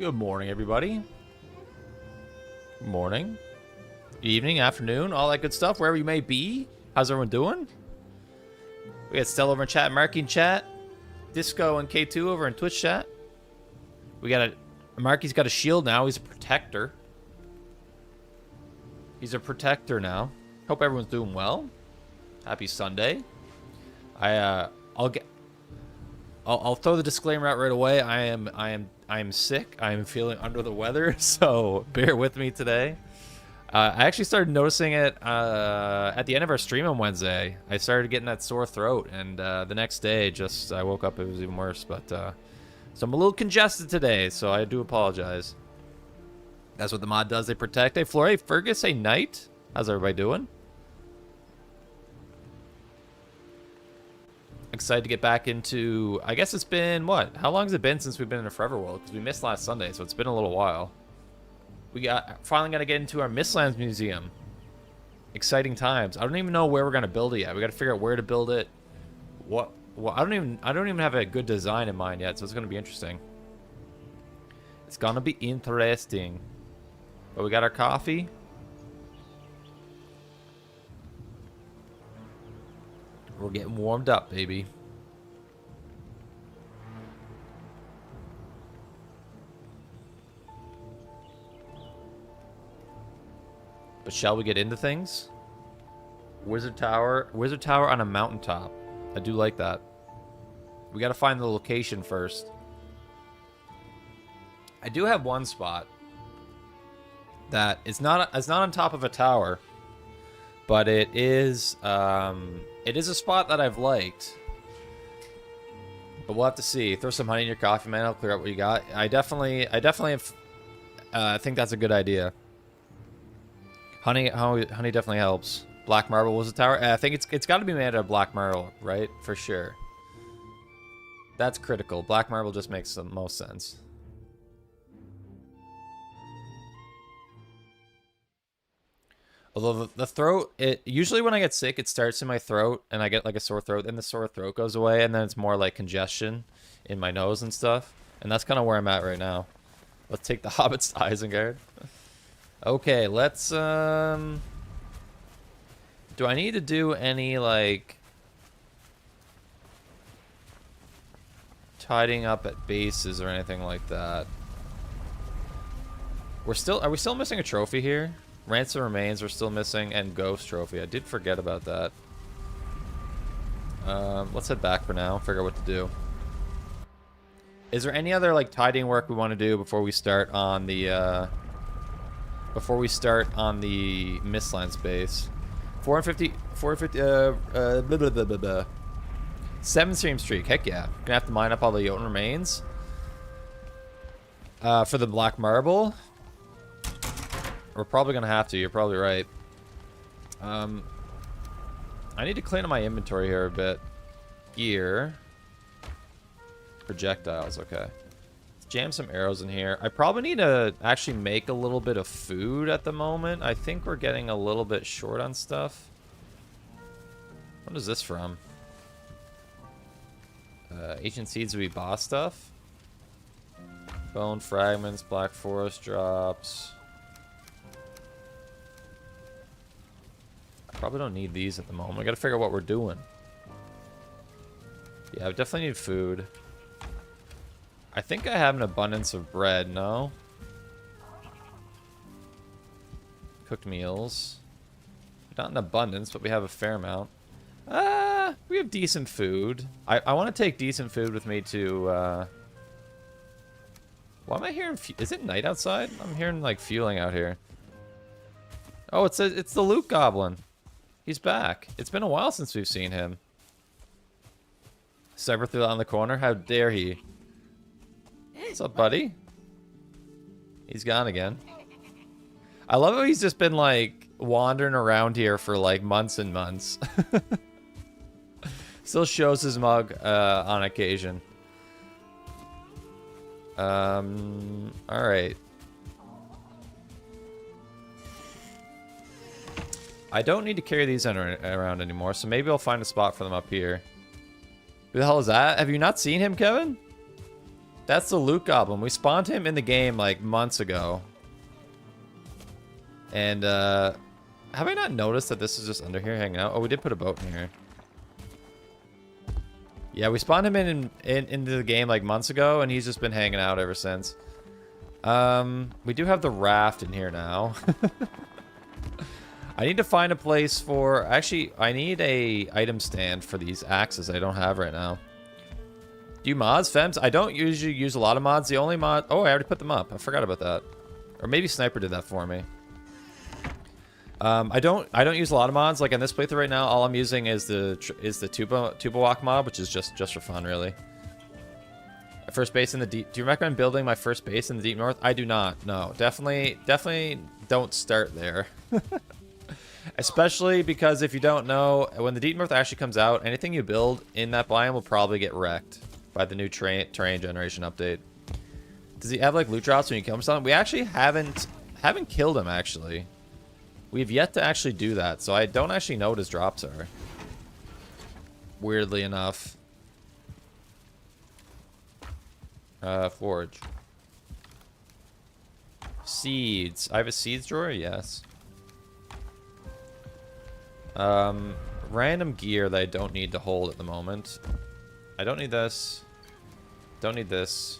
Good morning, everybody. Good morning, evening, afternoon, all that good stuff, wherever you may be. How's everyone doing? We got Stella over in chat, Marky in chat, Disco and K2 over in Twitch chat. We got Marky's got a shield now. He's a protector. He's a protector now. Hope everyone's doing well. Happy Sunday. I'll throw the disclaimer out right away. I am sick. I am feeling under the weather, so bear with me today. I actually started noticing it at the end of our stream on Wednesday. I started getting that sore throat, and the next day, I woke up, it was even worse. But so I'm a little congested today, so I do apologize. That's what the mod does. They protect. Hey, Flore, Fergus, hey, Knight. How's everybody doing? Excited to get back into, I guess it's been, what? How long has it been since we've been in a Forever World? Because we missed last Sunday, so it's been a little while. We finally got to get into our Mistlands museum. Exciting times. I don't even know where we're going to build it yet. We got to figure out where to build it. Well, I don't even have a good design in mind yet, so it's going to be interesting. It's going to be interesting. But we got our coffee. We're getting warmed up, baby. But shall we get into things? Wizard Tower on a mountaintop. I do like that. We got to find the location first. I do have one spot that is not on top of a tower, but it is a spot that I've liked. But we'll have to see. Throw some honey in your coffee, man. I'll clear out what you got. I definitely think that's a good idea. Honey definitely helps. Black marble was a tower. I think it's got to be made out of black marble, right? For sure. That's critical. Black marble just makes the most sense. Although the throat, usually when I get sick, it starts in my throat, and I get like a sore throat, and the sore throat goes away, and then it's more like congestion in my nose and stuff. And that's kind of where I'm at right now. Let's take the hobbits to Isengard. Okay, let's, do I need to do any, like, tidying up at bases or anything like that? Are we still missing a trophy here? Ransom Remains we're still missing, and Ghost Trophy. I did forget about that. Let's head back for now, figure out what to do. Is there any other, like, tidying work we want to do before we start on the, Mistlands base? 450, blah, blah, blah, blah, blah. 7 stream streak, heck yeah. Gonna have to mine up all the Jotun Remains. For the black marble. We're probably gonna have to, you're probably right. I need to clean up my inventory here a bit. Gear. Projectiles, okay. Let's jam some arrows in here. I probably need to actually make a little bit of food at the moment. I think we're getting a little bit short on stuff. What is this from? Ancient Seeds would be boss stuff. Bone fragments, Black Forest drops. Probably don't need these at the moment. I gotta figure out what we're doing. Yeah, I definitely need food. I think I have an abundance of bread, no? Cooked meals. Not in abundance, but we have a fair amount. We have decent food. I want to take decent food with me to, Why am I hearing... Is it night outside? I'm hearing, like, fueling out here. Oh, it's the Luke Goblin. He's back. It's been a while since we've seen him. Cyber threw that on the corner. How dare he? What's up, buddy? He's gone again. I love how he's just been, like, wandering around here for, like, months and months. Still shows his mug on occasion. Alright. I don't need to carry these around anymore, so maybe I'll find a spot for them up here. Who the hell is that? Have you not seen him, Kevin? That's the loot goblin. We spawned him in the game like months ago. And have I not noticed that this is just under here hanging out? Oh, we did put a boat in here. Yeah, we spawned him into the game like months ago, and he's just been hanging out ever since. We do have the raft in here now. I need to find a place for... Actually, I need a item stand for these axes I don't have right now. Do you mods, Fems? I don't usually use a lot of mods. The only mod... Oh, I already put them up. I forgot about that. Or maybe Sniper did that for me. I don't use a lot of mods. Like in this playthrough right now, all I'm using is the tuba walk mod, which is just for fun, really. First base in the deep. Do you recommend building my first base in the deep north? I do not. No, definitely don't start there. Especially because if you don't know, when the deep north actually comes out, anything you build in that biome will probably get wrecked by the new terrain generation update. Does he have like loot drops when you kill him or something? We actually haven't killed him actually. We've yet to actually do that, so I don't actually know what his drops are. Weirdly enough. Forge. Seeds. I have a seeds drawer? Yes. Random gear that I don't need to hold at the moment. I don't need this. Don't need this.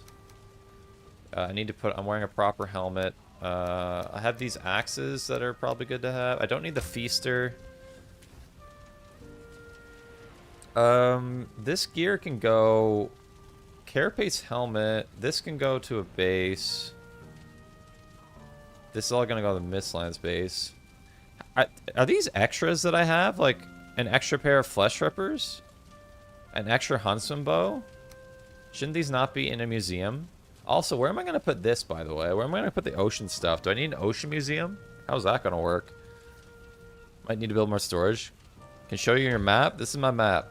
I need to put... I'm wearing a proper helmet. I have these axes that are probably good to have. I don't need the feaster. This gear can go... Carapace helmet. This can go to a base. This is all gonna go to the Mistlands base. Are these extras that I have? Like, an extra pair of flesh rippers? An extra huntsman bow? Shouldn't these not be in a museum? Also, where am I going to put this, by the way? Where am I going to put the ocean stuff? Do I need an ocean museum? How's that going to work? Might need to build more storage. Can show you your map? This is my map.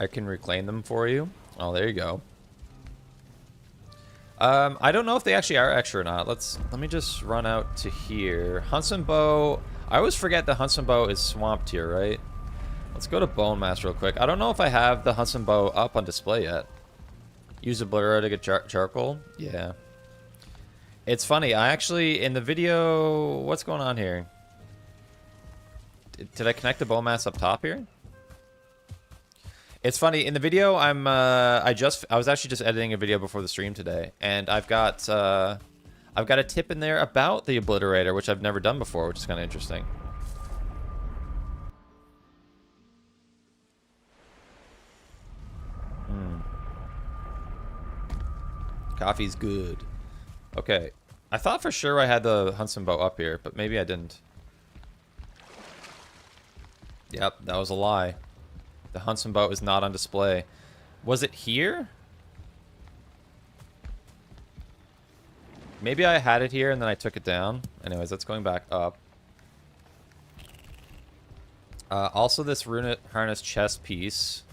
I can reclaim them for you. Oh, there you go. I don't know if they actually are extra or not. Let me just run out to here. Huntsman bow. I always forget the huntsman bow is swamped here, right? Let's go to Bone Mass real quick. I don't know if I have the huntsman bow up on display yet. Use a blur to get charcoal. Yeah. It's funny. I actually in the video. What's going on here? Did I connect the bone mass up top here? It's funny, in the video, I was actually just editing a video before the stream today, and I've got a tip in there about the obliterator, which I've never done before, which is kind of interesting. Coffee's good. Okay, I thought for sure I had the Huntsman bow up here, but maybe I didn't. Yep, that was a lie. The Huntsman boat is not on display. Was it here? Maybe I had it here and then I took it down. Anyways, that's going back up. Also, this rune harness chest piece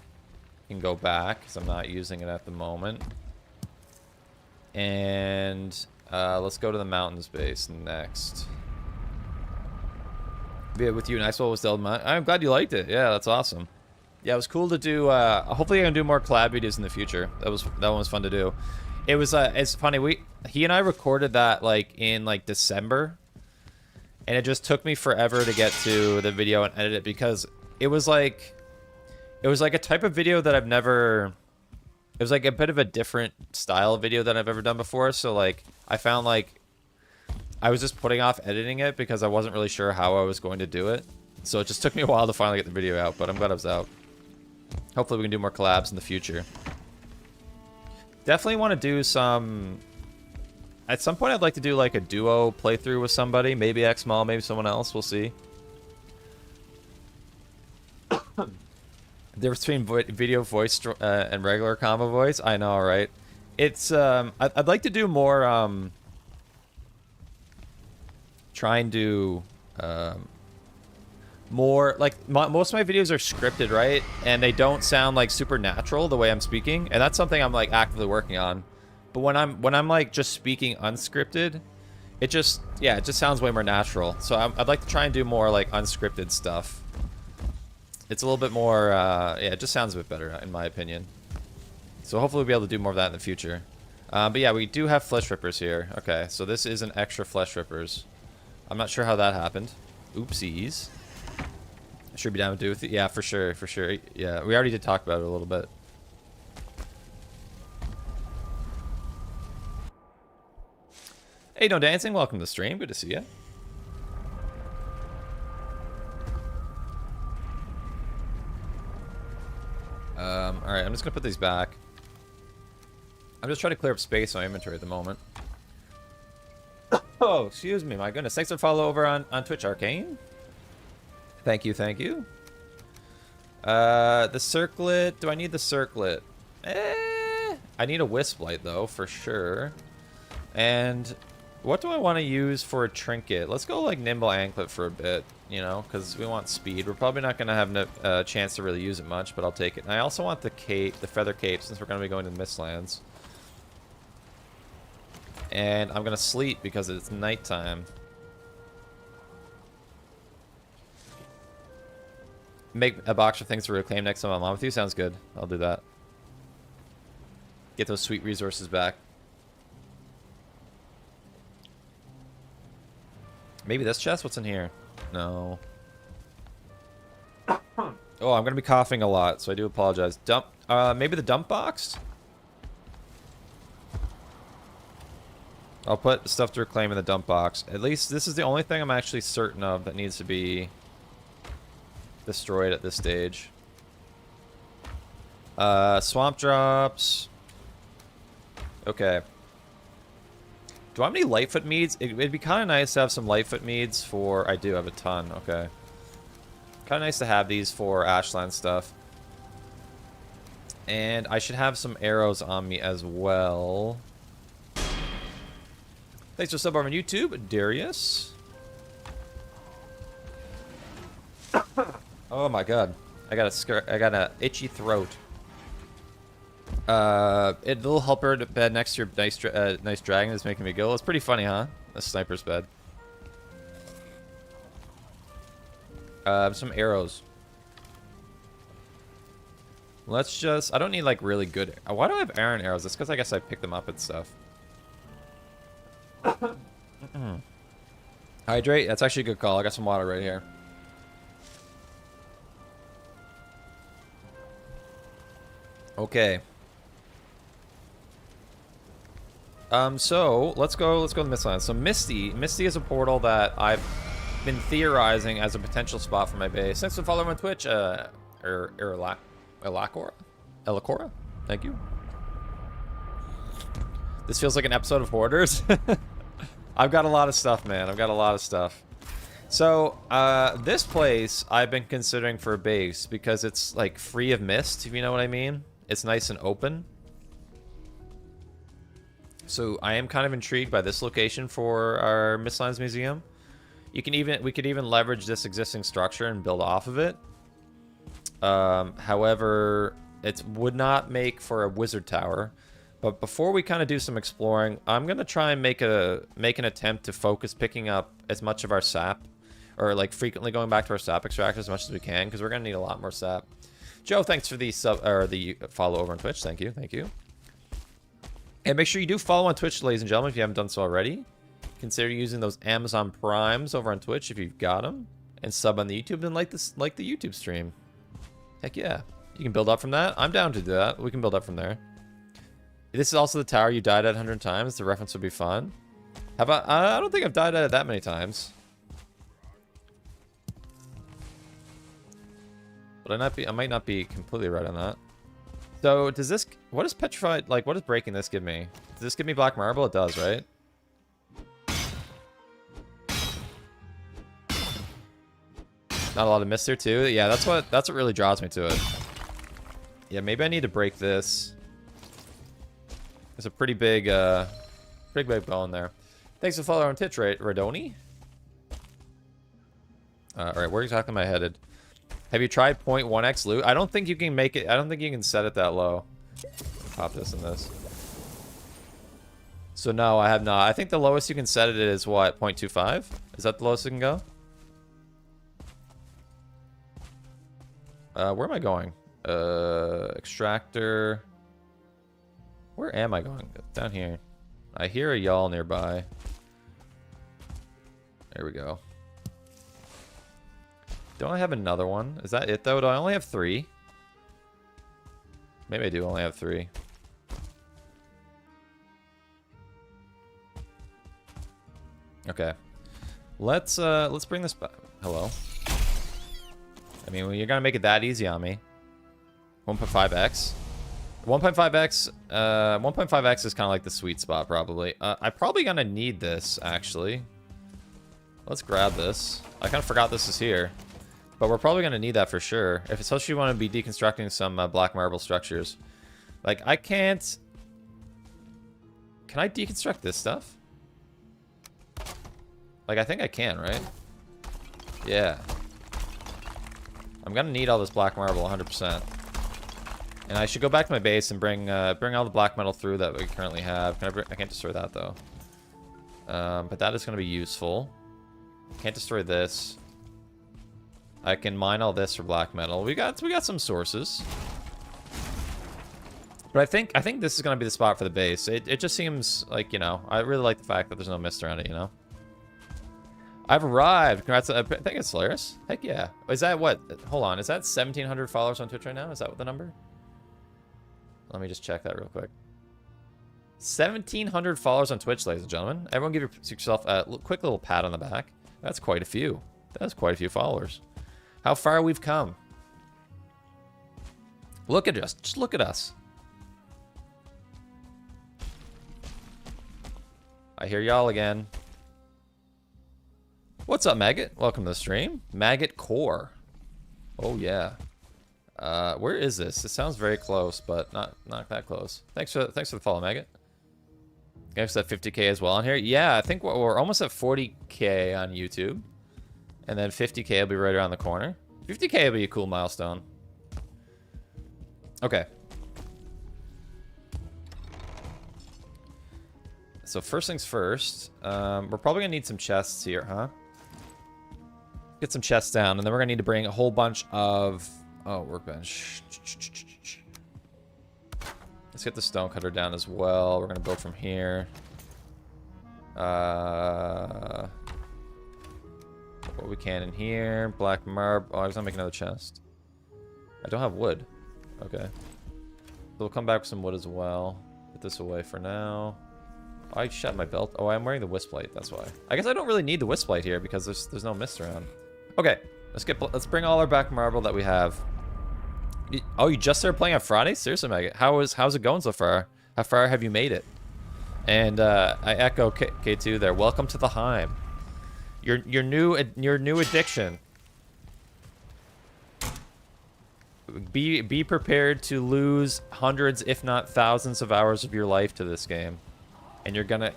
can go back because I'm not using it at the moment. And let's go to the mountains base next. Yeah, with you, nice. What was Delta? I'm glad you liked it. Yeah, that's awesome. Yeah, it was cool to do. Hopefully, I'm gonna do more collab videos in the future. That one was fun to do. It was. It's funny. He and I recorded that like in like December, and it just took me forever to get to the video and edit it because it was like a type of video that I've never. It was like a bit of a different style of video than I've ever done before. So like I found like I was just putting off editing it because I wasn't really sure how I was going to do it. So it just took me a while to finally get the video out, but I'm glad it was out. Hopefully we can do more collabs in the future. Definitely want to do some... At some point I'd like to do like a duo playthrough with somebody. Maybe Xmal, maybe someone else. We'll see. The difference between video voice and regular combo voice. I know, right? It's... I'd like to do more... try and do... more like most of my videos are scripted, right? And they don't sound like super natural the way I'm speaking, and that's something I'm like actively working on. But when I'm like just speaking unscripted, it just sounds way more natural. So I'd like to try and do more like unscripted stuff. It's a little bit more, yeah, it just sounds a bit better, in my opinion. So hopefully we'll be able to do more of that in the future. But yeah, we do have flesh rippers here. Okay, so this is an extra flesh rippers. I'm not sure how that happened. Oopsies. I should be down to do with it. Yeah, for sure, for sure. Yeah, we already did talk about it a little bit. Hey, No Dancing, welcome to the stream. Good to see you. Alright, I'm just gonna put these back. I'm just trying to clear up space on my inventory at the moment. Oh, excuse me, my goodness. Thanks for follow over on Twitch, Arcane. Thank you, thank you. The circlet. Do I need the circlet? I need a wisp light, though, for sure. And what do I want to use for a trinket? Let's go, like, nimble anklet for a bit, you know, because we want speed. We're probably not going to have a chance to really use it much, but I'll take it. And I also want the cape, the feather cape, since we're going to be going to the Mistlands. And I'm going to sleep because it's nighttime. Make a box of things to reclaim next time I'm on with you. Sounds good. I'll do that. Get those sweet resources back. Maybe this chest? What's in here? No. Oh, I'm going to be coughing a lot, so I do apologize. Dump. Maybe the dump box? I'll put stuff to reclaim in the dump box. At least this is the only thing I'm actually certain of that needs to be destroyed at this stage. Swamp drops. Okay. Do I have any Lightfoot meads? It'd be kind of nice to have some Lightfoot meads for... I do have a ton. Okay. Kind of nice to have these for Ashland stuff. And I should have some arrows on me as well. Thanks for subbing on YouTube, Darius. Oh my god, I got a itchy throat. A little helper bed next to your nice dragon is making me go. It's pretty funny, huh? A sniper's bed. Some arrows. Let's just... I don't need like really good... Why do I have iron arrows? That's because I guess I picked them up and stuff. Hydrate. That's actually a good call. I got some water right here. Okay. So let's go to the Mistlands. So Misty is a portal that I've been theorizing as a potential spot for my base. Thanks for following on Twitch, Elacora. Thank you. This feels like an episode of Hoarders. I've got a lot of stuff, man. I've got a lot of stuff. So, this place I've been considering for a base because it's, like, free of mist, if you know what I mean. It's nice and open. So, I am kind of intrigued by this location for our Mistlands Museum. We could even leverage this existing structure and build off of it. However, it would not make for a wizard tower. But before we kind of do some exploring, I'm going to try and make an attempt to focus picking up as much of our sap, or like frequently going back to our sap extractor as much as we can, because we're going to need a lot more sap. Joe, thanks for the the follow over on Twitch. Thank you, thank you. And make sure you do follow on Twitch, ladies and gentlemen, if you haven't done so already. Consider using those Amazon Primes over on Twitch if you've got them, and sub on the YouTube and like the YouTube stream. Heck yeah, you can build up from that. I'm down to do that. We can build up from there. This is also the tower you died at 100 times. The reference would be fun. How about... I don't think I've died at it that many times. But I might not be completely right on that. So, does this... What is petrified... Like, what does breaking this give me? Does this give me black marble? It does, right? Not a lot of mist here, too. Yeah, that's what really draws me to it. Yeah, maybe I need to break this. There's a pretty big bone there. Thanks for following on Twitch, Radoni. Alright, where exactly am I headed? Have you tried 0.1x loot? I don't think you can make it. I don't think you can set it that low. Pop this and this. So no, I have not. I think the lowest you can set it is what? 0.25? Is that the lowest it can go? Where am I going? Extractor. Where am I going? Down here. I hear a y'all nearby. There we go. Don't I have another one? Is that it, though? Do I only have 3? Maybe I do only have 3. Okay. Let's bring this back. Hello. I mean, well, you're gonna make it that easy on me. 1.5x. 1.5x. 1.5x is kind of like the sweet spot, probably. I'm probably gonna need this, actually. Let's grab this. I kind of forgot this is here, but we're probably gonna need that for sure. If especially you want to be deconstructing some black marble structures. Like, I can't. Can I deconstruct this stuff? Like, I think I can, right? Yeah. I'm gonna need all this black marble 100%. And I should go back to my base and bring all the black metal through that we currently have. I can't destroy that, though. But that is gonna be useful. Can't destroy this. I can mine all this for black metal. We got some sources. But I think this is gonna be the spot for the base. It just seems like, you know, I really like the fact that there's no mist around it, you know? I've arrived. Congrats. I think it's Solaris. Heck yeah. Is that what? Hold on. Is that 1,700 followers on Twitch right now? Is that what the number? Let me just check that real quick. 1,700 followers on Twitch, ladies and gentlemen. Everyone give yourself a quick little pat on the back. That's quite a few. That's quite a few followers. How far we've come. Look at us. Just look at us. I hear y'all again. What's up, Maggot? Welcome to the stream. Maggot Core. Oh, yeah. Where is this? It sounds very close, but not that close. Thanks for the follow, Maggot. Thanks for that 50k as well on here. Yeah, I think we're almost at 40k on YouTube. And then 50k will be right around the corner. 50k will be a cool milestone. Okay. So first things first. We're probably going to need some chests here, huh? Get some chests down, and then we're gonna need to bring a whole bunch of workbench. Let's get the stonecutter down as well. We're gonna build from here. What we can in here. Black marble. Oh, I was gonna make another chest. I don't have wood. Okay. So we'll come back with some wood as well. Put this away for now. Oh, I shot my belt. Oh, I'm wearing the wisp plate. That's why. I guess I don't really need the wisp plate here because there's no mist around. Okay, let's bring all our back marble that we have. Oh, you just started playing on Friday? Seriously, Maggot. How's it going so far? How far have you made it? And I echo K2 there. Welcome to the Heim. Your new addiction. Be prepared to lose hundreds, if not thousands, of hours of your life to this game, and you're gonna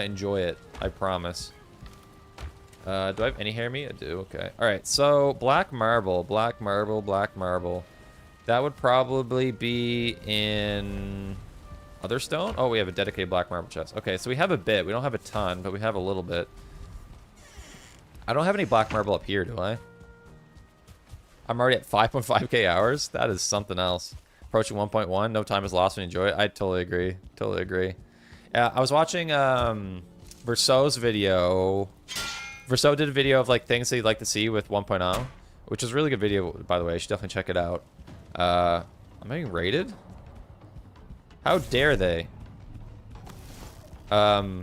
enjoy it. I promise. Do I have any hair meat? I do. Okay. All right. So black marble. That would probably be in other stone. Oh, we have a dedicated black marble chest. Okay, so we have a bit. We don't have a ton, but we have a little bit. I don't have any black marble up here, do I? I'm already at 5.5k hours. That is something else. Approaching 1.1. No time is lost when you enjoy it. I totally agree. Totally agree. I was watching Verso's video. Verso did a video of like things that you'd like to see with 1.0, which is a really good video, by the way. You should definitely check it out. Am I being raided? How dare they? Yeah,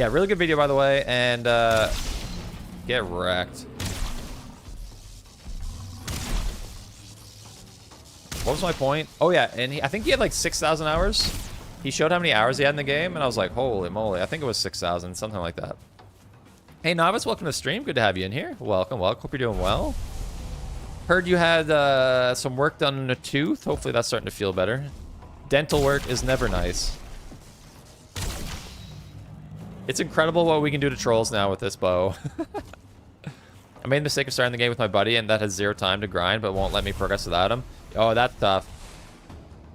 really good video, by the way, and get wrecked. What was my point? Oh yeah, and I think he had like 6,000 hours. He showed how many hours he had in the game, and I was like, holy moly. I think it was 6,000, something like that. Hey, Novice, welcome to the stream. Good to have you in here. Welcome, welcome. Hope you're doing well. Heard you had some work done on a tooth. Hopefully that's starting to feel better. Dental work is never nice. It's incredible what we can do to trolls now with this bow. I made the mistake of starting the game with my buddy, and that has 0 time to grind, but won't let me progress without him. Oh, that's tough.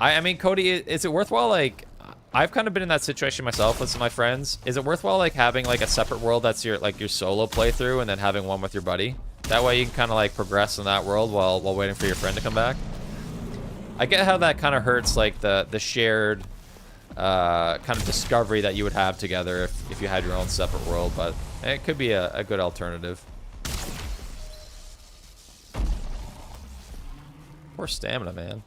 I mean, Cody, is it worthwhile, like, I've kind of been in that situation myself with some of my friends. Is it worthwhile like having like a separate world that's your like your solo playthrough and then having one with your buddy? That way you can kind of like progress in that world while waiting for your friend to come back. I get how that kind of hurts like the shared kind of discovery that you would have together if you had your own separate world, but it could be a good alternative. Poor stamina, man.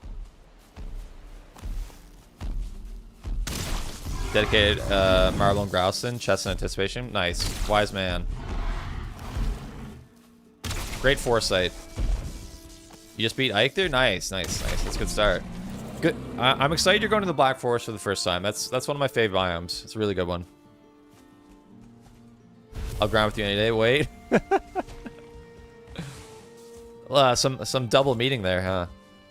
Dedicated Marlon Grauson, chess and anticipation. Nice. Wise man. Great foresight. You just beat Ike there? Nice, nice, nice. That's a good start. Good. I'm excited you're going to the Black Forest for the first time. That's one of my favorite biomes. It's a really good one. I'll grind with you any day. Wait. Some double meaning there, huh?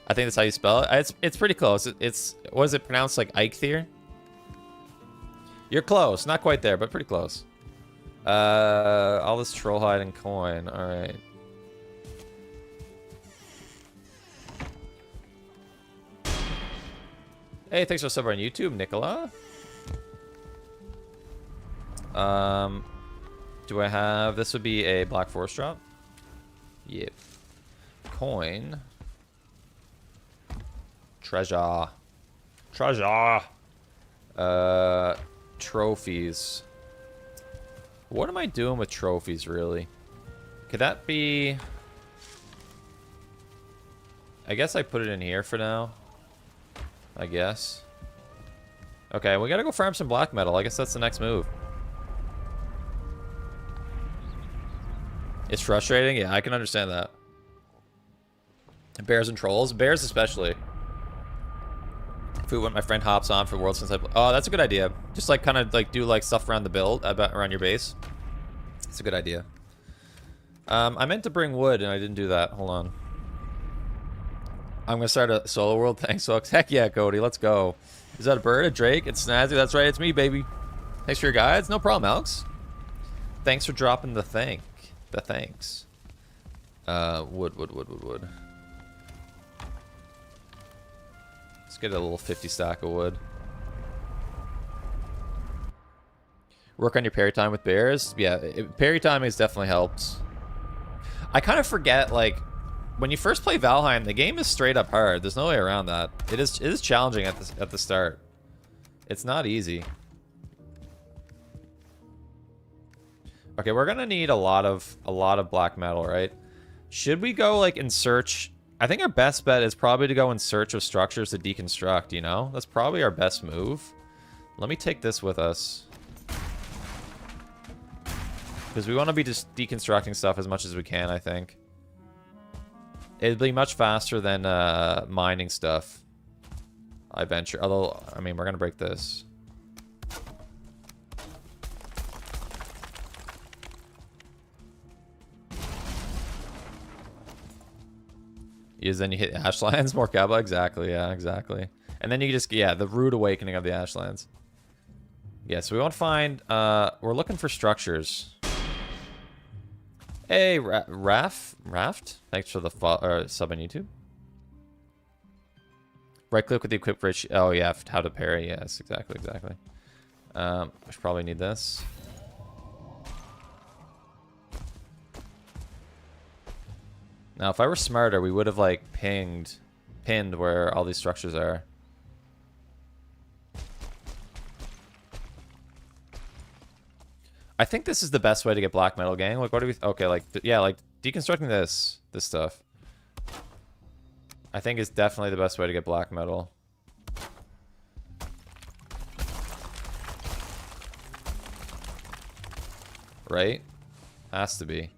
I think that's how you spell it. It's pretty close. It's what is it pronounced like Ike there? You're close. Not quite there, but pretty close. All this troll hide and coin. All right. Hey, thanks for subbing on YouTube, Nicola. Do I have... This would be a Black Forest drop. Yep. Coin. Treasure. Treasure. Trophies. What am I doing with trophies, really? Could that be... I guess I put it in here for now. I guess. Okay, we gotta go farm some black metal. I guess that's the next move. It's frustrating? Yeah, I can understand that. Bears and trolls? Bears especially. Food when my friend hops on for World since I... Oh, that's a good idea. Just like kind of like do like stuff around the build, around your base. It's a good idea. I meant to bring wood and I didn't do that. Hold on. I'm gonna start a solo world. Thanks, folks. Heck yeah, Cody. Let's go. Is that a bird? A drake? It's Snazzy. That's right. It's me, baby. Thanks for your guides. No problem, Alex. Thanks for dropping the thanks. Wood. Let's get a little 50 stack of wood. Work on your parry time with bears. Yeah, parry time has definitely helped. I kind of forget, like, when you first play Valheim, the game is straight up hard. There's no way around that. It is challenging at the start. It's not easy. Okay, we're gonna need a lot of black metal, right? Should we go like in search? I think our best bet is probably to go in search of structures to deconstruct, you know? That's probably our best move. Let me take this with us. Because we want to be just deconstructing stuff as much as we can, I think. It'd be much faster than mining stuff, I venture. Although, I mean, we're going to break this. Then you hit Ashlands, more Kaba. Exactly, yeah, exactly. And then you just, yeah, the rude awakening of the Ashlands. Yeah, so we want to find, we're looking for structures. Hey, Raft? Thanks for the sub on YouTube. Right click with the equip bridge. Oh, yeah, how to parry. Yes, exactly. I should probably need this. Now, if I were smarter, we would have, like, pinned where all these structures are. I think this is the best way to get black metal, gang. Like, what do we... Okay, like, yeah, like, deconstructing this stuff. I think is definitely the best way to get black metal. Right? Has to be.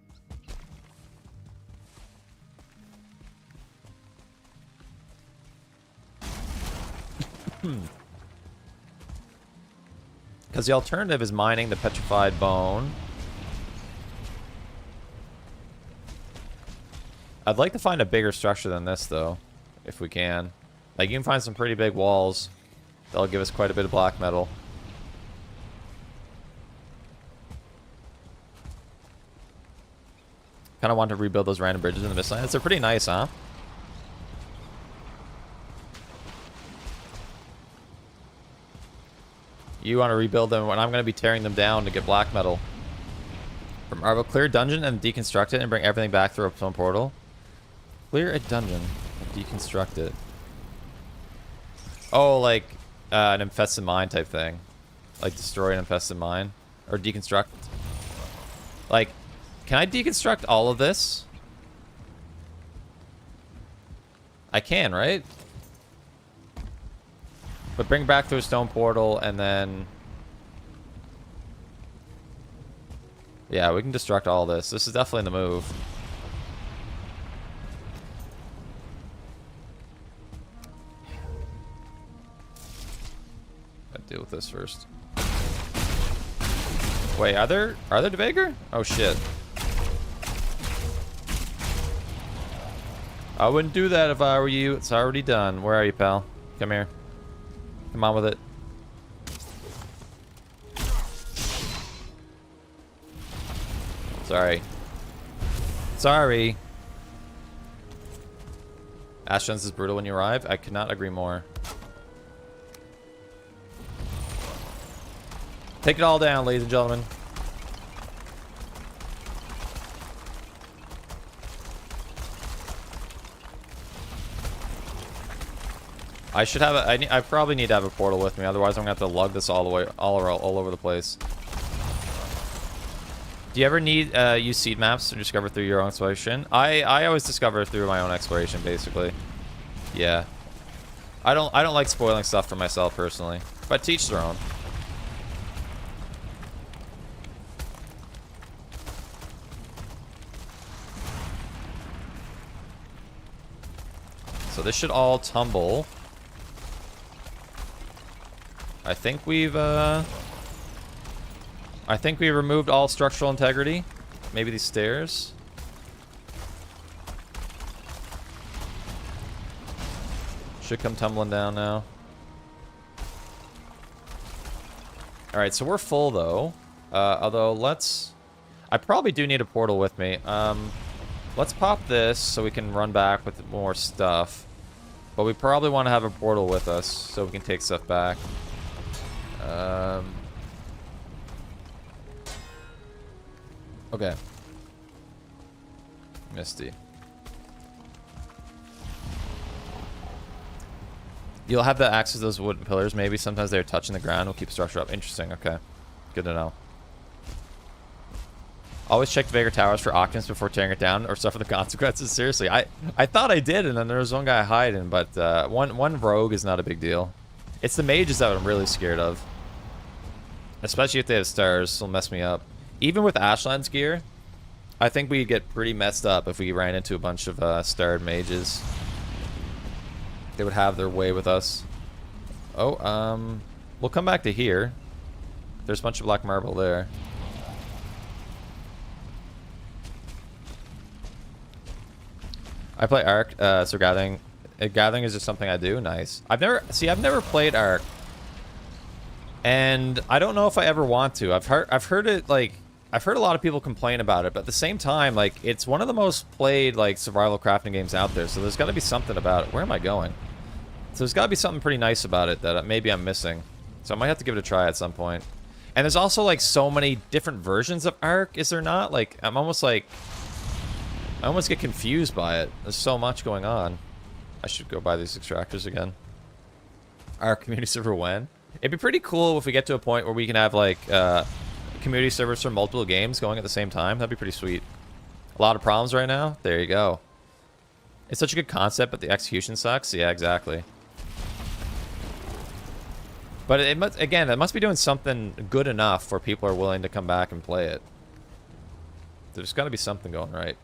Because the alternative is mining the petrified bone. I'd like to find a bigger structure than this, though, if we can. Like, you can find some pretty big walls. That'll give us quite a bit of black metal. Kind of want to rebuild those random bridges in the Mistlands. They're pretty nice, huh? You want to rebuild them when I'm going to be tearing them down to get black metal. From Arvo, clear a dungeon and deconstruct it and bring everything back through a stone portal. Clear a dungeon and deconstruct it. Oh, like an infested mine type thing. Like destroy an infested mine. Or deconstruct. Like, can I deconstruct all of this? I can, right? But bring back through a stone portal and then... Yeah, we can destruct all this. This is definitely the move. Gotta deal with this first. Wait, are there Debagger? Oh shit. I wouldn't do that if I were you. It's already done. Where are you, pal? Come here. Come on with it. Sorry. Sorry. Ashlands is brutal when you arrive. I cannot agree more. Take it all down, ladies and gentlemen. I should have I probably need to have a portal with me, otherwise I'm gonna have to lug this all the way all over the place. Do you ever need use seed maps to discover through your own exploration? I always discover through my own exploration, basically. Yeah. I don't like spoiling stuff for myself personally, but teach their own. So this should all tumble. I think we removed all structural integrity. Maybe these stairs. Should come tumbling down now. Alright, so we're full though. Although I probably do need a portal with me. Let's pop this so we can run back with more stuff. But we probably want to have a portal with us so we can take stuff back. Okay. Misty. You'll have the access to those wooden pillars. Maybe sometimes they're touching the ground. We'll keep structure up. Interesting. Okay. Good to know. Always check the Vagrant Towers for occupants before tearing it down or suffer the consequences. Seriously, I thought I did, and then there was one guy hiding, but one rogue is not a big deal. It's the mages that I'm really scared of. Especially if they have stars, it'll mess me up. Even with Ashland's gear, I think we'd get pretty messed up if we ran into a bunch of starred mages. They would have their way with us. Oh, we'll come back to here. There's a bunch of black marble there. I play Ark, so gathering is just something I do. Nice. I've never played Ark, and I don't know if I ever want to. I've heard it, like, I've heard a lot of people complain about it, but at the same time, like, it's one of the most played, like, survival crafting games out there. So there's got to be something about it. Where am I going? So there's got to be something pretty nice about it that maybe I'm missing. So I might have to give it a try at some point. And there's also, like, so many different versions of Ark, is there not? Like, I almost get confused by it. There's so much going on. I should go buy these extractors again. Our community server when? It'd be pretty cool if we get to a point where we can have, like, community servers for multiple games going at the same time. That'd be pretty sweet. A lot of problems right now? There you go. It's such a good concept, but the execution sucks. Yeah, exactly. But it must, again, it must be doing something good enough where people are willing to come back and play it. There's got to be something going right.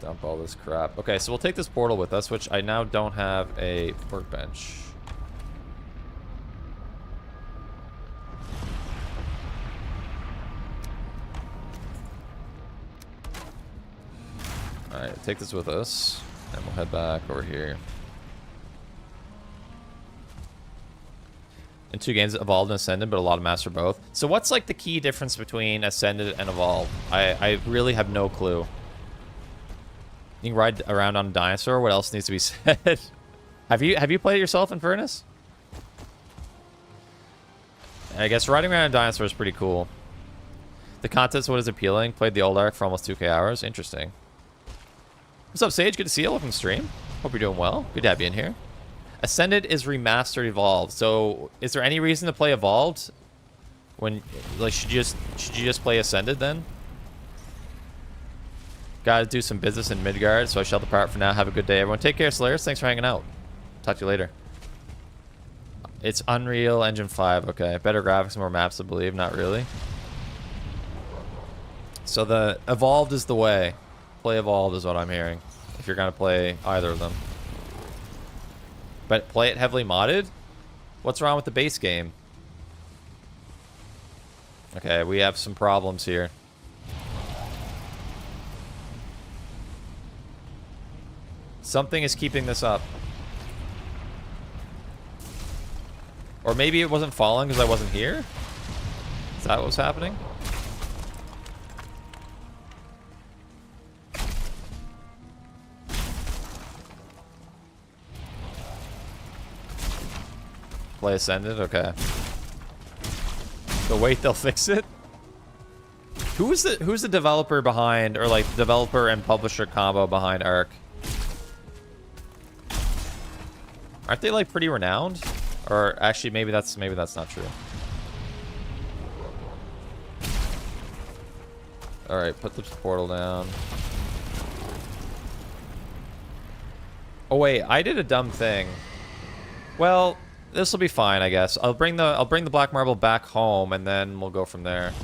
Dump all this crap. Okay, so we'll take this portal with us, which I now don't have a workbench. Alright, take this with us, and we'll head back over here. In 2 games, Evolved and Ascended, but a lot of Master both. So what's, like, the key difference between Ascended and Evolved? I really have no clue. You can ride around on a dinosaur. What else needs to be said? Have you played it yourself in Furnace? And I guess riding around a dinosaur is pretty cool. The content's what is appealing. Played the old arc for almost 2K hours. Interesting. What's up, Sage? Good to see you. Welcome to stream. Hope you're doing well. Good to have you in here. Ascended is remastered Evolved. So, is there any reason to play Evolved? When, like, should you just play Ascended then? Gotta do some business in Midgard, so I shall depart for now. Have a good day, everyone. Take care, Slayers. Thanks for hanging out. Talk to you later. It's Unreal Engine 5. Okay. Better graphics, more maps, I believe. Not really. So the Evolved is the way. Play Evolved is what I'm hearing. If you're gonna play either of them. But play it heavily modded? What's wrong with the base game? Okay, we have some problems here. Something is keeping this up. Or maybe it wasn't falling because I wasn't here? Is that what was happening? Play Ascended? Okay. So wait, they'll fix it? Who's the developer behind, or like developer and publisher combo behind Ark? Aren't they like pretty renowned? Or actually maybe that's not true. Alright, put the portal down. Oh wait, I did a dumb thing. Well, this will be fine, I guess. I'll bring the black marble back home, and then we'll go from there.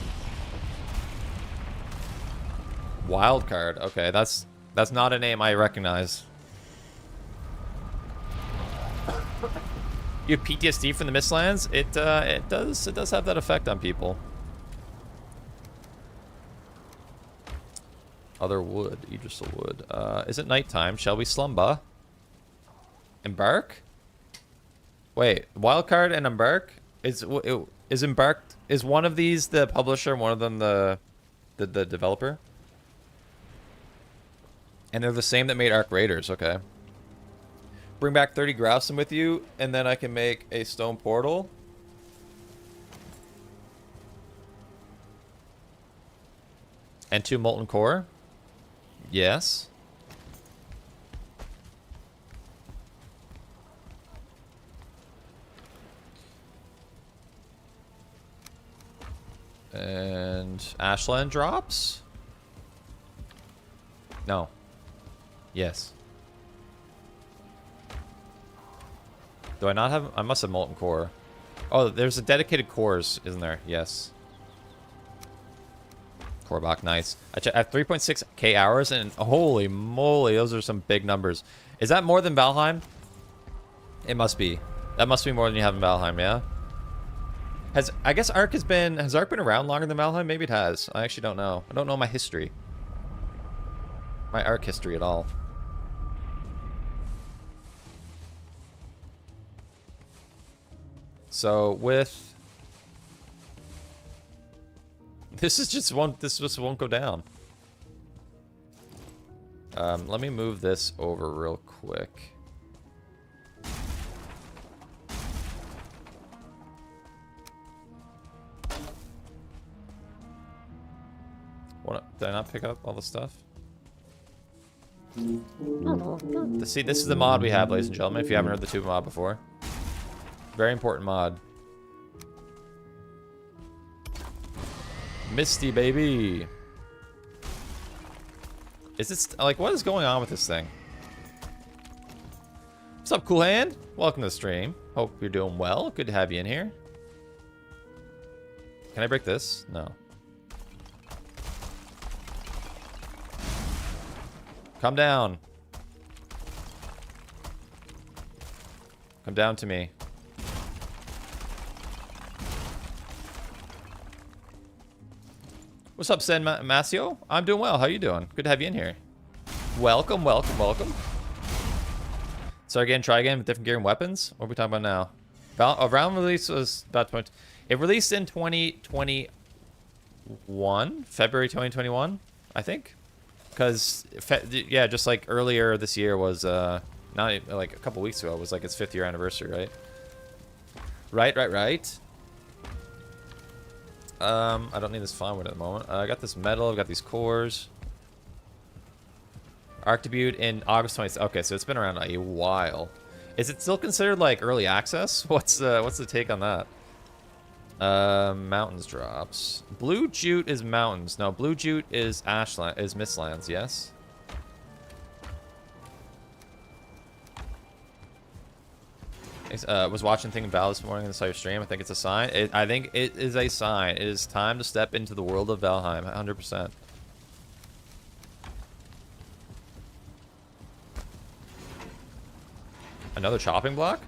Wildcard. Okay, that's not a name I recognize. You have PTSD from the Mistlands? It does have that effect on people. Other wood, Idrisil wood. Is it nighttime? Shall we slumber? Embark? Wait, Wildcard and Embark? Is Embarked, is one of these the publisher and one of them the developer? And they're the same that made Ark Raiders, okay. Bring back 30 Grousum with you, and then I can make a stone portal. And 2 molten core? Yes. And Ashland drops? No. Yes. Do I not have... I must have molten core. Oh, there's a dedicated cores, isn't there? Yes. Korbach, nice. I have 3.6k hours, and holy moly, those are some big numbers. Is that more than Valheim? It must be. That must be more than you have in Valheim, yeah? I guess Ark has Ark been around longer than Valheim? Maybe it has. I actually don't know. I don't know my history. My Ark history at all. So with... This just won't go down. Let me move this over real quick. Did I not pick up all the stuff? See, this is the mod we have, ladies and gentlemen, if you haven't heard the tube mod before. Very important mod. Misty, baby. Is this, like, what is going on with this thing? What's up, Cool Hand? Welcome to the stream. Hope you're doing well. Good to have you in here. Can I break this? No. Come down. Come down to me. What's up, Sen Masio? I'm doing well. How you doing? Good to have you in here. Welcome, welcome, welcome. So again, try again with different gear and weapons. What are we talking about now? Round release was about 20. It released in 2021, February 2021, I think. Because yeah, just like earlier this year was Not even, like a couple weeks ago. It was like its 5th year anniversary, right? Right. I don't need this fine wood at the moment. I got this metal. I've got these cores. Arc debuted in August 20th. Okay, so it's been around a while. Is it still considered like early access? What's the take on that? Mountains drops. Blue Jute is mountains. No, Blue Jute is Mistlands. Yes. Was watching Thing Val this morning and saw your stream. I think it's a sign. I think it is a sign. It is time to step into the world of Valheim. 100%. Another chopping block?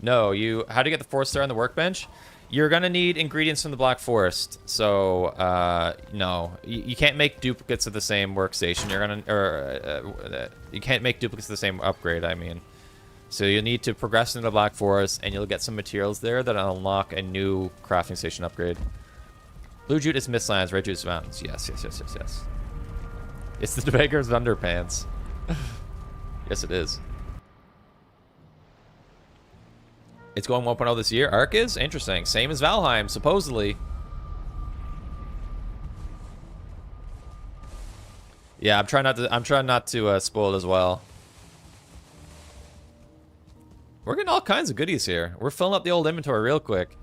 No, how do you get the 4-star on the workbench? You're gonna need ingredients from the Black Forest. So, no. You can't make duplicates of the same workstation. You can't make duplicates of the same upgrade, I mean. So you'll need to progress into the Black Forest, and you'll get some materials there that unlock a new crafting station upgrade. Blue Jute is Mistlands, Red Jute is Mountains. Yes. It's the Beggar's Underpants. Yes, it is. It's going 1.0 this year. Arc is? Interesting. Same as Valheim, supposedly. Yeah, I'm trying not to spoil it as well. We're getting all kinds of goodies here. We're filling up the old inventory real quick.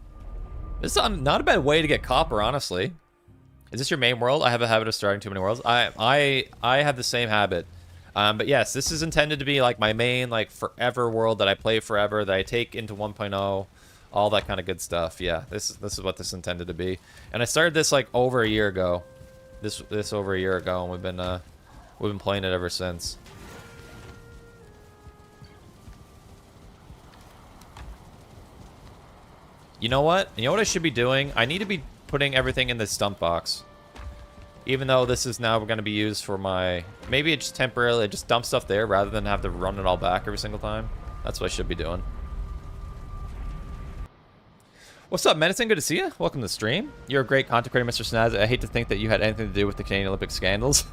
This is not a bad way to get copper, honestly. Is this your main world? I have a habit of starting too many worlds. I have the same habit. But yes, this is intended to be like my main, like, forever world that I play forever, that I take into 1.0, all that kind of good stuff. Yeah, this is what this is intended to be. And I started this like over a year ago. This over a year ago, and we've been playing it ever since. You know what? You know what I should be doing? I need to be putting everything in this dump box. Even though this is now going to be used for my... Maybe it just temporarily just dump stuff there rather than have to run it all back every single time. That's what I should be doing. What's up, Medicine? Good to see you. Welcome to the stream. You're a great content creator, Mr. Snaz. I hate to think that you had anything to do with the Canadian Olympic scandals.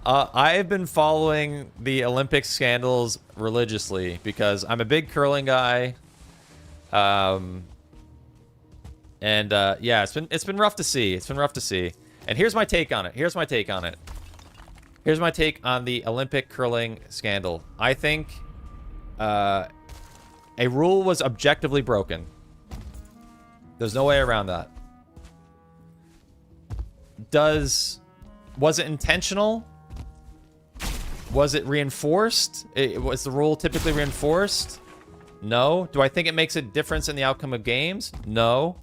I've been following the Olympic scandals religiously because I'm a big curling guy. Yeah, it's been rough to see. It's been rough to see. And here's my take on it. Here's my take on the Olympic curling scandal. I think a rule was objectively broken. There's no way around that. Was it intentional? Was it reinforced? Was the rule typically reinforced? No. Do I think it makes a difference in the outcome of games? No.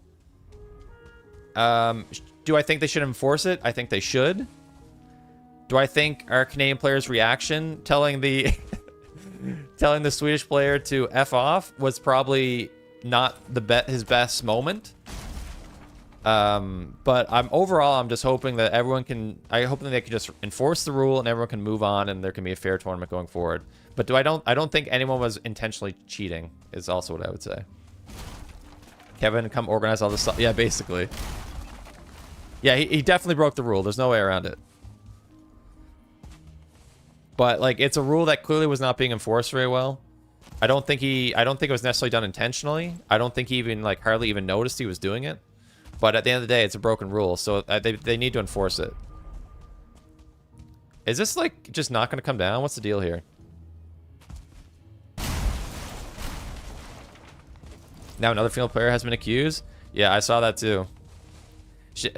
Do I think they should enforce it? I think they should. Do I think our Canadian player's reaction telling the telling the Swedish player to F off was probably not his best moment? But overall I'm just hoping that I hope that they can just enforce the rule and everyone can move on and there can be a fair tournament going forward. But I don't think anyone was intentionally cheating is also what I would say. Kevin, come organize all this stuff. Yeah, basically. Yeah, he definitely broke the rule. There's no way around it. But like, it's a rule that clearly was not being enforced very well. I don't think it was necessarily done intentionally. I don't think he even like hardly even noticed he was doing it. But at the end of the day, it's a broken rule, so they need to enforce it. Is this like just not going to come down? What's the deal here? Now another female player has been accused. Yeah, I saw that too.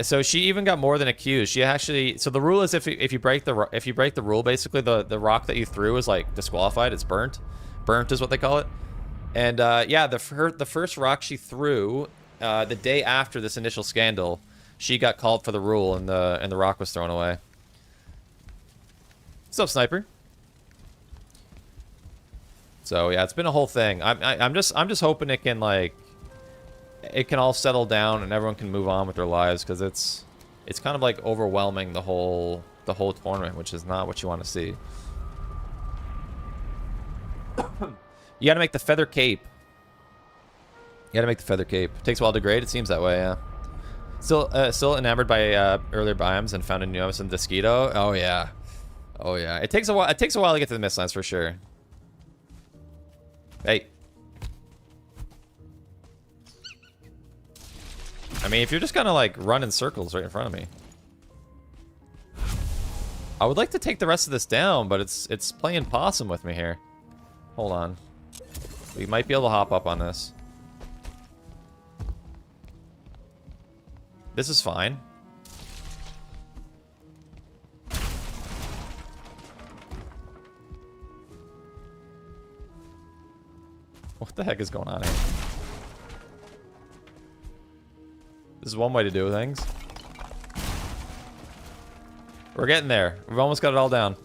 So she even got more than accused. She actually. So the rule is if you break the rule, basically the rock that you threw is like disqualified. It's burnt. Burnt is what they call it. And yeah, the first rock she threw the day after this initial scandal, she got called for the rule and the rock was thrown away. What's up, Sniper? So yeah, it's been a whole thing. I'm just hoping it can all settle down and everyone can move on with their lives, because it's kind of like overwhelming the whole tournament, which is not what you want to see. You got to make the feather cape. You got to make the feather cape. It takes a while to grade. It seems that way, yeah. Still enamored by earlier biomes and found a new episode in Desquito. Oh yeah, oh yeah. It takes a while. It takes a while to get to the Mistlands for sure. Hey. I mean, if you're just gonna like run in circles right in front of me. I would like to take the rest of this down, but it's playing possum with me here. Hold on. We might be able to hop up on this. This is fine. What the heck is going on here? This is one way to do things. We're getting there. We've almost got it all down.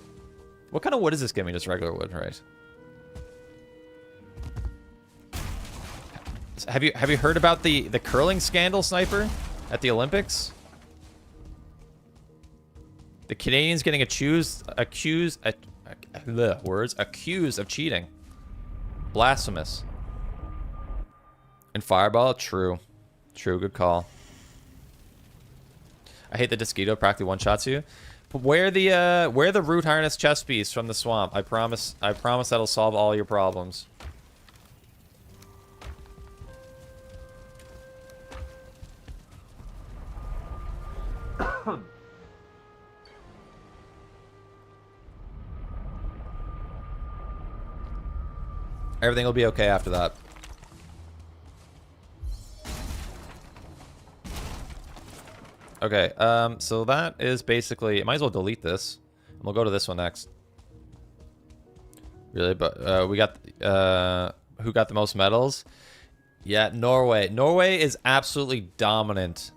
What kind of wood is this giving me? Just regular wood, right? Have you heard about the curling scandal, Sniper, at the Olympics? The Canadians getting accused of cheating. Blasphemous. And Fireball, true. True, good call. I hate the Disquito practically one-shots you. But wear the root harness chest piece from the swamp. I promise that'll solve all your problems. Everything will be okay after that. Okay, so that is basically... I might as well delete this. And we'll go to this one next. Really? But we got... who got the most medals? Yeah, Norway. Norway is absolutely dominant.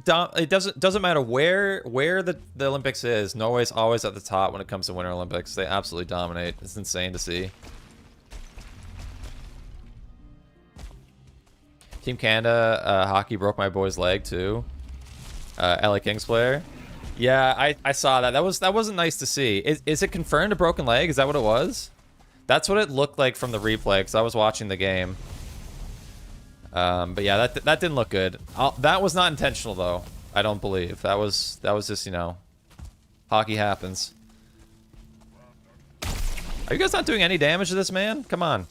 It doesn't matter where the Olympics is. Norway's always at the top when it comes to Winter Olympics. They absolutely dominate. It's insane to see. Team Canada hockey broke my boy's leg too. LA Kings player. Yeah, I saw that. That wasn't nice to see. Is it confirmed a broken leg? Is that what it was? That's what it looked like from the replay because I was watching the game. But yeah, that didn't look good. That was not intentional though. I don't believe that was just, you know, hockey happens. Are you guys not doing any damage to this man? Come on.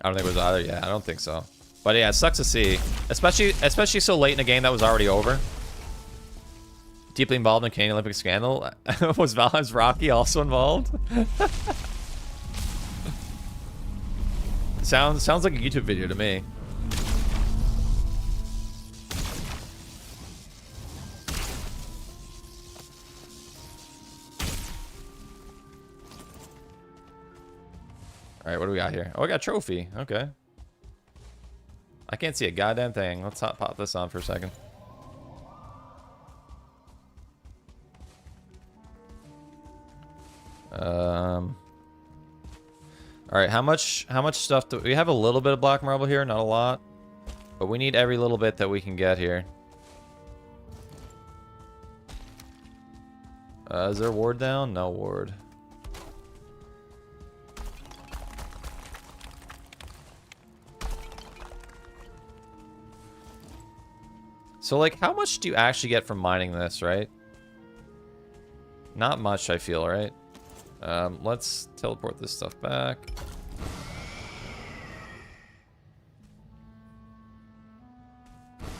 I don't think it was either. Yeah, I don't think so. But yeah, it sucks to see, especially so late in a game that was already over. Deeply involved in the Canadian Olympic scandal. Was Valheim's Rocky also involved? Sounds like a YouTube video to me. All right, what do we got here? Oh, I got a trophy. Okay. I can't see a goddamn thing. Let's pop this on for a second. All right, how much stuff do we have? A little bit of black marble here, not a lot, but we need every little bit that we can get here. Is there a ward down? No ward. So, like, how much do you actually get from mining this, right? Not much, I feel, right? Let's teleport this stuff back.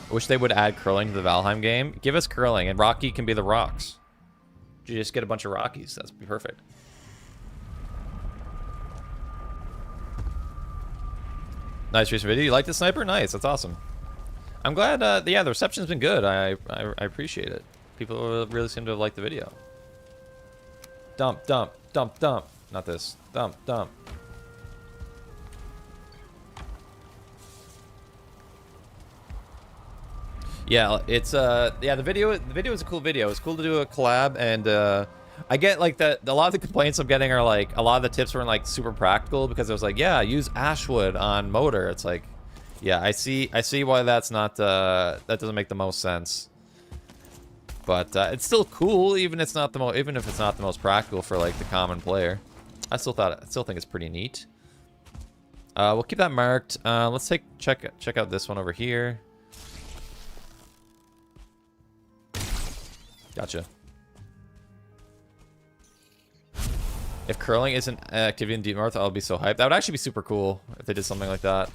I wish they would add curling to the Valheim game. Give us curling, and Rocky can be the rocks. You just get a bunch of Rockies. That's be perfect. Nice recent video. You like the sniper? Nice. That's awesome. I'm glad, yeah, the reception's been good. I appreciate it. People really seem to have liked the video. Dump, dump, dump, dump. Not this. Dump, dump. Yeah, it's, yeah, the video is a cool video. It's cool to do a collab, and, I get, like, a lot of the complaints I'm getting are, like, a lot of the tips weren't, like, super practical, because it was like, yeah, use ashwood on motor. It's like... Yeah, I see why that's not, that doesn't make the most sense. But, it's still cool, even if it's not the most practical for, like, the common player. I still think it's pretty neat. We'll keep that marked. Let's check out this one over here. Gotcha. If curling isn't an activity in Deep North, I'll be so hyped. That would actually be super cool if they did something like that.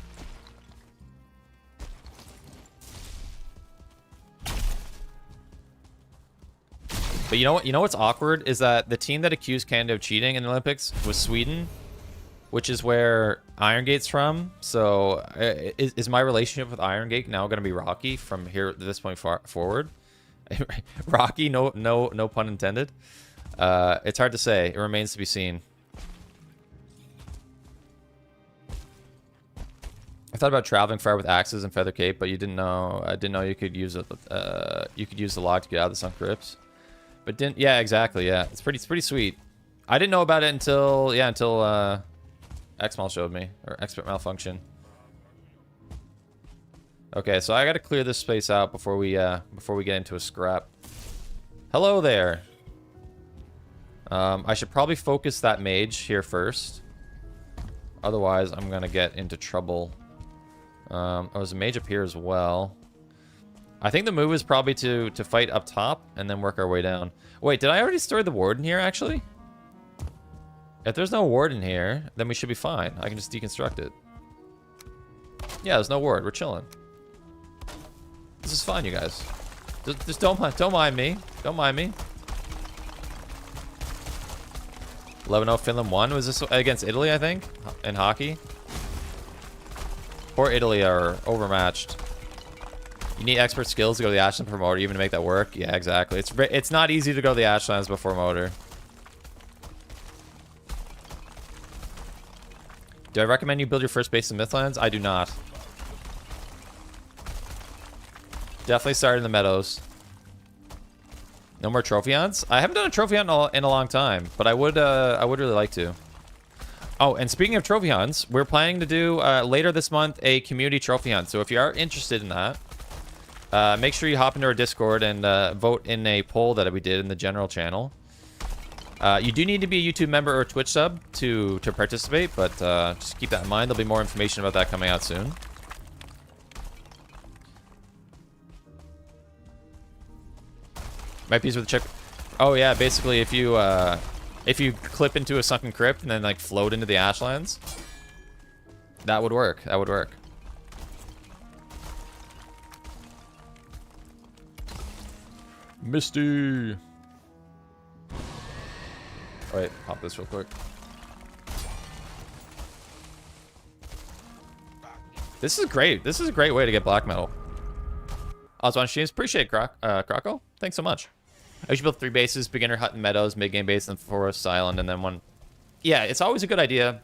But you know what? You know what's awkward is that the team that accused Canada of cheating in the Olympics was Sweden, which is where Iron Gate's from. So is my relationship with Iron Gate now going to be rocky from here at this point forward? Rocky, no pun intended. It's hard to say. It remains to be seen. I thought about traveling far with axes and feather cape, but you didn't know. I didn't know you could use it. You could use the log to get out of the sunk crypts. But didn't. Yeah, exactly. Yeah, it's pretty sweet. I didn't know about it until Xmal showed me, or expert malfunction. Okay, so I got to clear this space out before we get into a scrap. Hello there. I should probably focus that mage here first. Otherwise, I'm gonna get into trouble. Oh, there's a mage up here as well. I think the move is probably to fight up top and then work our way down. Wait, did I already store the ward in here, actually? If there's no ward in here, then we should be fine. I can just deconstruct it. Yeah, there's no ward. We're chilling. This is fine, you guys. Just don't mind me. Don't mind me. 11-0 Finland won. Was this against Italy, I think? In hockey? Poor Italy are overmatched. You need expert skills to go to the Ashland promoter even to make that work. Yeah, exactly. It's not easy to go to the Ashlands before motor. Do I recommend you build your first base in Mistlands? I do not. Definitely start in the meadows. No more trophy hunts? I haven't done a trophy hunt in a long time, but I would really like to. Oh, and speaking of trophy hunts, we're planning to do later this month a community trophy hunt. So if you are interested in that, make sure you hop into our Discord and vote in a poll that we did in the general channel. You do need to be a YouTube member or a Twitch sub to participate, but just keep that in mind. There'll be more information about that coming out soon. Might be with the check. Oh yeah, basically if you clip into a sunken crypt and then like float into the Ashlands, that would work. That would work. Misty. Oh, wait, pop this real quick. This is great. This is a great way to get black metal. Also on streams, appreciate Croco. Thanks so much. I should build 3 bases: beginner hut and meadows, mid game base, and forest island, and then one. Yeah, it's always a good idea,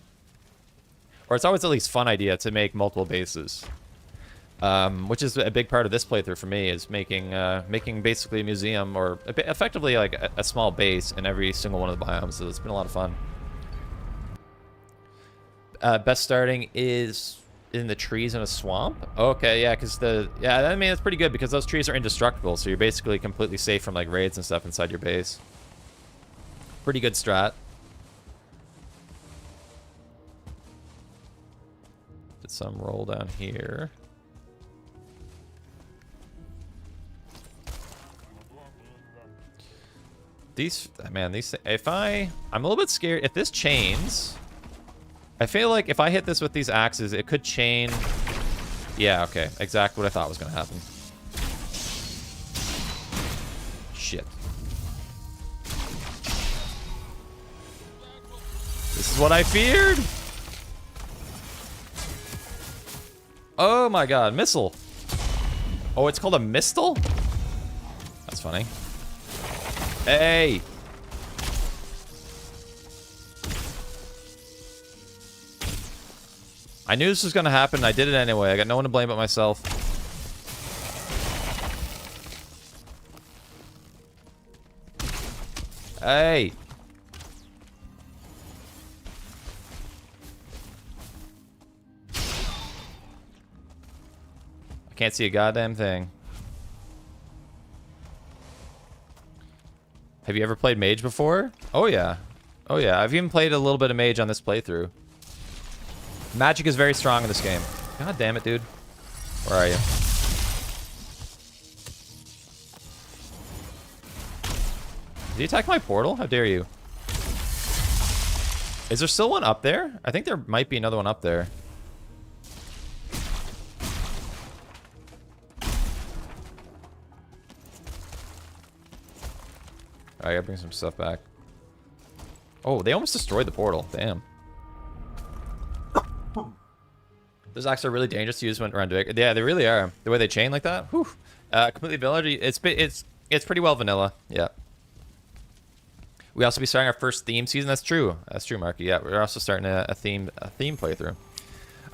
or it's always at least fun idea to make multiple bases. Which is a big part of this playthrough for me, is making basically a museum, or effectively like a small base in every single one of the biomes. So it's been a lot of fun. Best starting is in the trees in a swamp. Okay, yeah, because I mean it's pretty good because those trees are indestructible, so you're basically completely safe from like raids and stuff inside your base. Pretty good strat. Did some roll down here. These, man, these, I'm a little bit scared. If this chains, I feel like if I hit this with these axes, it could chain. Yeah, okay. Exactly what I thought was going to happen. Shit. This is what I feared. Oh my god, missile. Oh, it's called a mistle? That's funny. Hey! I knew this was gonna happen. I did it anyway. I got no one to blame but myself. Hey! I can't see a goddamn thing. Have you ever played Mage before? Oh yeah. Oh yeah, I've even played a little bit of Mage on this playthrough. Magic is very strong in this game. God damn it, dude. Where are you? Did you attack my portal? How dare you? Is there still one up there? I think there might be another one up there. I gotta bring some stuff back. Oh, they almost destroyed the portal. Damn. Those axes are really dangerous to use when around big. Yeah, they really are. The way they chain like that. Whew. Completely vanilla. It's pretty well vanilla. Yeah. We also be starting our first theme season. That's true. That's true, Marky. Yeah, we're also starting a theme playthrough.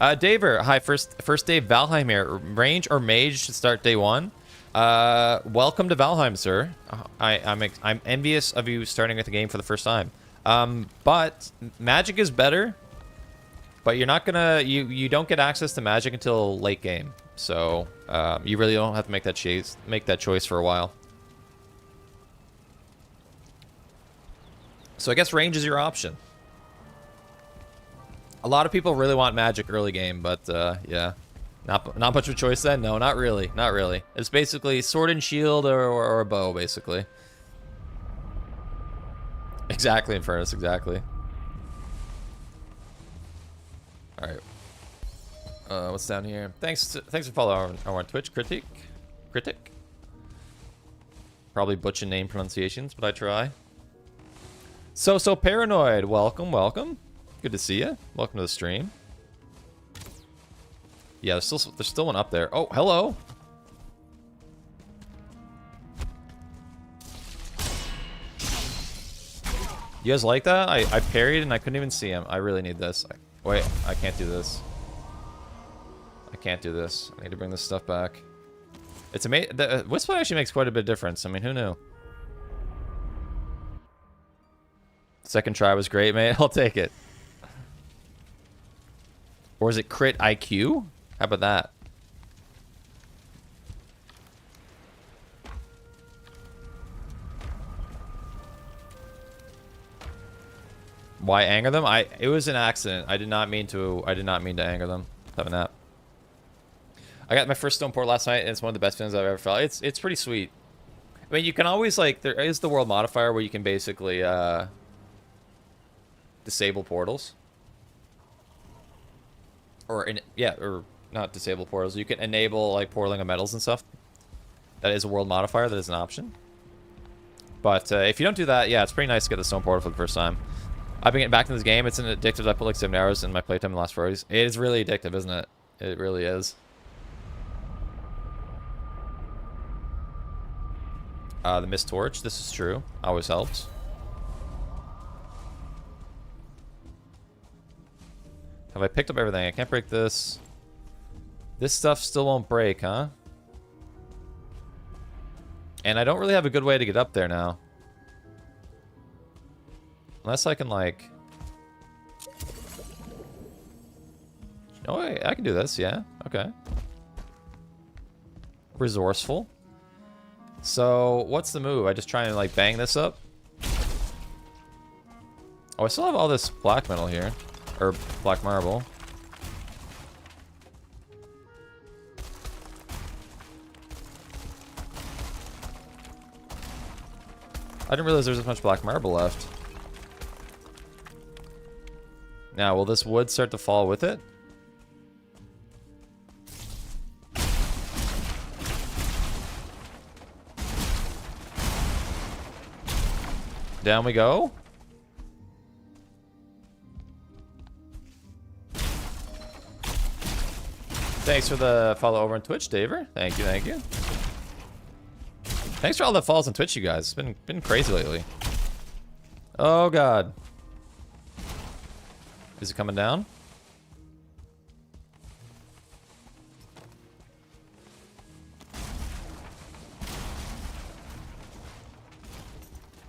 Daver, hi. First day of Valheim here. Range or mage should start day 1. Welcome to Valheim, sir. I'm envious of you starting with the game for the first time. But magic is better. But you're not gonna you don't get access to magic until late game. So you really don't have to make that choice for a while. So I guess range is your option. A lot of people really want magic early game, but yeah. Not much of a choice then? No, not really. Not really. It's basically sword and shield or a bow, basically. Exactly, Infernus, exactly. Alright. What's down here? Thanks for following our on Twitch. Critic. Probably butchering name pronunciations, but I try. So Paranoid. Welcome. Good to see you. Welcome to the stream. Yeah, there's still one up there. Oh, hello. You guys like that? I parried and I couldn't even see him. I really need this. Wait, I can't do this. I can't do this. I need to bring this stuff back. It's amazing. The Whisper actually makes quite a bit of difference. I mean, who knew? Second try was great, mate. I'll take it. Or is it crit IQ? How about that? Why anger them? It was an accident. I did not mean to anger them. Have a nap. I got my first stone port last night, and it's one of the best feelings I've ever felt. It's pretty sweet. I mean, you can always, like, there is the world modifier where you can basically disable portals. Or not disable portals. You can enable like portaling of metals and stuff. That is a world modifier. That is an option. But if you don't do that, yeah, it's pretty nice to get the stone portal for the first time. I've been getting back into this game. It's an addictive. I put like 7 hours in my playtime in the last 4 days. It is really addictive, isn't it? It really is. The mist torch. This is true. Always helps. Have I picked up everything? I can't break this. This stuff still won't break, huh? And I don't really have a good way to get up there now. Unless I can, like... Oh, wait, I can do this, yeah. Okay. Resourceful. So, what's the move? I just try and, like, bang this up? Oh, I still have all this black metal here. Or black marble. I didn't realize there was as much black marble left. Now, will this wood start to fall with it? Down we go. Thanks for the follow over on Twitch, Daver. Thank you, thank you. Thanks for all the follows on Twitch, you guys. It's been crazy lately. Oh god. Is it coming down?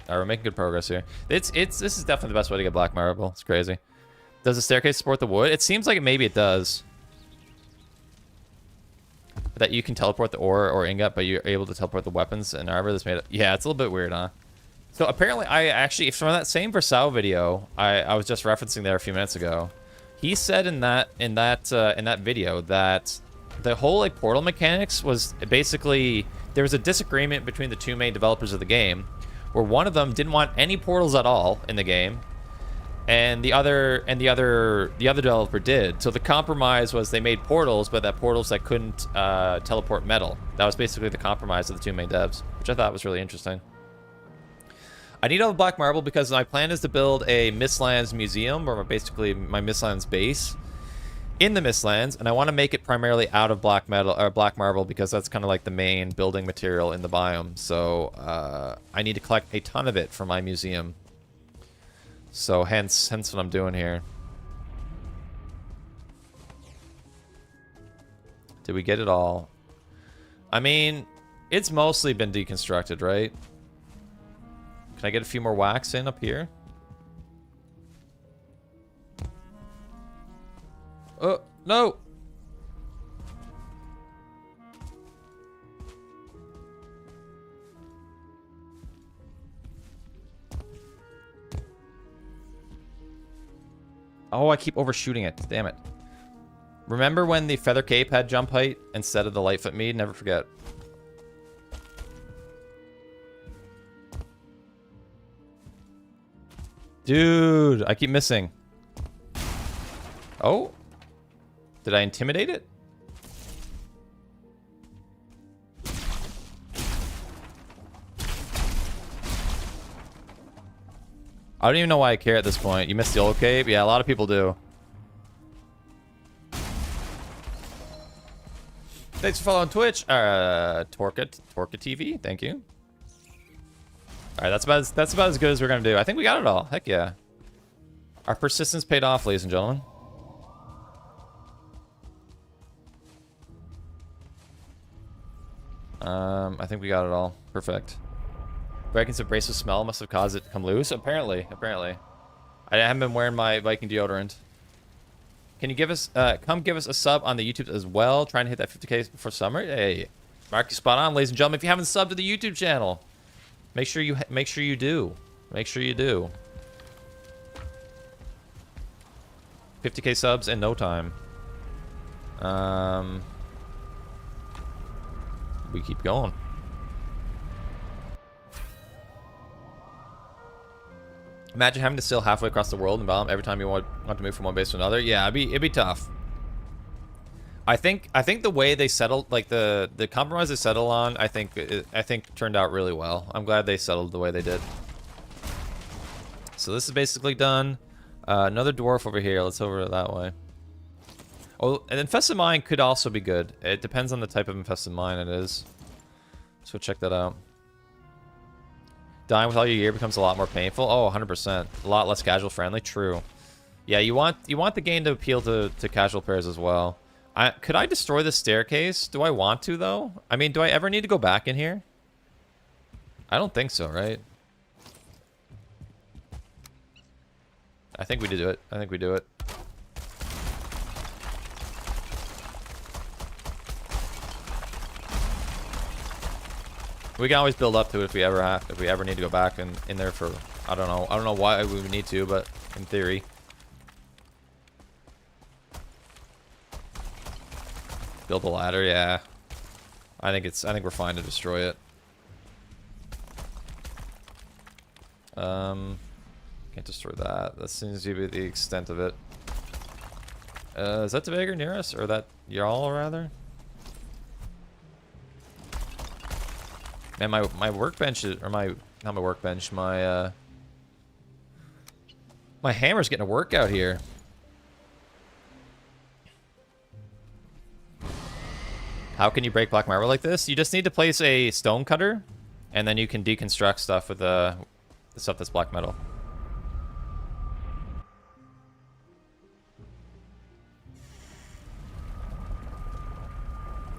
Alright, we're making good progress here. This is definitely the best way to get black marble. It's crazy. Does the staircase support the wood? It seems like maybe it does. That you can teleport the ore or ingot, but you're able to teleport the weapons and armor that's made it. Yeah, it's a little bit weird, huh? So apparently, I actually, from that same Versal video, I was just referencing there a few minutes ago. He said in that video that the whole like portal mechanics was basically there was a disagreement between the two main developers of the game, where one of them didn't want any portals at all in the game, and the other developer did. So the compromise was they made portals, but that portals that couldn't teleport metal. That was basically the compromise of the two main devs, which I thought was really interesting. I need all the black marble because my plan is to build a Mistlands museum, or basically my Mistlands base in the Mistlands, and I want to make it primarily out of black metal or black marble because that's kind of like the main building material in the biome. So I need to collect a ton of it for my museum. So hence what I'm doing here. Did we get it all? I mean, it's mostly been deconstructed, right? Can I get a few more wax in up here? Oh, no! Oh, I keep overshooting it. Damn it. Remember when the Feather Cape had jump height instead of the Lightfoot Mead? Never forget. Dude, I keep missing. Oh. Did I intimidate it? I don't even know why I care at this point. You missed the old cape? Yeah, a lot of people do. Thanks for following Twitch. Torka TV, thank you. Alright, that's about as good as we're gonna do. I think we got it all. Heck yeah. Our persistence paid off, ladies and gentlemen. I think we got it all. Perfect. Viking's abrasive smell must have caused it to come loose. Apparently. I haven't been wearing my Viking deodorant. Can you give us, come give us a sub on the YouTube as well? Trying to hit that 50K before summer. Hey, Mark, you spot on, ladies and gentlemen. If you haven't subbed to the YouTube channel, make sure you do. Make sure you do. 50K subs in no time. We keep going. Imagine having to sail halfway across the world in Valheim every time you want to move from one base to another. Yeah, it'd be tough. I think the way they settled, like the compromise they settled on, I think turned out really well. I'm glad they settled the way they did. So this is basically done. Another dwarf over here. Let's over it that way. Oh, an infested mine could also be good. It depends on the type of infested mine it is. So check that out. Dying with all your gear becomes a lot more painful. Oh, 100%. A lot less casual friendly. True. Yeah, you want the game to appeal to casual players as well. Could I destroy this staircase? Do I want to, though? I mean, do I ever need to go back in here? I don't think so, right? I think we do it. I think we do it. We can always build up to it if we ever need to go back in there for, I don't know why we would need to, but in theory. Build a ladder, yeah. I think we're fine to destroy it. Can't destroy that. That seems to be the extent of it. Is that the beggar near us, or that Jarl rather? Man, my workbench is, or not my workbench, my hammer's getting a workout here. How can you break black marble like this? You just need to place a stone cutter, and then you can deconstruct stuff with the stuff that's black metal.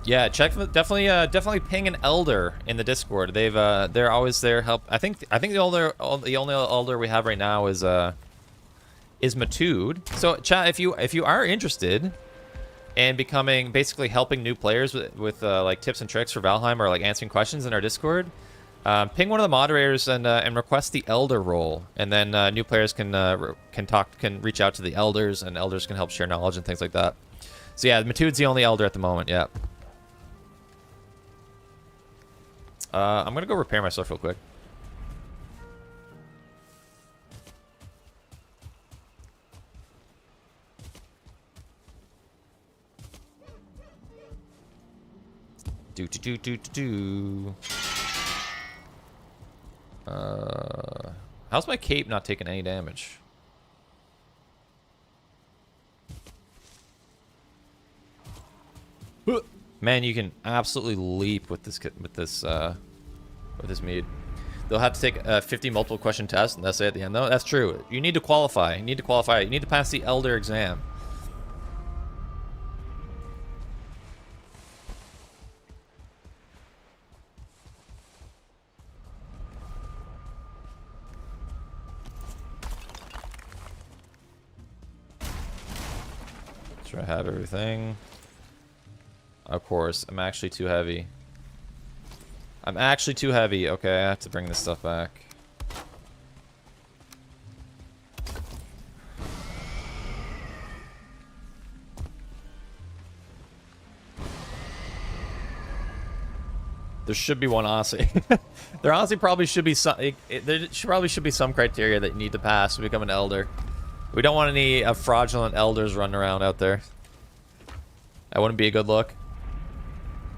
Yeah, definitely ping an elder in the Discord. They're always there help. I think the only elder we have right now is Matude. So chat, if you are interested in becoming, basically helping new players with like tips and tricks for Valheim, or like answering questions in our Discord, ping one of the moderators and request the elder role, and then new players can reach out to the elders, and elders can help share knowledge and things like that. So yeah, Matude's the only elder at the moment. Yeah. I'm gonna go repair myself real quick. Do. How's my cape not taking any damage? Man, you can absolutely leap with this mead. They'll have to take a 50 multiple question test, and that's it at the end. No, that's true. You need to qualify. You need to qualify. You need to pass the Elder exam. Make sure I have everything. Of course, I'm actually too heavy. I'm actually too heavy. Okay, I have to bring this stuff back. There should be one Aussie. There honestly probably should be some. Probably should be some criteria that you need to pass to become an elder. We don't want any fraudulent elders running around out there. That wouldn't be a good look.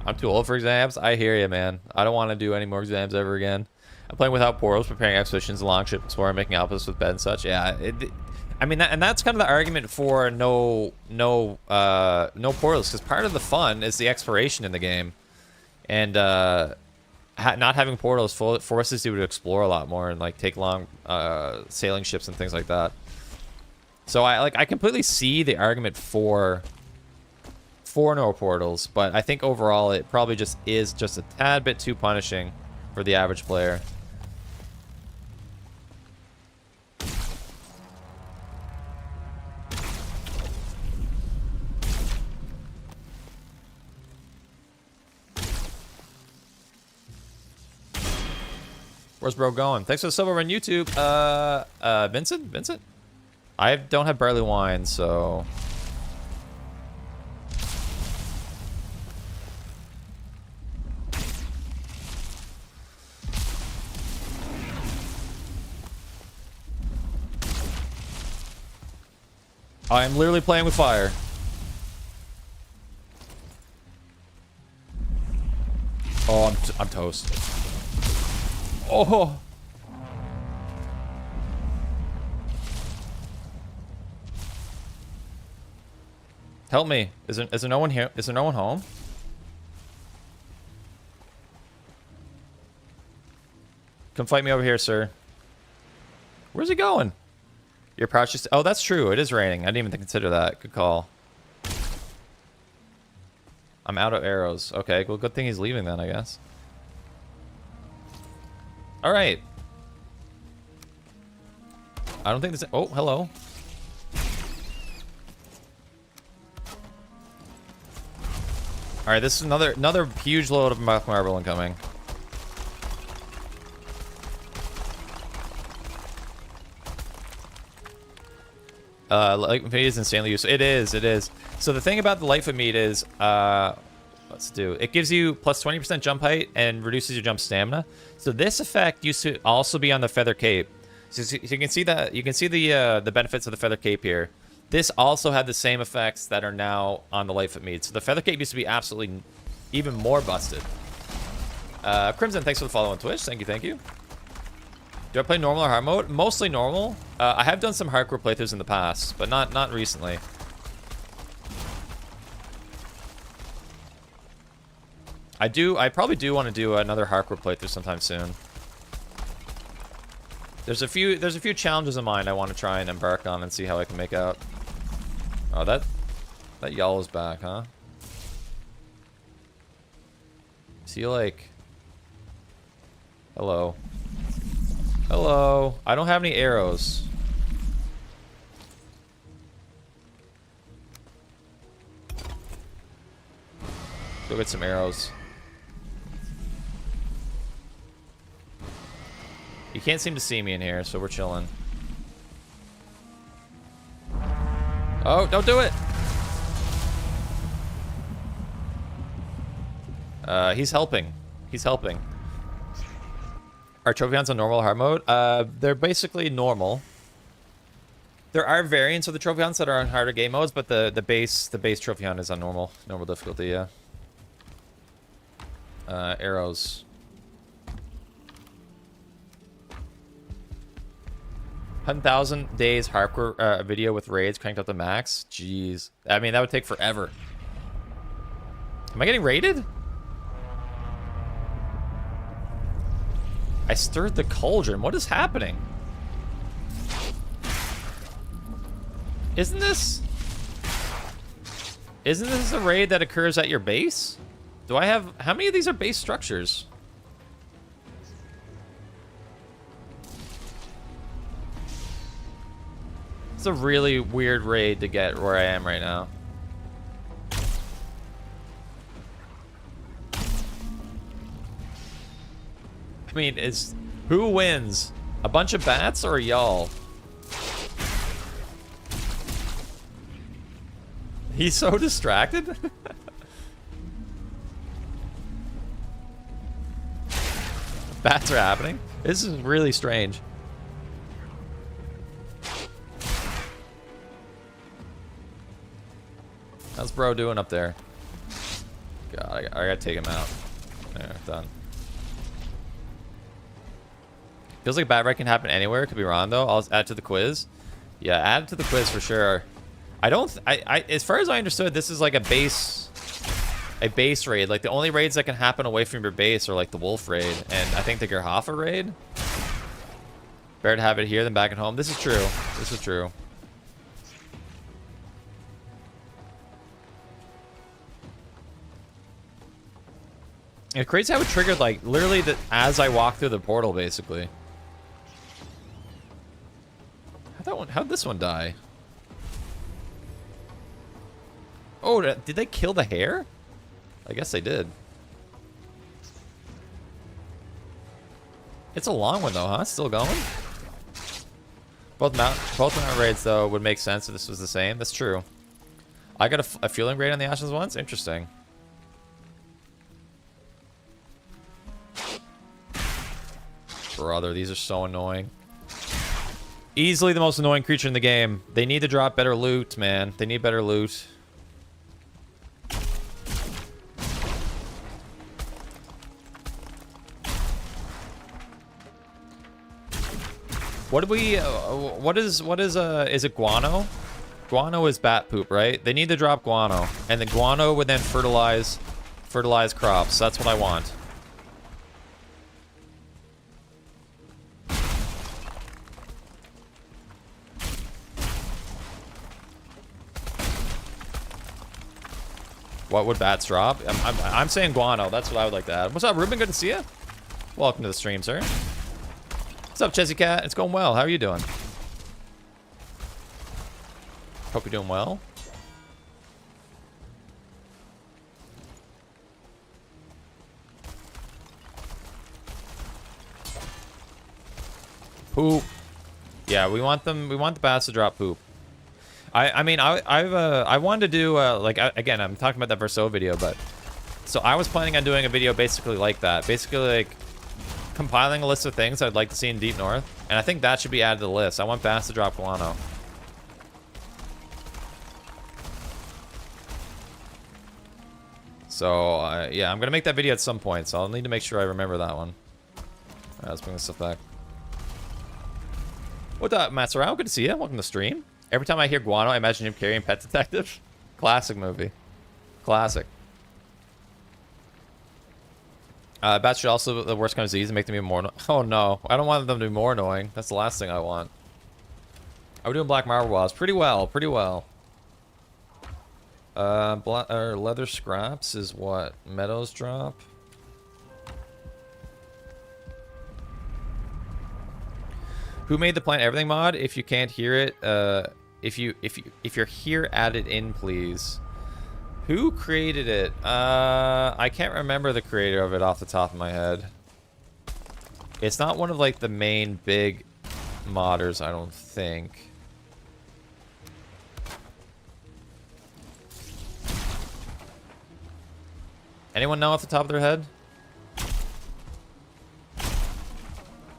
I'm too old for exams. I hear you, man. I don't want to do any more exams ever again. I'm playing without portals, preparing expeditions, longship, exploring, making outposts with bed and such. Yeah, I mean, and that's kind of the argument for no portals, because part of the fun is the exploration in the game, and not having portals forces you to explore a lot more and like take long sailing ships and things like that. So I completely see the argument for no portals, but I think overall it probably just is just a tad bit too punishing for the average player. Where's bro going? Thanks for the sub over on YouTube. Vincent? I don't have barley wine, so... I'm literally playing with fire. Oh, I'm toast. Oh. Help me. Is there no one here? Is there no one home? Come fight me over here, sir. Where's he going? Your pouch just... Oh, that's true. It is raining. I didn't even consider that. Good call. I'm out of arrows. Okay, well, good thing he's leaving then, I guess. All right. I don't think this... Oh, hello. All right, this is another huge load of marble incoming. Light meat is insanely useful. It is. So the thing about the light foot meat is, let's do. It gives you plus 20% jump height and reduces your jump stamina. So this effect used to also be on the feather cape. So you can see that the benefits of the feather cape here. This also had the same effects that are now on the light foot meat. So the feather cape used to be absolutely even more busted. Crimson, thanks for the follow on Twitch. Thank you. Do I play normal or hard mode? Mostly normal. I have done some hardcore playthroughs in the past, but not recently. I probably do want to do another hardcore playthrough sometime soon. There's a few challenges in mind I want to try and embark on and see how I can make out. Oh, that yellow's back, huh? Is he like... Hello. Hello. I don't have any arrows. Go get some arrows. You can't seem to see me in here, so we're chilling. Oh, don't do it! He's helping. He's helping. Are trophy hunts on normal or hard mode? They're basically normal. There are variants of the trophy hunts that are on harder game modes, but the base trophy hunt is on normal difficulty, yeah. Arrows. $100,000 days hardcore video with raids cranked up to max. Jeez. I mean, that would take forever. Am I getting raided? I stirred the cauldron. What is happening? Isn't this a raid that occurs at your base? Do I have... How many of these are base structures? It's a really weird raid to get where I am right now. I mean, who wins? A bunch of bats or y'all? He's so distracted. Bats are happening. This is really strange. How's bro doing up there? God, I gotta take him out. There, done. Feels like bat wreck can happen anywhere. Could be wrong though. I'll add to the quiz. Yeah, add it to the quiz for sure. I don't. As far as I understood, this is like a base raid. Like the only raids that can happen away from your base are like the wolf raid, and I think the Gerhafa raid. Better to have it here than back at home. This is true. This is true. It's crazy how it triggered like literally as I walked through the portal, basically. How'd this one die? Oh, did they kill the hare? I guess they did. It's a long one though, huh? Still going? Both mount raids though would make sense if this was the same. That's true. I got a fueling raid on the Ashes once. Interesting. Brother, these are so annoying. Easily the most annoying creature in the game. They need to drop better loot, man. They need better loot. What do we... is it guano? Guano is bat poop, right? They need to drop guano. And the guano would then fertilize crops. That's what I want. What would bats drop? I'm saying guano. That's what I would like to add. What's up, Ruben? Good to see you. Welcome to the stream, sir. What's up, Chessy Cat? It's going well. How are you doing? Hope you're doing well. Poop. Yeah, we want them. We want the bats to drop poop. I mean, I wanted to do like again, I'm talking about that Verso video, but so I was planning on doing a video basically like that, basically like compiling a list of things I'd like to see in Deep North, and I think that should be added to the list. I want bats to drop guano. So yeah, I'm gonna make that video at some point, so I'll need to make sure I remember that one. Alright, let's bring this stuff back. What up, Matsurao? Good to see you. Welcome to the stream. Every time I hear guano, I imagine him carrying Pet Detective. Classic movie. Classic. Bats should also the worst kind of disease and make them even more. Oh no, I don't want them to be more annoying. That's the last thing I want. Are we doing Black Marble Walls? Pretty well, pretty well. Leather scraps is what? Meadows drop. Who made the Plant Everything mod? If you can't hear it, if you're here, add it in, please. Who created it? I can't remember the creator of it off the top of my head. It's not one of like the main big modders, I don't think. Anyone know off the top of their head?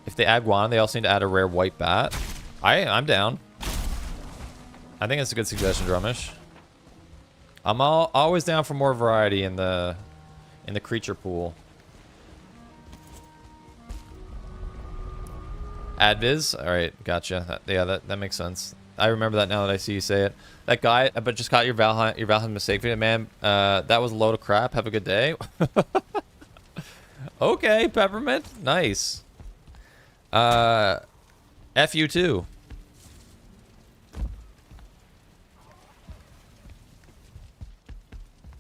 If they add guano, they also need to add a rare white bat. I'm down. I think it's a good suggestion, Drumish. I'm always down for more variety in the creature pool. Adviz. All right, gotcha. Yeah, that makes sense. I remember that now that I see you say it. That guy, but just caught your Valheim mistake video, man. That was a load of crap. Have a good day. Okay, Peppermint. Nice. F you too.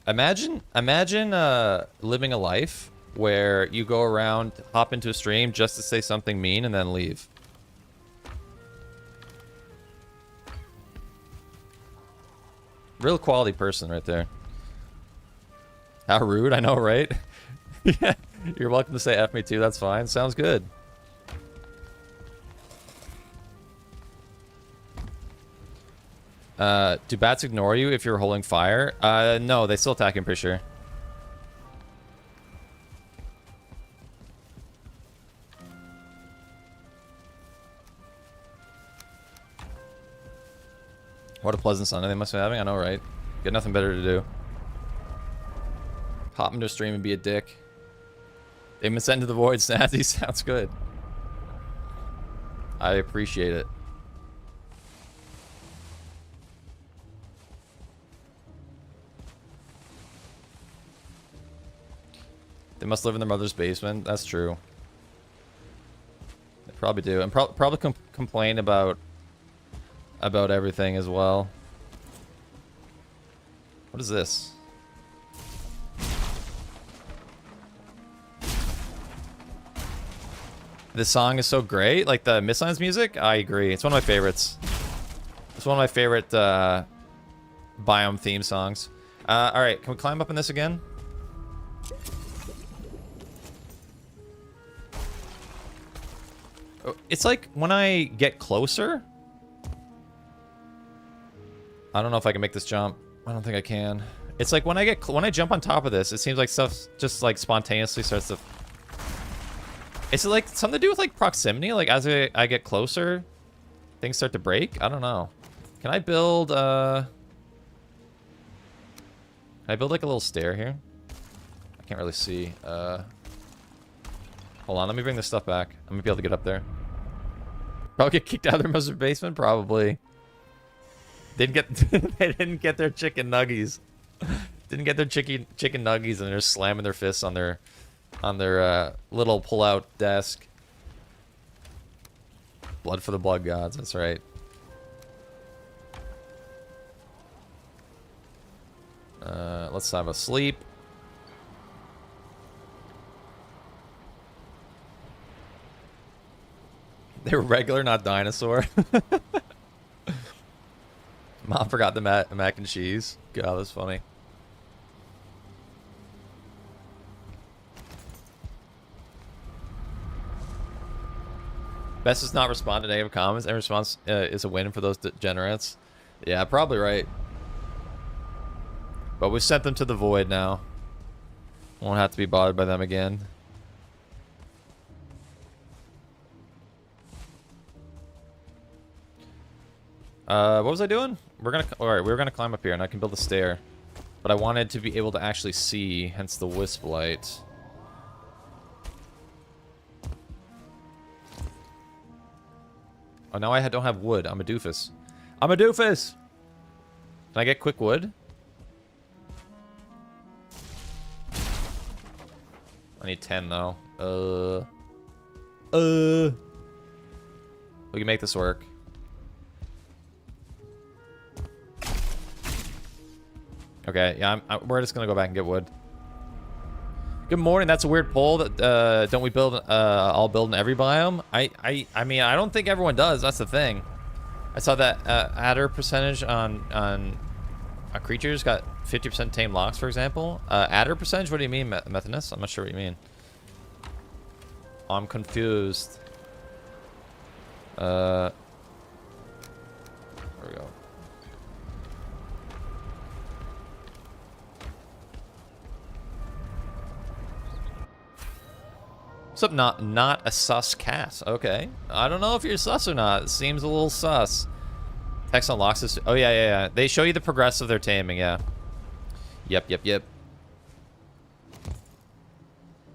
Imagine living a life where you go around, hop into a stream just to say something mean and then leave. Real quality person right there. How rude, I know, right? Yeah, you're welcome to say F me too, that's fine. Sounds good. Do bats ignore you if you're holding fire? No, they still attack you, I'm pretty sure. What a pleasant Sunday they must be having. I know, right? Got nothing better to do. Hop into a stream and be a dick. They've been sent to the void, Snazzy. Sounds good. I appreciate it. They must live in their mother's basement. That's true. They probably do. And probably complain about everything as well. What is this? This song is so great. Like the Mistlands music, I agree. It's one of my favorites. It's one of my favorite biome theme songs. All right, can we climb up in this again? It's like when I get closer. I don't know if I can make this jump. I don't think I can. It's like when I jump on top of this, it seems like stuff just like spontaneously starts to. Is it like something to do with like proximity? Like as I get closer, things start to break? I don't know. Can I build like a little stair here? I can't really see. Hold on, let me bring this stuff back. I'm gonna be able to get up there. Probably get kicked out of their mother's basement, probably. They didn't get their chicken nuggies. Didn't get their chicken nuggies, and they're slamming their fists on their little pull-out desk. Blood for the blood gods, that's right. Let's have a sleep. They were regular, not dinosaur. Mom forgot the mac and cheese. God, that's funny. Best is not respond to negative comments. Every response is a win for those degenerates. Yeah, probably right. But we sent them to the void now. Won't have to be bothered by them again. What was I doing? Alright, we were gonna climb up here and I can build a stair. But I wanted to be able to actually see, hence the wisp light. Oh, now I don't have wood. I'm a doofus. I'm a doofus! Can I get quick wood? I need 10 though. We can make this work. Okay, yeah, we're just gonna go back and get wood. Good morning. That's a weird poll. That don't we build all build in every biome? I mean, I don't think everyone does. That's the thing. I saw that adder percentage on creatures got 50% tame locks, for example. Adder percentage? What do you mean, Methanus? I'm not sure what you mean. I'm confused. There we go. What's up? Not a sus cat. Okay. I don't know if you're sus or not. It seems a little sus. Text unlocks this. Oh, yeah. They show you the progress of their taming, yeah. Yep. Did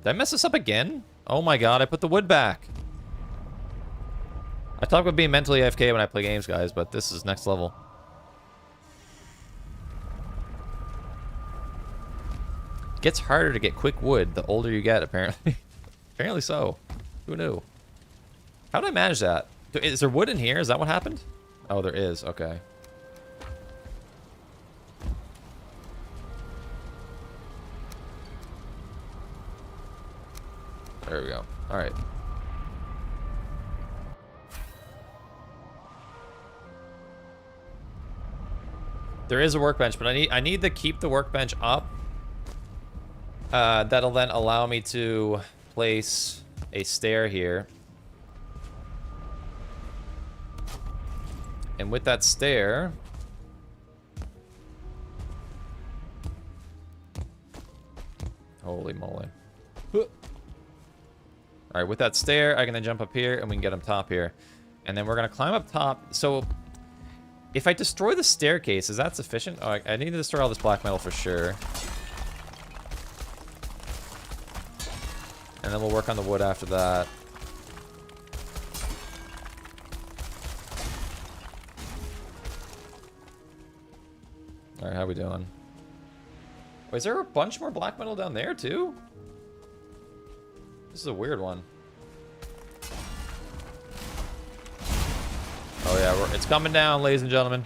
I mess this up again? Oh my god, I put the wood back. I talk about being mentally AFK when I play games, guys, but this is next level. It gets harder to get quick wood the older you get, apparently. Apparently so. Who knew? How did I manage that? Is there wood in here? Is that what happened? Oh, there is. Okay. There we go. All right. There is a workbench, but I need to keep the workbench up. That'll then allow me to place a stair here. And with that stair, holy moly. All right, with that stair, I can then jump up here and we can get up top here. And then we're gonna climb up top. So if I destroy the staircase, is that sufficient? Oh, I need to destroy all this black metal for sure. And then we'll work on the wood after that. All right, how we doing? Wait, is there a bunch more black metal down there too? This is a weird one. Oh yeah, it's coming down, ladies and gentlemen.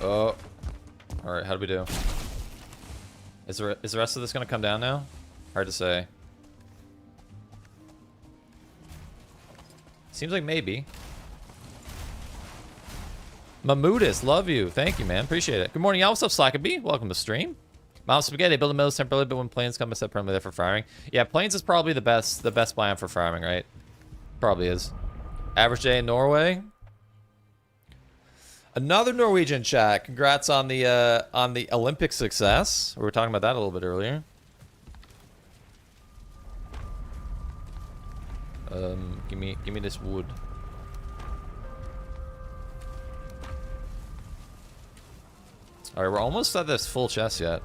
Oh. Alright, how do we do? Is the rest of this gonna come down now? Hard to say. Seems like maybe. Mamudis, love you. Thank you, man. Appreciate it. Good morning, y'all. What's up, Slackabee? Welcome to stream. Mom Spaghetti, build a mill temporarily, but when planes come, I set permanently there for farming. Yeah, planes is probably the best biome for farming, right? Probably is. Average day in Norway. Another Norwegian chat. Congrats on the Olympic success. We were talking about that a little bit earlier. Give me this wood. All right, we're almost at this full chest yet.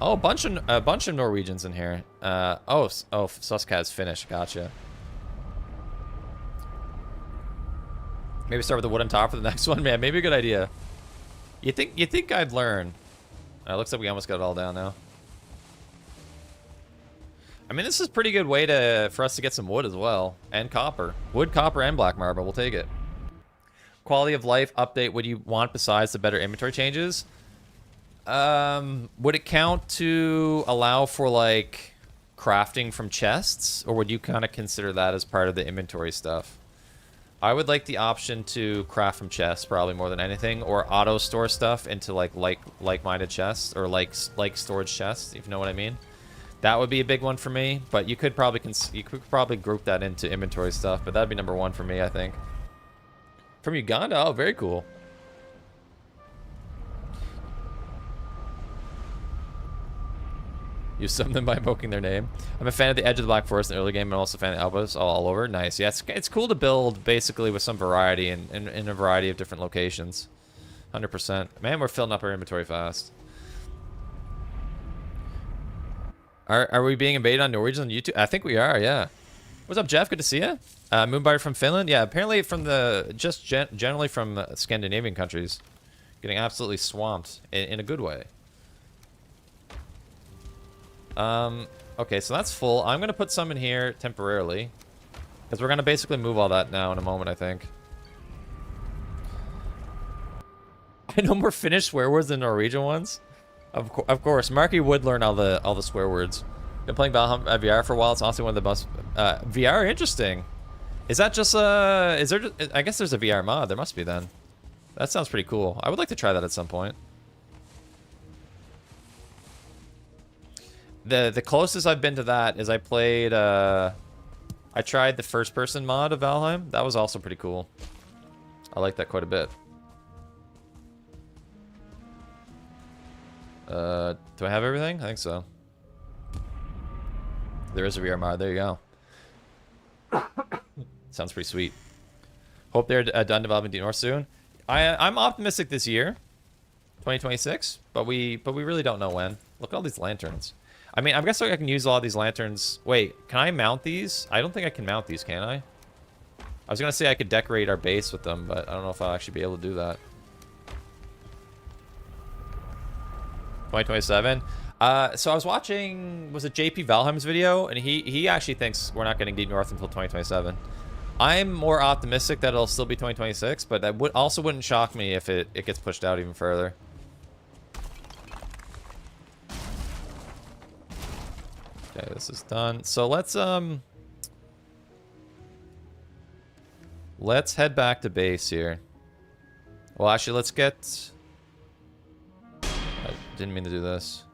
Oh, a bunch of Norwegians in here. Oh, Suskat's finished. Gotcha. Maybe start with the wood on top for the next one, man. Maybe a good idea. You think I'd learn? Looks like we almost got it all down now. I mean, this is a pretty good way for us to get some wood as well, and copper. Wood, copper, and black marble. We'll take it. Quality of life update. What do you want besides the better inventory changes? Would it count to allow for like crafting from chests, or would you kind of consider that as part of the inventory stuff? I would like the option to craft from chests probably more than anything, or auto store stuff into like-minded chests, or like storage chests, if you know what I mean. That would be a big one for me, but you could probably group that into inventory stuff, but that'd be number one for me, I think. From Uganda? Oh, very cool. You summon them by invoking their name. I'm a fan of the Edge of the Black Forest in the early game, and also a fan of Elbows all over. Nice. Yeah, it's cool to build basically with some variety in a variety of different locations. 100%. Man, we're filling up our inventory fast. Are we being invaded on Norwegian on YouTube? I think we are, yeah. What's up, Jeff? Good to see you. Moonbiter from Finland. Yeah, apparently from generally from Scandinavian countries. Getting absolutely swamped in a good way. Okay, so that's full. I'm going to put some in here temporarily. Because we're going to basically move all that now in a moment, I think. I know more Finnish swear words than Norwegian ones. Of course, Marky would learn all the swear words. Been playing Valheim VR for a while. It's honestly one of the best. VR, interesting. Is that just is there? I guess there's a VR mod. There must be then. That sounds pretty cool. I would like to try that at some point. The closest I've been to that is I played. I tried the first person mod of Valheim. That was also pretty cool. I like that quite a bit. Do I have everything? I think so. There is a VR mod. There you go. Sounds pretty sweet. Hope they're done developing Deep North soon. I'm optimistic this year. 2026, but we really don't know when. Look at all these lanterns. I mean, I guess I can use a lot of these lanterns. Wait, can I mount these? I don't think I can mount these, can I? I was gonna say I could decorate our base with them, but I don't know if I'll actually be able to do that. 2027. So I was watching, was it JP Valheim's video, and he actually thinks we're not getting Deep North until 2027. I'm more optimistic that it'll still be 2026, but that also wouldn't shock me if it gets pushed out even further. Okay, this is done. So let's head back to base here. Well, actually, let's get... I didn't mean to do this.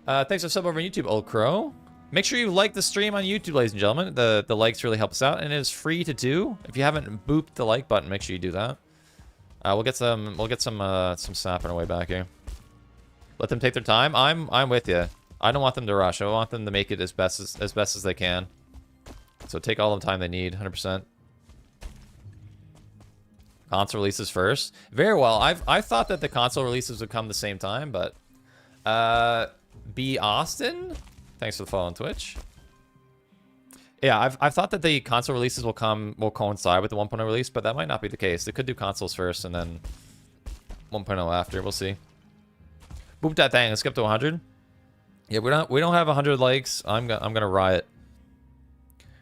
Thanks for sub over on YouTube, Old Crow. Make sure you like the stream on YouTube, ladies and gentlemen. The likes really help us out, and it is free to do. If you haven't booped the like button, make sure you do that. We'll get some sap on our way back here. Let them take their time. I'm with you. I don't want them to rush. I want them to make it as best as they can. So take all the time they need, 100%. Console releases first. Very well. I thought that the console releases would come the same time, but B Austin, thanks for the follow on Twitch. Yeah, I've thought that the console releases will coincide with the 1.0 release, but that might not be the case. They could do consoles first and then 1.0 after. We'll see. Boop that thing. Let's get up to 100. Yeah, we don't have 100 likes. I'm gonna riot.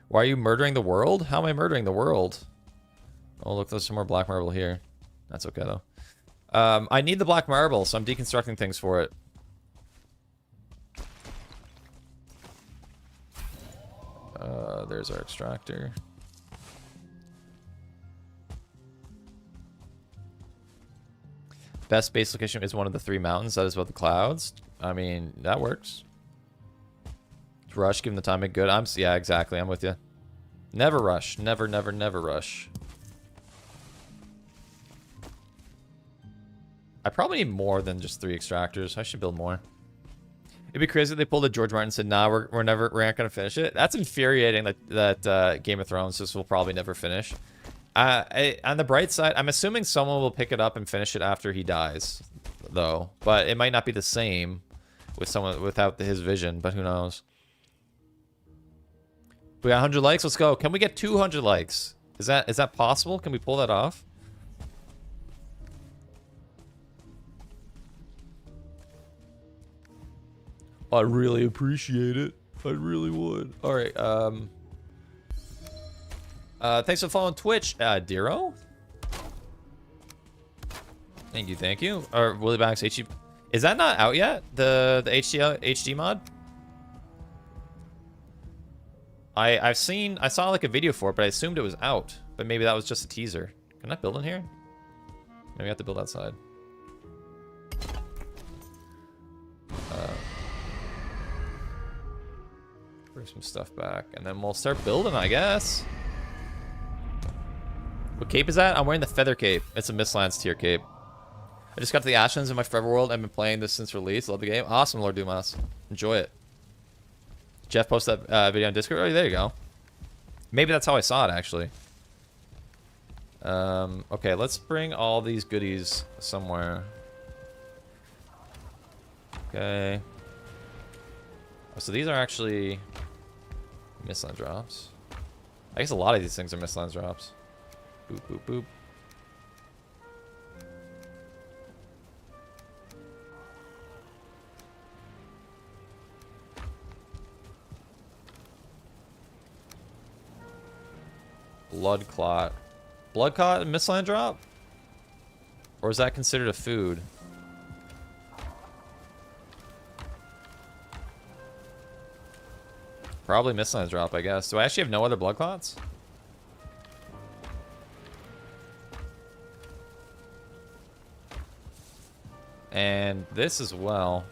Why are you murdering the world? How am I murdering the world? Oh, look, there's some more black marble here. That's okay, though. I need the black marble, so I'm deconstructing things for it. There's our extractor. Best base location is one of the 3 mountains. That is above the clouds. I mean, that works. Rush, give them the time to good. Yeah, exactly. I'm with you. Never rush. Never rush. I probably need more than just 3 extractors. I should build more. It'd be crazy if they pulled a George Martin and said, nah, we're not gonna finish it. That's infuriating that Game of Thrones this will probably never finish. On the bright side, I'm assuming someone will pick it up and finish it after he dies, though. But it might not be the same with someone without his vision, but who knows. We got 100 likes, let's go. Can we get 200 likes? Is that possible? Can we pull that off? I really appreciate it. I really would. All right. Thanks for following Twitch, Diro. Thank you. Or Willie Banks HD. Is that not out yet? The HD mod? I saw like a video for it, but I assumed it was out. But maybe that was just a teaser. Can I build in here? Maybe I have to build outside. Bring some stuff back, and then we'll start building, I guess. What cape is that? I'm wearing the feather cape. It's a Mistlands tier cape. I just got to the Ashlands in my Forever World. I've been playing this since release. Love the game. Awesome, Lord Dumas. Enjoy it. Jeff posted that video on Discord. Oh, there you go. Maybe that's how I saw it, actually. Okay, let's bring all these goodies somewhere. Okay. So these are actually Mistland drops. I guess a lot of these things are Mistlands drops. Boop, boop, boop. Blood clot. Blood clot and Mistland drop? Or is that considered a food? Probably Mistlands drop, I guess. Do I actually have no other blood clots? And this as well.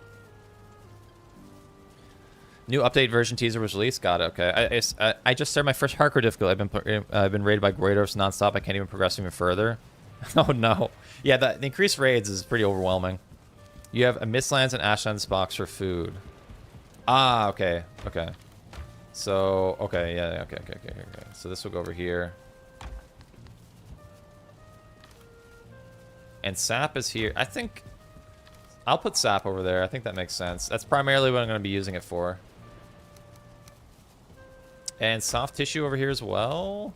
New update version teaser was released. Got it. Okay. I just started my first hardcore difficulty. I've been raided by Grados nonstop. I can't even progress even further. Oh no. Yeah, the increased raids is pretty overwhelming. You have a Mistlands and Ashlands box for food. Ah, okay. Okay. So, okay, yeah, okay. So this will go over here. And sap is here. I think I'll put sap over there. I think that makes sense. That's primarily what I'm going to be using it for. And soft tissue over here as well.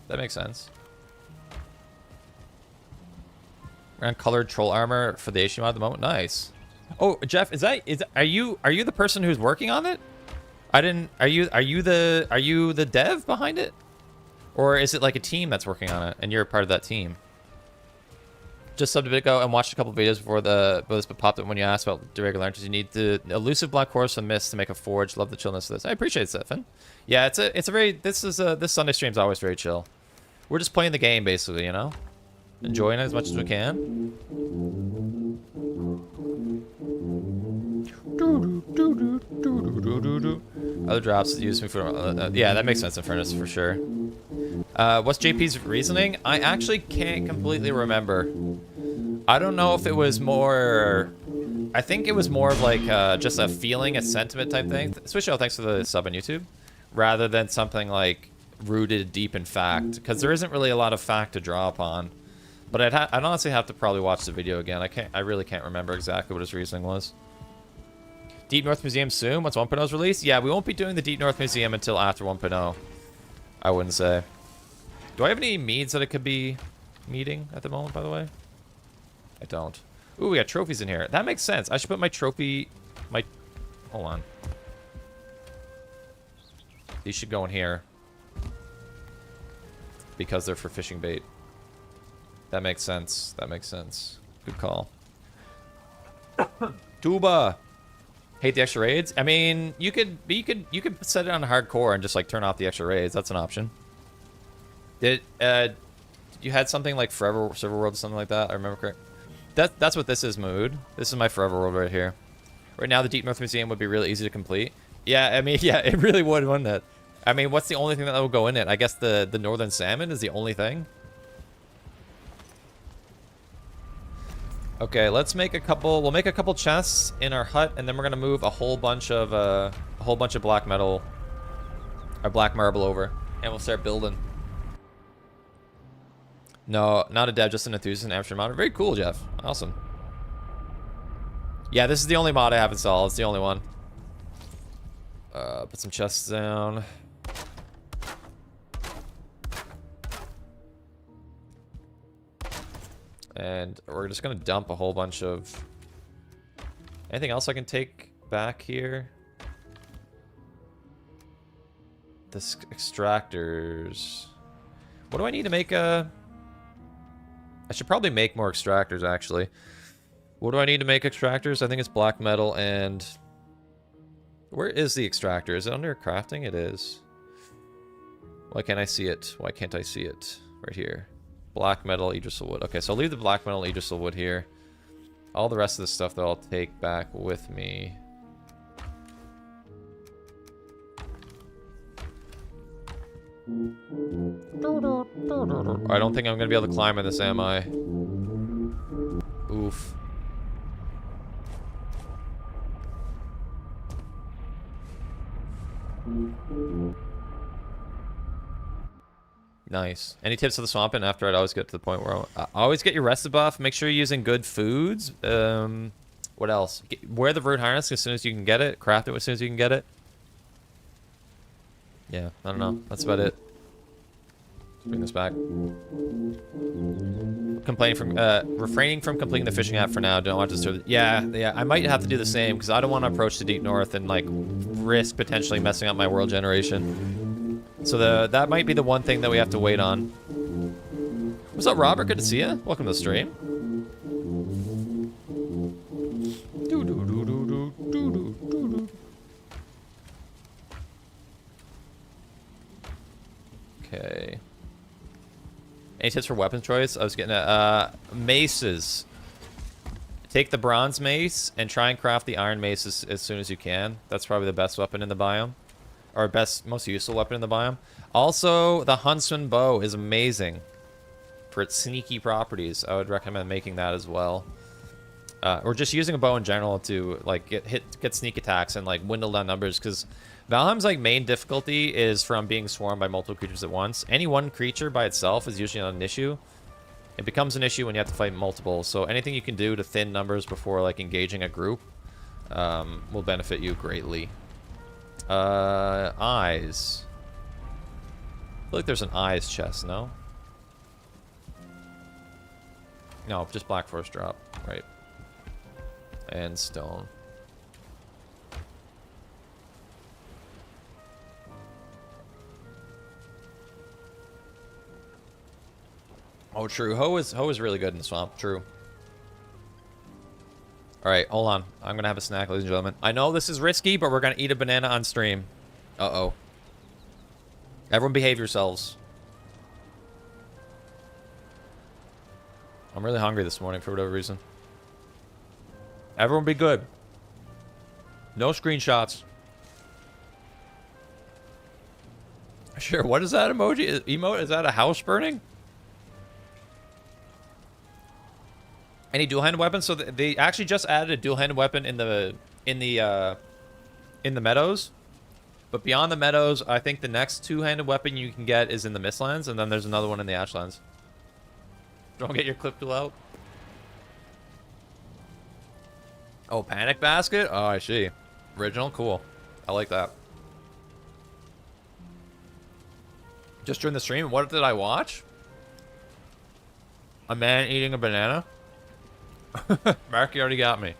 That makes sense. We're on colored troll armor for the HM at the moment. Nice. Oh, Jeff, are you the person who's working on it? I didn't. Are you the dev behind it, or is it like a team that's working on it and you're a part of that team? Just subbed a bit ago and watched a couple videos before this popped up when you asked about the regular lanterns. You need the elusive black horse and mist to make a forge. Love the chillness of this. I appreciate it, Finn. Yeah, it's a very this Sunday stream's always very chill. We're just playing the game basically, you know, enjoying it as much as we can. Other drops use me for yeah, that makes sense in furnace for sure. What's JP's reasoning? I actually can't completely remember. I don't know if it was more... I think it was more of like just a feeling, a sentiment type thing. Swisho, thanks for the sub on YouTube. Rather than something like rooted deep in fact. Because there isn't really a lot of fact to draw upon. But I'd honestly have to probably watch the video again. I really can't remember exactly what his reasoning was. Deep North Museum soon? Once 1.0's released? Yeah, we won't be doing the Deep North Museum until after 1.0. I wouldn't say. Do I have any meads that I could be meeting at the moment, by the way? I don't. Ooh, we got trophies in here. That makes sense. I should put my trophy... Hold on. These should go in here. Because they're for fishing bait. That makes sense. That makes sense. Good call. Tuba! Hate the extra raids? I mean, you could set it on hardcore and just like turn off the extra raids. That's an option. Did you had something like Forever World or something like that? I remember correct. That's what this is, Mood. This is my Forever World right here. Right now, the Deep North Museum would be really easy to complete. Yeah, I mean, yeah, it really would, wouldn't it? I mean, what's the only thing that will go in it? I guess the northern salmon is the only thing. Okay, let's make a couple. We'll make a couple chests in our hut, and then we're gonna move a whole bunch of black metal, or black marble over, and we'll start building. No, not a dev, just an enthusiast and amateur modder. Very cool, Jeff. Awesome. Yeah, this is the only mod I have installed. It's the only one. Put some chests down. And we're just gonna dump a whole bunch of... Anything else I can take back here? The extractors. What do I need to make a... I should probably make more extractors, actually. What do I need to make extractors? I think it's black metal and... Where is the extractor? Is it under crafting? It is. Why can't I see it? Why can't I see it? Right here. Black metal, Idrisil wood. Okay, so I'll leave the black metal, Idrisil wood here. All the rest of the stuff that I'll take back with me. I don't think I'm gonna be able to climb in this, am I? Oof. Nice. Any tips for the swamping? After I'd always get to the point where I always get your rested buff. Make sure you're using good foods. What else? Wear the root harness as soon as you can get it. Craft it as soon as you can get it. Yeah, I don't know. That's about it. Let's bring this back. Refraining from completing the fishing app for now. Don't want to disturb. Yeah. I might have to do the same because I don't want to approach the deep north and like risk potentially messing up my world generation. So that might be the one thing that we have to wait on. What's up, Robert? Good to see you. Welcome to the stream. Okay. Any tips for weapon choice? I was getting maces. Take the bronze mace and try and craft the iron mace as soon as you can. That's probably the best weapon in the biome. Or most useful weapon in the biome. Also, the Huntsman bow is amazing for its sneaky properties. I would recommend making that as well. Or just using a bow in general to like get sneak attacks and like dwindle down numbers, because Valheim's like main difficulty is from being swarmed by multiple creatures at once. Any one creature by itself is usually not an issue. It becomes an issue when you have to fight multiple. So anything you can do to thin numbers before like engaging a group will benefit you greatly. Eyes. I feel like there's an eyes chest, no? No, just black forest drop. Right. And stone. Oh, true. Hoe is really good in the swamp. True. All right, hold on. I'm gonna have a snack, ladies and gentlemen. I know this is risky, but we're gonna eat a banana on stream. Uh-oh. Everyone behave yourselves. I'm really hungry this morning for whatever reason. Everyone be good. No screenshots. Sure, what is that emoji? Emote? Is that a house burning? Any dual-handed weapons? So they actually just added a dual-handed weapon in the meadows. But beyond the meadows, I think the next two-handed weapon you can get is in the Mistlands, and then there's another one in the Ashlands. Don't get your clip tool out. Oh, panic basket? Oh, I see. Original? Cool. I like that. Just during the stream, what did I watch? A man eating a banana? Mark, you already got me.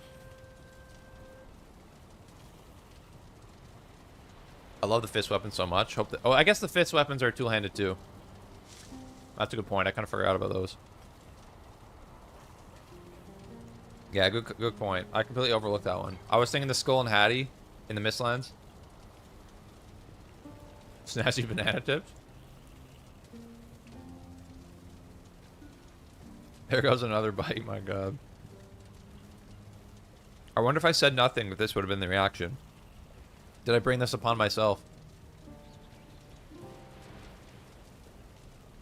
I love the fist weapon so much. Hope that, oh, I guess the fist weapons are two-handed too. That's a good point. I kind of forgot about those. Yeah, good point. I completely overlooked that one. I was thinking the Skull and Hattie in the Mistlands. Snazzy banana tips. There goes another bite, my god. I wonder if I said nothing, if this would have been the reaction. Did I bring this upon myself?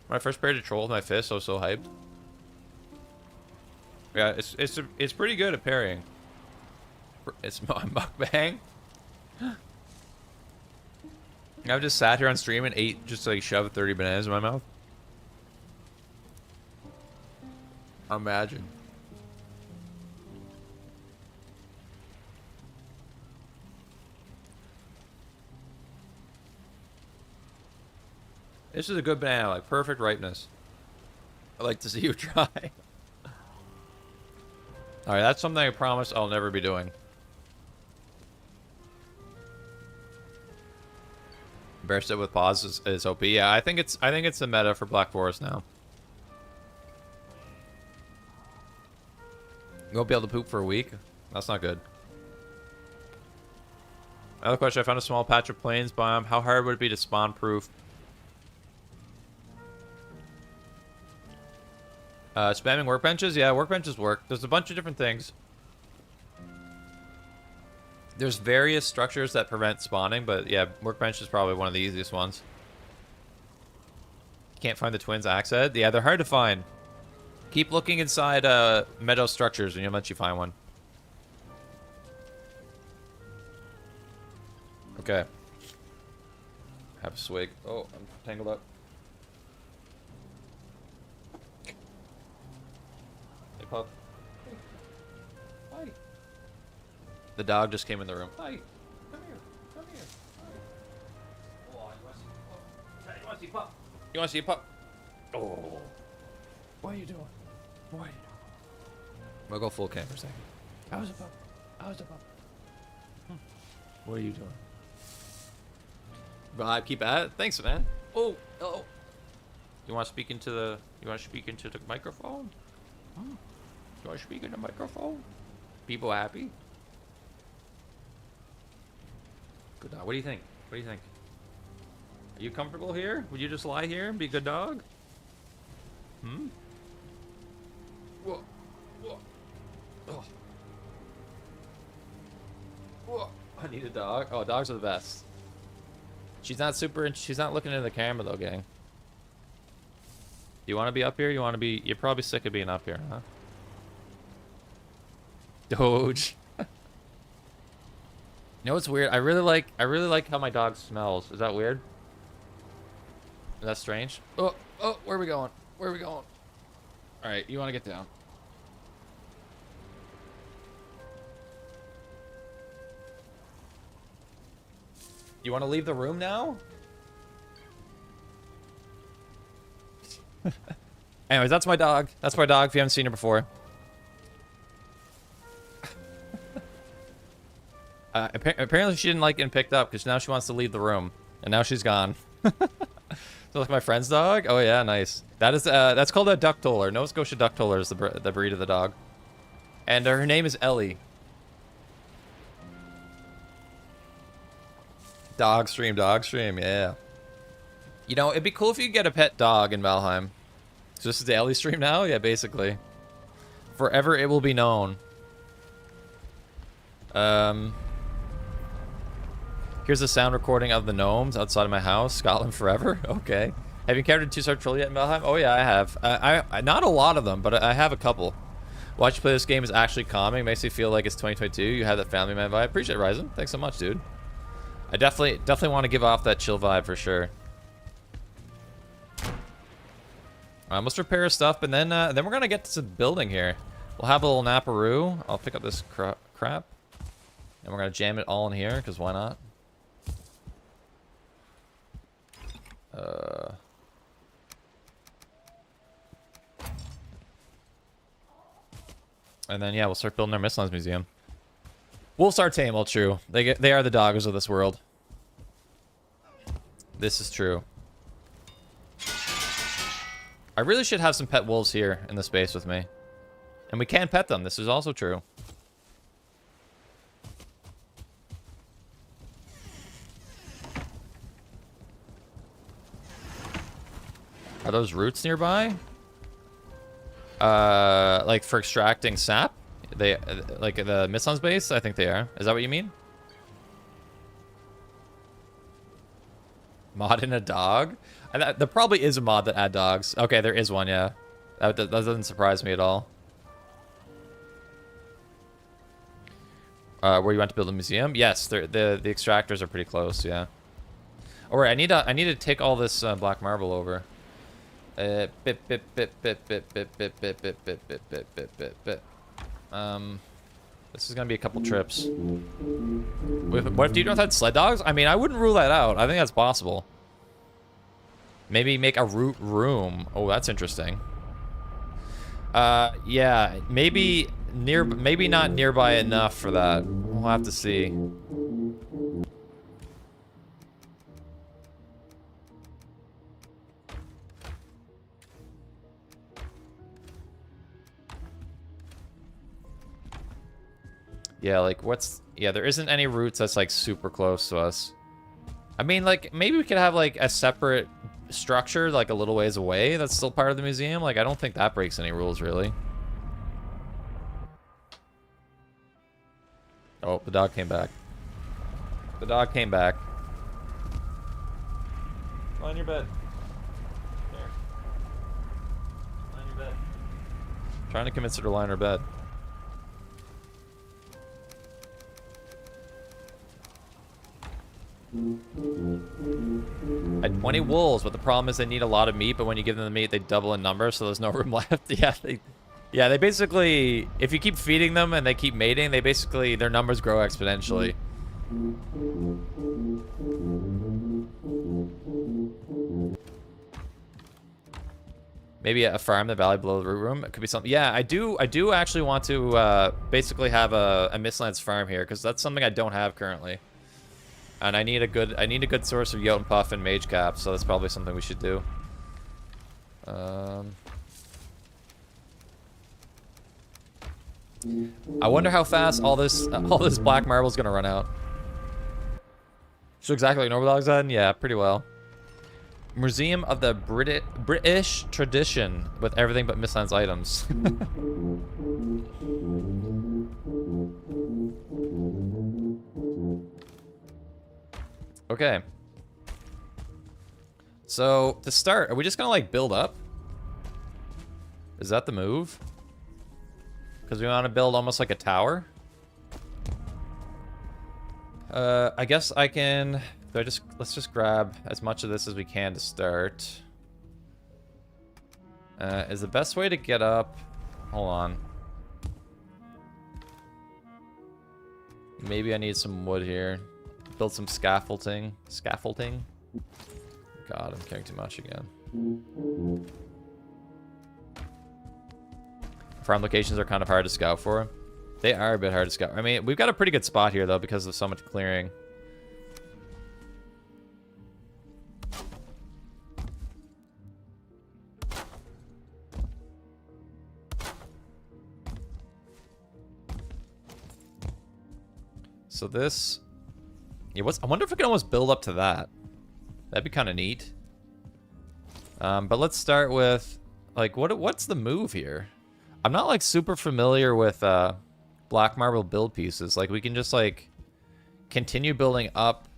When I first paired a troll with my fist, I was so hyped. Yeah, it's pretty good at parrying. It's mukbang. I've just sat here on stream and ate, just like shoved 30 bananas in my mouth. Imagine. This is a good banana, like perfect ripeness. I'd like to see you try. Alright, that's something I promise I'll never be doing. Burst it with pause is OP. Yeah, I think it's the meta for Black Forest now. You won't be able to poop for a week? That's not good. Another question, I found a small patch of plains biome. How hard would it be to spawn proof? Spamming workbenches? Yeah, workbenches work. There's a bunch of different things. There's various structures that prevent spawning, but yeah, workbench is probably one of the easiest ones. Can't find the twins axe head? Yeah, they're hard to find. Keep looking inside meadow structures and you'll eventually find one. Okay. Have a swig. Oh, I'm tangled up. Hey, pup. Hey. Hi. The dog just came in the room. Hi. Come here. Come here. Hi. Oh, you want to see pup? You want to see pup? Oh. What are you doing? What are you doing? We'll go full cam for a second. How's the pup? How's the pup? What are you doing? But keep at it. Thanks, man. Oh, oh. You want to speak into the? You want to speak into the microphone? You want to speak in the microphone? People happy? Good dog. What do you think? What do you think? Are you comfortable here? Would you just lie here and be a good dog? Hmm. Whoa. Whoa. Oh. Whoa. I need a dog. Oh, dogs are the best. She's not she's not looking into the camera though, gang. You want to be up here? You want to be? You're probably sick of being up here, huh? Doge. You know what's weird? I really like how my dog smells. Is that weird? Is that strange? Oh, where are we going? Where are we going? All right, you want to get down. You want to leave the room now? Anyways, that's my dog. That's my dog if you haven't seen her before. Apparently she didn't like getting picked up because now she wants to leave the room. And now she's gone. So like my friend's dog? Oh yeah, nice. That is that's called a duck toller. Nova Scotia duck toller is the breed of the dog. And her name is Ellie. Dog stream, yeah. You know, it'd be cool if you could get a pet dog in Valheim. So this is the Ellie stream now? Yeah, basically. Forever it will be known. Here's a sound recording of the gnomes outside of my house. Scotland forever? Okay. Have you encountered a two-star troll yet in Valheim? Oh yeah, I have. I not a lot of them, but I have a couple. Watch you play this game is actually calming. Makes me feel like it's 2022. You have that family man vibe. Appreciate it, Ryzen. Thanks so much, dude. I definitely want to give off that chill vibe for sure. Let's repair stuff, and then we're gonna get to some building here. We'll have a little naparoo. I'll pick up this crap, and we're gonna jam it all in here because why not? And then yeah, we'll start building our Mistlands museum. Wolves are tame, well true. They are the doggos of this world. This is true. I really should have some pet wolves here in the space with me. And we can pet them. This is also true. Are those roots nearby? Like for extracting sap? They, like the Mistlands base? I think they are. Is that what you mean? Mod in a dog? There probably is a mod that add dogs. Okay, there is one, yeah. That doesn't surprise me at all. Where you want to build a museum? Yes, the extractors are pretty close, yeah. Oh, right, I need to take all this black marble over. This is gonna be a couple trips. What if you don't have sled dogs? I mean, I wouldn't rule that out. I think that's possible. Maybe make a root room. Oh, that's interesting. Yeah, maybe not nearby enough for that. We'll have to see. Yeah, like yeah, there isn't any routes that's like super close to us. I mean, like maybe we could have like a separate structure like a little ways away that's still part of the museum. Like I don't think that breaks any rules really. Oh, the dog came back. The dog came back. Lie in your bed. There. Lie in your bed. Trying to convince her to lie in her bed. I had 20 wolves, but the problem is they need a lot of meat, but when you give them the meat, they double in number, so there's no room left. Yeah, they basically, if you keep feeding them and they keep mating, they basically, their numbers grow exponentially. Maybe a farm in the valley below the root room. It could be something. Yeah, I do actually want to basically have a Mistlands farm here, because that's something I don't have currently. And I need a good source of Jotun Puff and Mage Cap, so that's probably something we should do. I wonder how fast all this black marble is gonna run out. So exactly like Normal Dog's said? Yeah, pretty well. Museum of the British tradition with everything but Mistlands items. Okay. So, to start, are we just gonna, like, build up? Is that the move? Because we want to build almost like a tower? I guess I can... let's just grab as much of this as we can to start. Is the best way to get up... Hold on. Maybe I need some wood here. Build some scaffolding. Scaffolding? God, I'm carrying too much again. Farm locations are kind of hard to scout for. They are a bit hard to scout. I mean, we've got a pretty good spot here, though, because of so much clearing. So this... Yeah, I wonder if we can almost build up to that. That'd be kind of neat. But let's start with... Like, what's the move here? I'm not, like, super familiar with black marble build pieces. Like, we can just, like, continue building up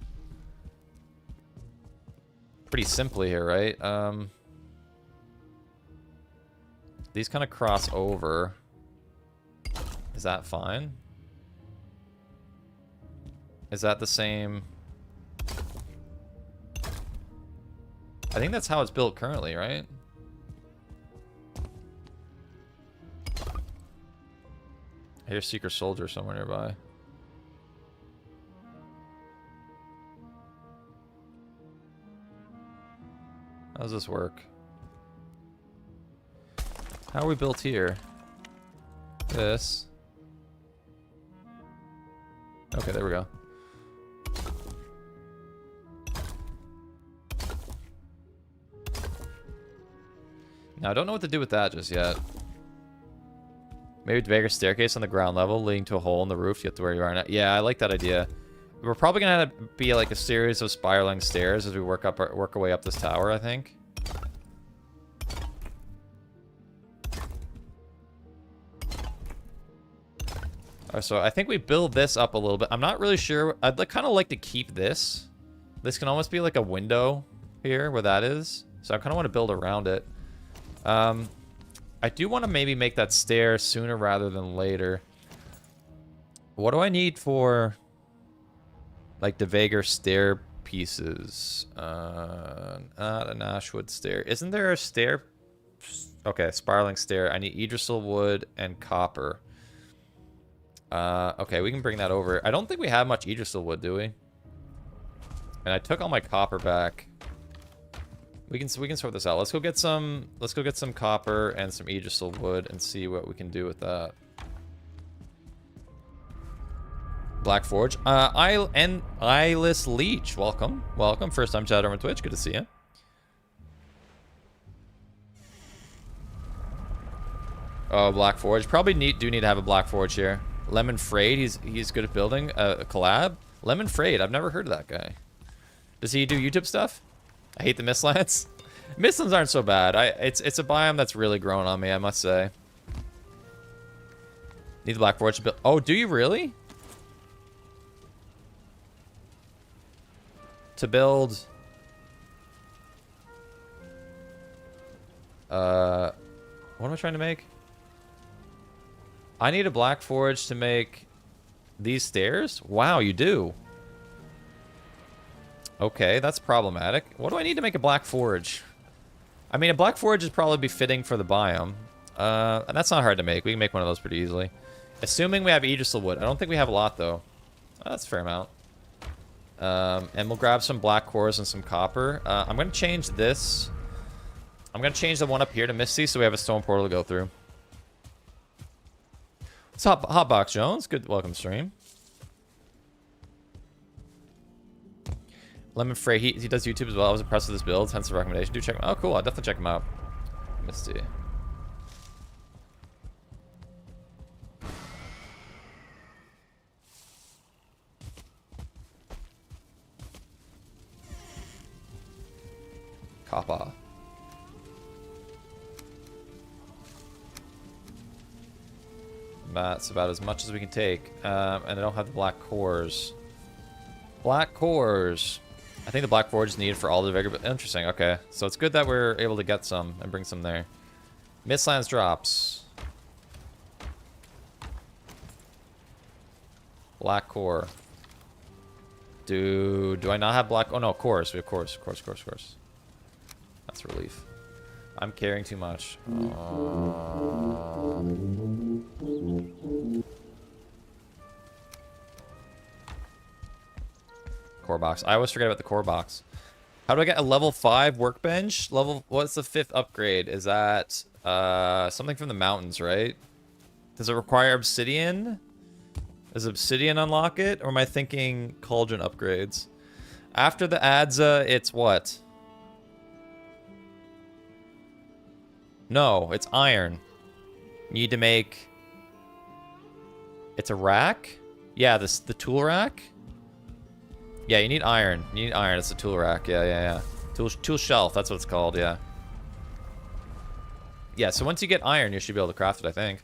pretty simply here, right? These kind of cross over. Is that fine? Is that the same? I think that's how it's built currently, right? I hear Secret Soldier somewhere nearby. How does this work? How are we built here? This. Okay, there we go. Now, I don't know what to do with that just yet. Maybe the bigger staircase on the ground level leading to a hole in the roof to get to where you are now. Yeah, I like that idea. We're probably gonna have to be like a series of spiraling stairs as we work our way up this tower, I think. Alright, so I think we build this up a little bit. I'm not really sure. I'd kind of like to keep this. This can almost be like a window here where that is. So I kind of want to build around it. I do want to maybe make that stair sooner rather than later. What do I need for, like, the Vager stair pieces? Not an Ashwood stair. Isn't there a stair? Okay, spiraling stair. I need Idrisil wood and copper. Okay, we can bring that over. I don't think we have much Idrisil wood, do we? And I took all my copper back. We can sort this out. Let's go get some copper and some Idrisil wood and see what we can do with that. Black Forge. Eyeless Leech. Welcome. Welcome. First time chatter on Twitch. Good to see you. Oh, Black Forge. Probably do need to have a Black Forge here. Lemon Frayed. He's good at building a collab. Lemon Frayed. I've never heard of that guy. Does he do YouTube stuff? I hate the Mistlands. Mistlands aren't so bad. It's a biome that's really grown on me, I must say. Need the Black Forge to build. Oh, do you really? To build. What am I trying to make? I need a Black Forge to make these stairs? Wow, you do. Okay, that's problematic. What do I need to make a Black Forge? I mean, a Black Forge would probably be fitting for the biome. And that's not hard to make. We can make one of those pretty easily. Assuming we have Idrisil wood. I don't think we have a lot, though. Oh, that's a fair amount. And we'll grab some black cores and some copper. I'm going to change this. I'm going to change the one up here to Misty so we have a stone portal to go through. What's up, Hotbox Jones? Good, welcome stream. Lemon Frey, he does YouTube as well. I was impressed with his build, hence the recommendation. Do check him out. Oh, cool. I'll definitely check him out. Misty. Copper. That's about as much as we can take. And I don't have the black cores. Black cores. I think the Black Forge is needed for all the vigor. But interesting. Okay. So it's good that we're able to get some and bring some there. Mistlands drops. Black core. Do I not have black? Oh no, cores. We have cores. Cores. That's a relief. I'm caring too much. Core box. I always forget about the core box. How do I get a level 5 workbench? What's the 5th upgrade? Is that something from the mountains, right? Does it require obsidian? Does obsidian unlock it? Or am I thinking cauldron upgrades? After the Adza, it's what? No, it's iron. You need to make... It's a rack? Yeah, the tool rack? Yeah, you need iron. You need iron. It's a tool rack. Yeah. Tool shelf. That's what it's called. Yeah. Yeah. So once you get iron, you should be able to craft it, I think.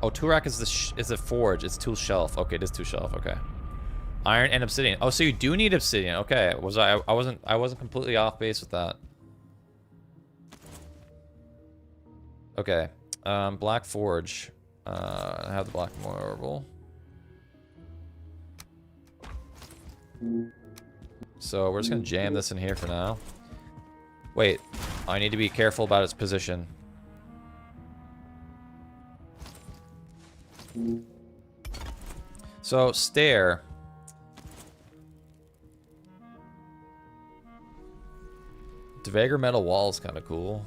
Oh, tool rack is the forge. It's tool shelf. Okay, it is tool shelf. Okay. Iron and obsidian. Oh, so you do need obsidian. Okay. I wasn't completely off base with that. Okay. Black forge. I have the black marble. So we're just gonna jam this in here for now. Wait, I need to be careful about its position. So stair. Devagger metal wall is kind of cool.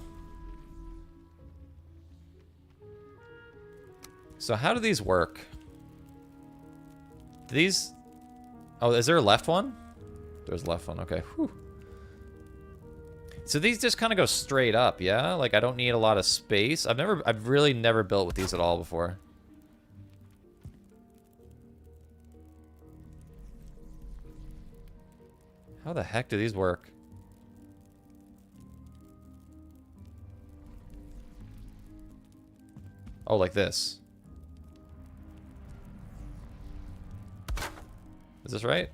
So how do these work? Do these... Oh, is there a left one? There's a left one, okay. Whew. So these just kind of go straight up, yeah? Like I don't need a lot of space. I've really never built with these at all before. How the heck do these work? Oh, like this. Is this right?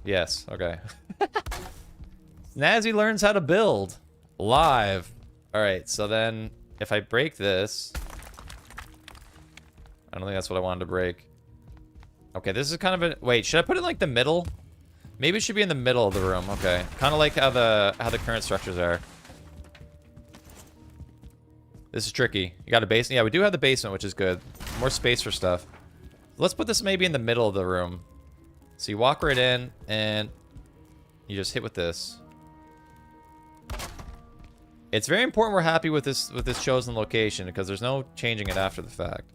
Yes, okay. Snazzy learns how to build. Live. Alright, so then if I break this... I don't think that's what I wanted to break. Okay, this is kind of a... Wait, should I put it in like the middle? Maybe it should be in the middle of the room. Okay. Kind of like how the current structures are. This is tricky. You got a basement? Yeah, we do have the basement, which is good. More space for stuff. Let's put this maybe in the middle of the room. So you walk right in, and you just hit with this. It's very important we're happy with this chosen location, because there's no changing it after the fact.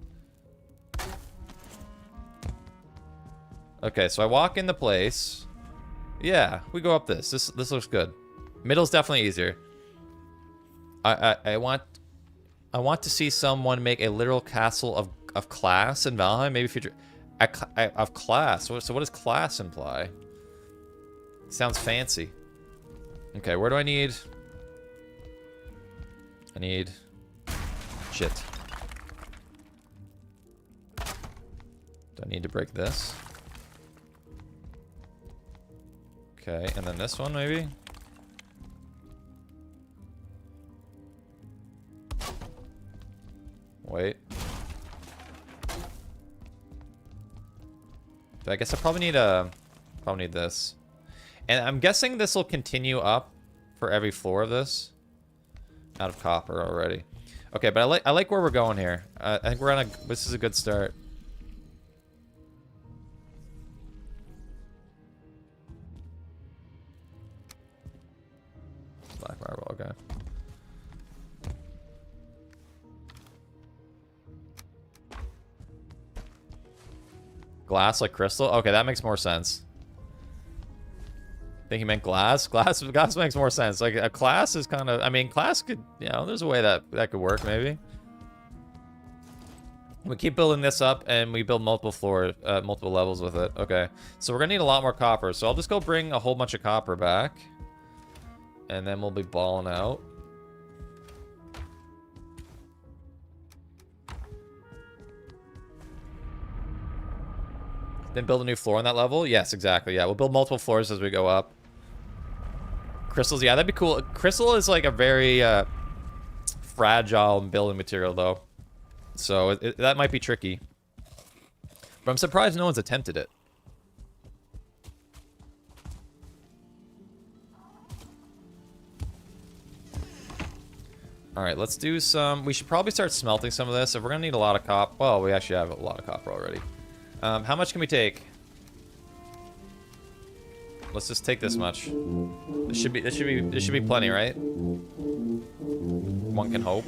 Okay, so I walk into place. Yeah, we go up this. This looks good. Middle's definitely easier. I want to see someone make a literal castle of class in Valheim, maybe future of class. So what does class imply? Sounds fancy. Okay, where do I need? I need shit. Do I need to break this? Okay, and then this one maybe? Wait. I guess I probably need this. And I'm guessing this will continue up for every floor of this. Out of copper already. Okay, but I like where we're going here. I think we're on a... This is a good start. Black marble, okay. Glass like crystal? Okay, that makes more sense. I think he meant glass. Glass makes more sense. Like a class is kind of... I mean, class could... You know, there's a way that could work, maybe. We keep building this up, and we build multiple levels with it. Okay. So we're gonna need a lot more copper. So I'll just go bring a whole bunch of copper back. And then we'll be balling out. Then build a new floor on that level? Yes, exactly. Yeah, we'll build multiple floors as we go up. Crystals, yeah, that'd be cool. Crystal is like a very fragile building material, though. So that might be tricky. But I'm surprised no one's attempted it. All right, let's do some... We should probably start smelting some of this. If we're going to need a lot of copper... Well, we actually have a lot of copper already. How much can we take? Let's just take this much. This should be plenty, right? One can hope.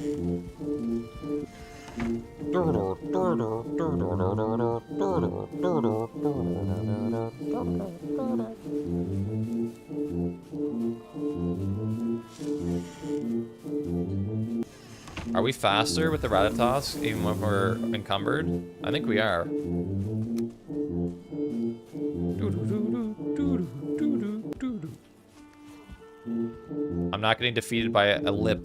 Are we faster with the Ratatas even when we're encumbered? I think we are. I'm not getting defeated by a lip.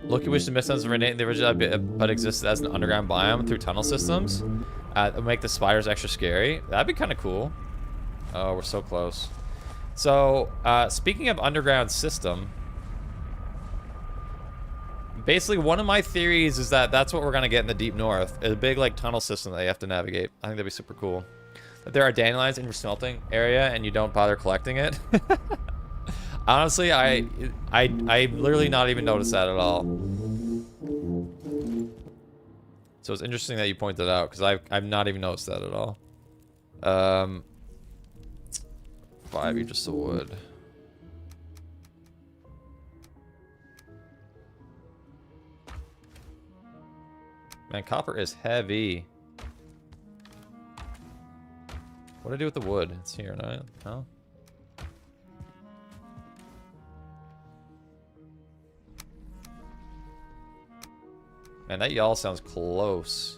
Loki wished the Mistlands were in the original but existed as an underground biome through tunnel systems. It'll make the spiders extra scary. That'd be kind of cool. Oh, we're so close. So, speaking of underground system, basically one of my theories is that that's what we're gonna get in the deep north. A big like tunnel system that you have to navigate. I think that'd be super cool. That there are dandelions in your smelting area and you don't bother collecting it. Honestly, I literally not even noticed that at all. So it's interesting that you pointed out because I've not even noticed that at all. 5 just the wood. Man, copper is heavy. What do I do with the wood? It's here, no? No? Man, that y'all sounds close.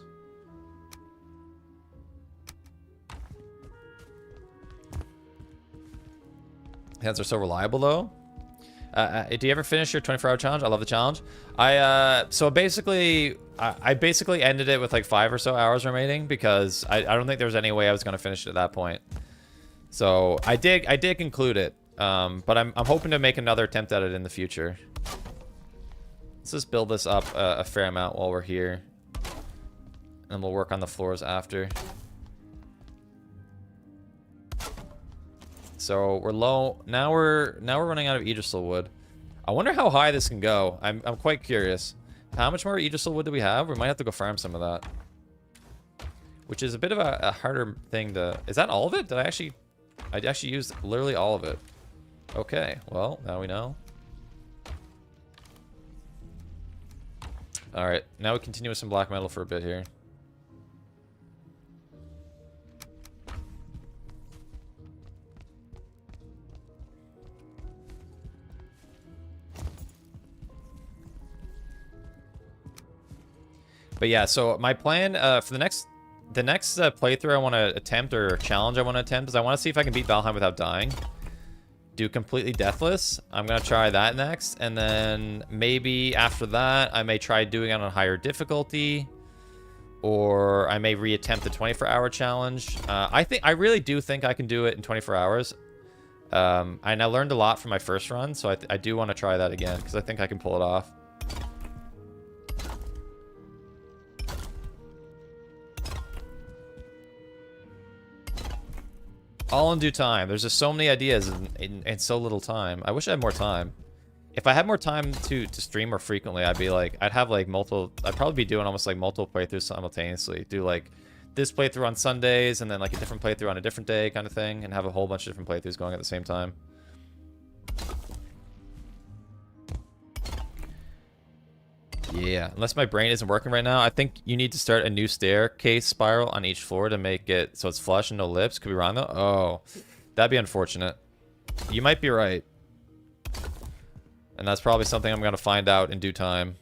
Hands are so reliable, though. Do you ever finish your 24-hour challenge? I love the challenge. So basically, I basically ended it with like 5 or so hours remaining because I don't think there was any way I was going to finish it at that point. So I did conclude it, but I'm hoping to make another attempt at it in the future. Let's just build this up a fair amount while we're here, and we'll work on the floors after. So we're low now. We're running out of Aegisil wood. I wonder how high this can go. I'm quite curious. How much more Aegisil wood do we have? We might have to go farm some of that, which is a bit of a harder thing to. Is that all of it? I actually used literally all of it. Okay, well now we know. All right, now we continue with some black metal for a bit here. But yeah, so my plan for the next playthrough I want to attempt, or challenge I want to attempt, is I want to see if I can beat Valheim without dying. Do completely deathless. I'm gonna try that next, and then maybe after that I may try doing it on a higher difficulty, or I may reattempt the 24-hour challenge. I really do think I can do it in 24 hours. And I learned a lot from my first run, so I do want to try that again because I think I can pull it off. All in due time. There's just so many ideas in so little time. I wish I had more time. If I had more time to stream more frequently, I'd have like multiple. I'd probably be doing almost like multiple playthroughs simultaneously. Do like this playthrough on Sundays and then like a different playthrough on a different day kind of thing, and have a whole bunch of different playthroughs going at the same time. Yeah, unless my brain isn't working right now, I think you need to start a new staircase spiral on each floor to make it so it's flush and no lips. Could be wrong though. Oh, that'd be unfortunate. You might be right. And that's probably something I'm going to find out in due time.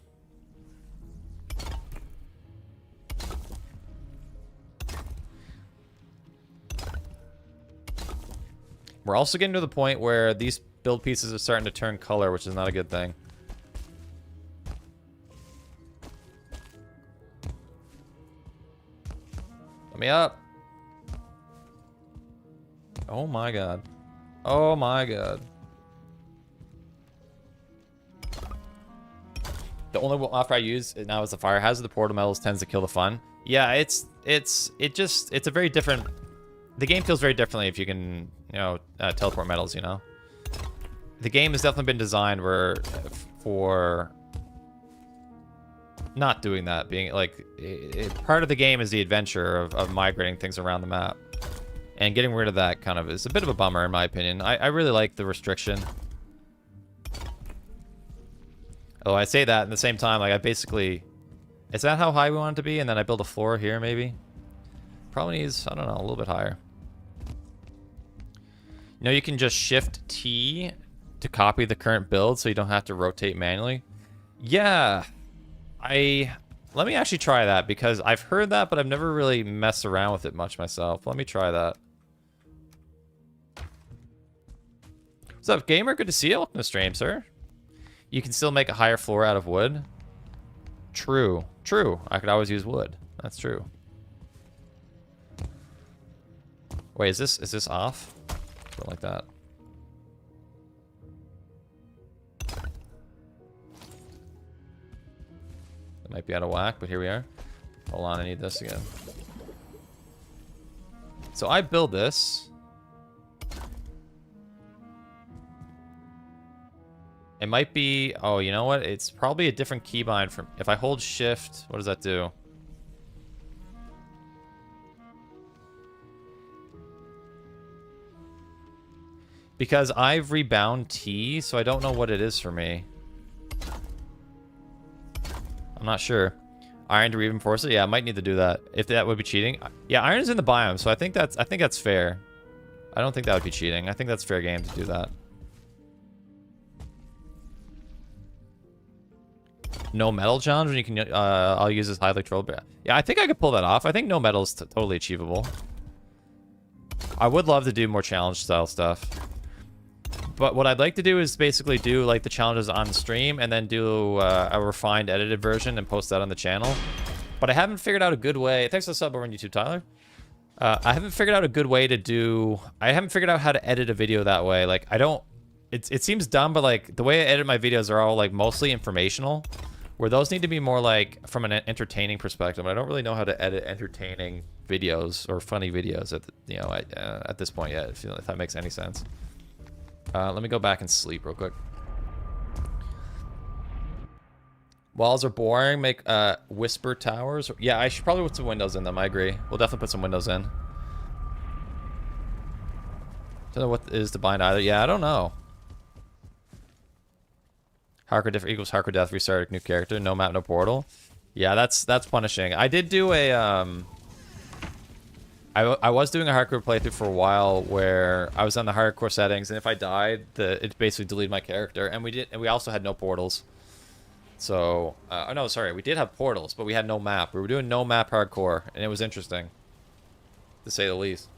We're also getting to the point where these build pieces are starting to turn color, which is not a good thing. Let me up. Oh my god. Oh my god. The only offer I use now is the fire hazard. The portal metals tends to kill the fun. Yeah, it's a very different. The game feels very differently if you can, you know, teleport metals. You know, the game has definitely been designed for not doing that. Being like, part of the game is the adventure of migrating things around the map, and getting rid of that kind of is a bit of a bummer in my opinion. I really like the restriction. Oh, I say that at the same time, like I basically, is that how high we want it to be? And then I build a floor here, maybe? Probably needs, I don't know, a little bit higher. You know, you can just shift T to copy the current build so you don't have to rotate manually. Yeah, let me actually try that because I've heard that, but I've never really messed around with it much myself. Let me try that. What's up, gamer? Good to see you. Welcome to stream, sir. You can still make a higher floor out of wood. True. True. I could always use wood. That's true. Wait, is this off? Something like that. It might be out of whack, but here we are. Hold on, I need this again. So I build this. It might be, oh, you know what? It's probably a different keybind from, if I hold shift, what does that do? Because I've rebound T, so I don't know what it is for me. I'm not sure. Iron to reinforce it? Yeah, I might need to do that. If that would be cheating. Yeah, iron's in the biome, so I think that's fair. I don't think that would be cheating. I think that's fair game to do that. No metal challenge when you can I'll use this high electoral. Yeah, I think I could pull that off. I think no metal is totally achievable. I would love to do more challenge style stuff. But what I'd like to do is basically do like the challenges on stream and then do a refined edited version and post that on the channel. But I haven't figured out a good way. Thanks for the sub over on YouTube, Tyler. I haven't figured out a good way to do. I haven't figured out how to edit a video that way. Like I don't. It seems dumb, but like the way I edit my videos are all like mostly informational. Where those need to be more like from an entertaining perspective. I don't really know how to edit entertaining videos or funny videos at the, you know at this point yet. If that makes any sense. Let me go back and sleep real quick. Walls are boring. Make whisper towers. Yeah, I should probably put some windows in them. I agree. We'll definitely put some windows in. Don't know what is to bind either. Yeah, I don't know. Hardcore diff equals hardcore death, restart a new character, no map, no portal. Yeah, that's punishing. I did do a I was doing a hardcore playthrough for a while where I was on the hardcore settings, and if I died, it basically deleted my character, and we also had no portals. So, oh no, sorry, we did have portals, but we had no map. We were doing no map hardcore, and it was interesting, to say the least.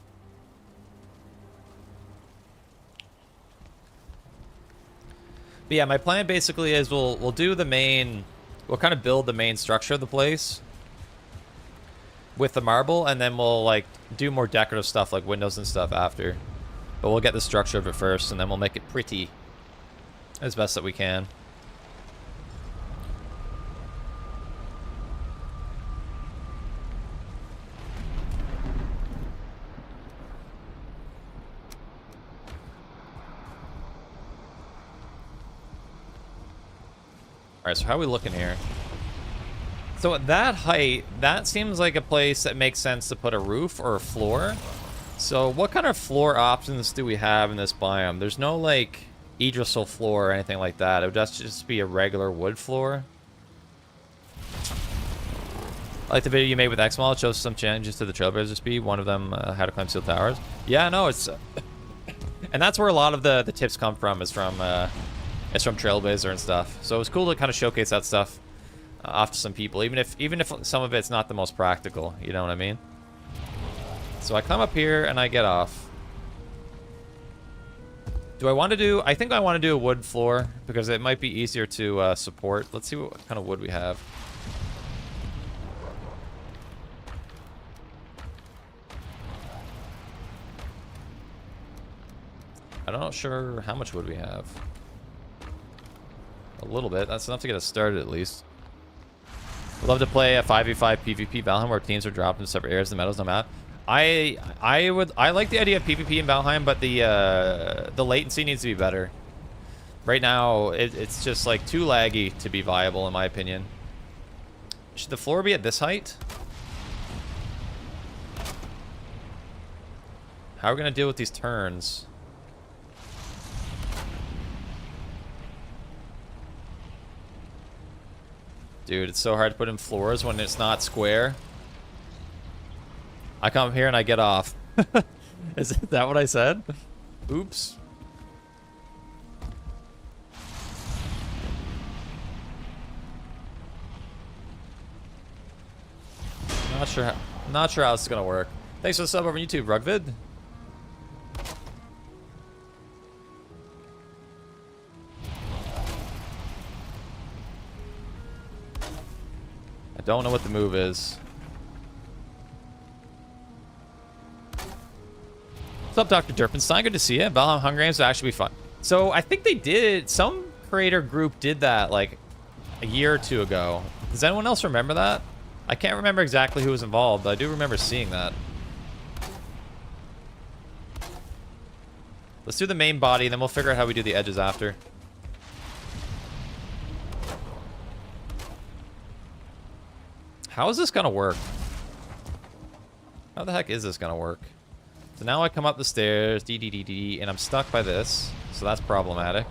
But yeah, my plan basically is we'll do the main, we'll kind of build the main structure of the place with the marble, and then we'll like do more decorative stuff like windows and stuff after. But we'll get the structure of it first, and then we'll make it pretty as best that we can. Alright, so how are we looking here? So at that height, that seems like a place that makes sense to put a roof or a floor. So what kind of floor options do we have in this biome? There's no like Idrisil floor or anything like that. It would just be a regular wood floor. I like the video you made with Xmal. It shows some changes to the Trailblazer speed. One of them, how to climb steel towers. Yeah, no, it's... and that's where a lot of the tips come from, is from Trailblazer and stuff. So it was cool to kind of showcase that stuff off to some people, even if some of it's not the most practical, you know what I mean? So I come up here and I get off. Do I want to do... I think I want to do a wood floor because it might be easier to support. Let's see what kind of wood we have. I'm not sure how much wood we have. a little bit. That's enough to get us started at least. I'd love to play a 5v5 PvP Valheim where teams are dropped into separate areas of the meadows no map. I like the idea of PvP in Valheim, but the latency needs to be better. Right now, it's just like too laggy to be viable in my opinion. Should the floor be at this height? How are we gonna deal with these turns? Dude, it's so hard to put in floors when it's not square. I come here and I get off. Is that what I said? Oops. Not sure how this is gonna work. Thanks for the sub over on YouTube, Rugvid. I don't know what the move is. What's up, Dr. Derpenstein? Good to see you. Valheim Hunger Games will actually be fun. So I think they did, some creator group did that like a year or two ago. Does anyone else remember that? I can't remember exactly who was involved, but I do remember seeing that. Let's do the main body, and then we'll figure out how we do the edges after. How is this gonna work? How the heck is this gonna work? So now I come up the stairs, and I'm stuck by this, so that's problematic.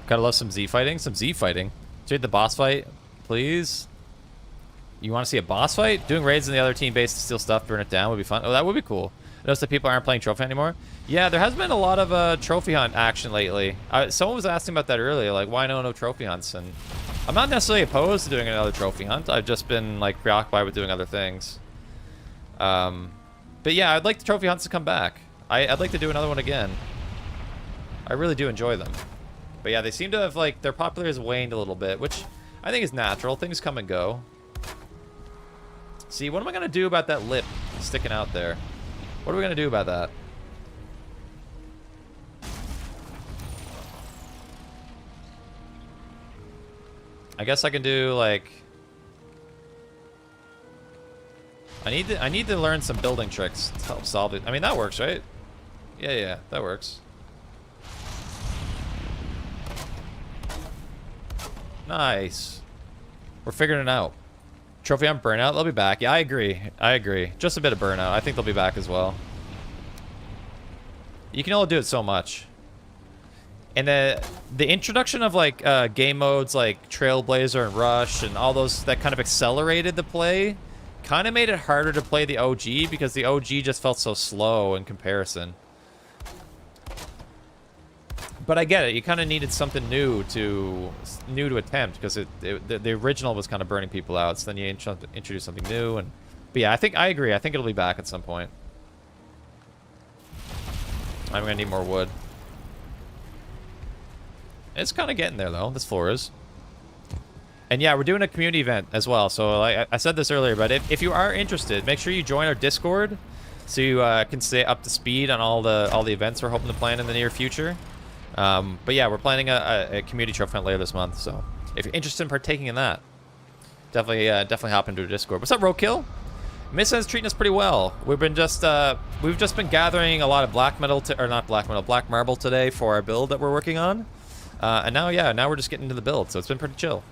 Gotta love some Z fighting. Some Z fighting. Trade the boss fight, please. You want to see a boss fight? Doing raids in the other team base to steal stuff, burn it down would be fun. Oh, that would be cool. Notice that people aren't playing trophy anymore. Yeah, there has been a lot of trophy hunt action lately. Someone was asking about that earlier, like why no trophy hunts? And I'm not necessarily opposed to doing another trophy hunt. I've just been like preoccupied with doing other things. But yeah, I'd like the trophy hunts to come back. I'd like to do another one again. I really do enjoy them. But yeah, they seem to have like their popularity has waned a little bit, which I think is natural. Things come and go. See, what am I gonna do about that lip sticking out there? What are we gonna do about that? I guess I can do like I need to learn some building tricks to help solve it. I mean that works, right? Yeah, that works. Nice. We're figuring it out. Trophy on burnout, they'll be back. Yeah, I agree. Just a bit of burnout. I think they'll be back as well. You can only do it so much. And the introduction of like game modes like Trailblazer and Rush and all those that kind of accelerated the play kind of made it harder to play the OG because the OG just felt so slow in comparison. But I get it. You kind of needed something new to attempt because the original was kind of burning people out. So then you introduce something new, but yeah, I agree. I think it'll be back at some point. I'm gonna need more wood. It's kind of getting there though. This floor is. And yeah, we're doing a community event as well. So like I said this earlier, but if you are interested, make sure you join our Discord so you can stay up to speed on all the events we're hoping to plan in the near future. But yeah, we're planning a community trophy hunt later this month, so if you're interested in partaking in that, definitely hop into our Discord. What's up, Roadkill? Mistlands treating us pretty well. We've just been gathering a lot of black marble today for our build that we're working on, and now we're just getting into the build, so it's been pretty chill.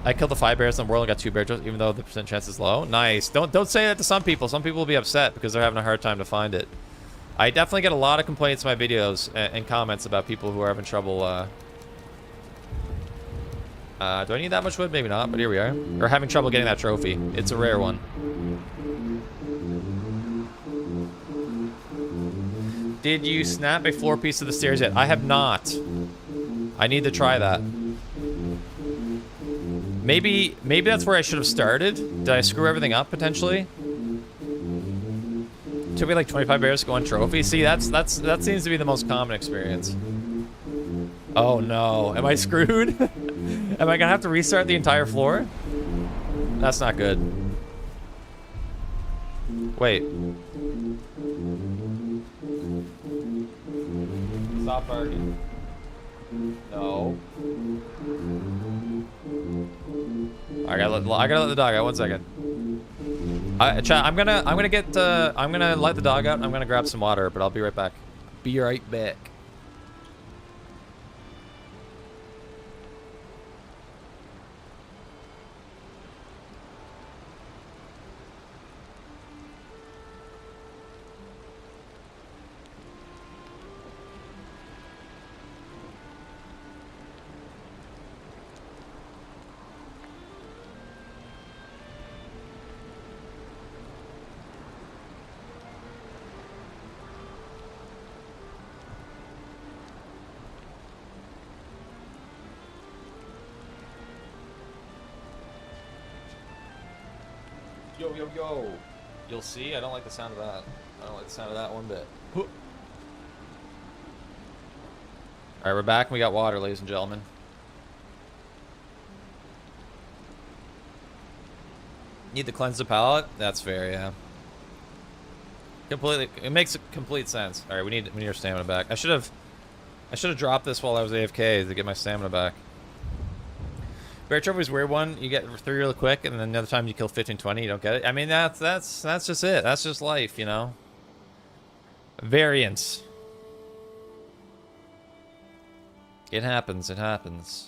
I killed the 5 bears in the world and got 2 bear drills, even though the percent chance is low. Nice. Don't say that to some people. Some people will be upset because they're having a hard time to find it. I definitely get a lot of complaints in my videos and comments about people who are having trouble. Do I need that much wood? Maybe not, but here we are. Or having trouble getting that trophy. It's a rare one. Did you snap a floor piece of the stairs yet? I have not. I need to try that. Maybe that's where I should have started. Did I screw everything up potentially? Took me like 25 bears to go on trophy. See, that seems to be the most common experience. Oh no, am I screwed? Am I gonna have to restart the entire floor? That's not good. Wait. Stop barking. No. I gotta let the dog out. 1 second. Chat, I'm gonna let the dog out. I'm gonna grab some water, but I'll be right back. Be right back. Yo, yo, yo. You'll see, I don't like the sound of that. I don't like the sound of that one bit. Alright, we're back and we got water, ladies and gentlemen. Need to cleanse the palate? That's fair, yeah. Completely, it makes complete sense. Alright, we need our stamina back. I should have dropped this while I was AFK to get my stamina back. Bear Trophy's weird one. You get through really quick, and then the other time you kill 15, 20, you don't get it. I mean, that's just it. That's just life, you know? Variance. It happens. It happens.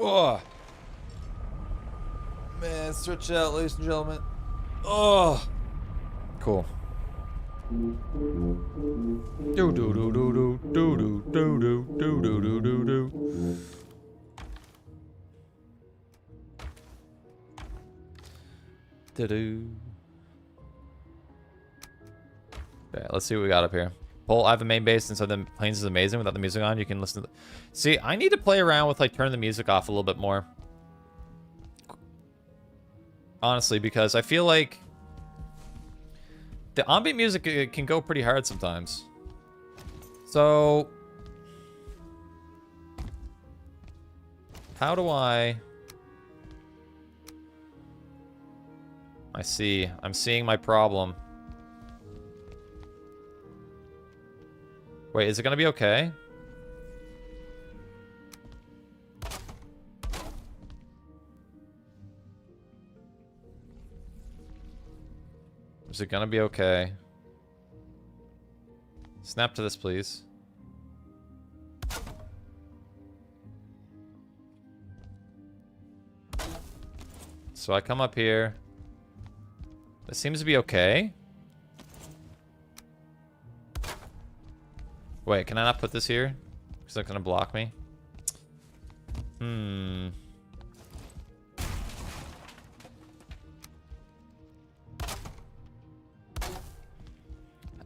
Oh. Man, stretch out, ladies and gentlemen. Oh, cool. Do do do do do do do do do do do do do. Do do. Okay, let's see what we got up here. Pole, I have a main base, and so the Plains is amazing without the music on. You can listen to. See, I need to play around with like turning the music off a little bit more. Honestly, because I feel like the ambient music can go pretty hard sometimes. So, how do I see. I'm seeing my problem. Wait, is it gonna be okay? Is it gonna be okay? Snap to this, please. So I come up here. This seems to be okay. Wait, can I not put this here? Is that gonna block me?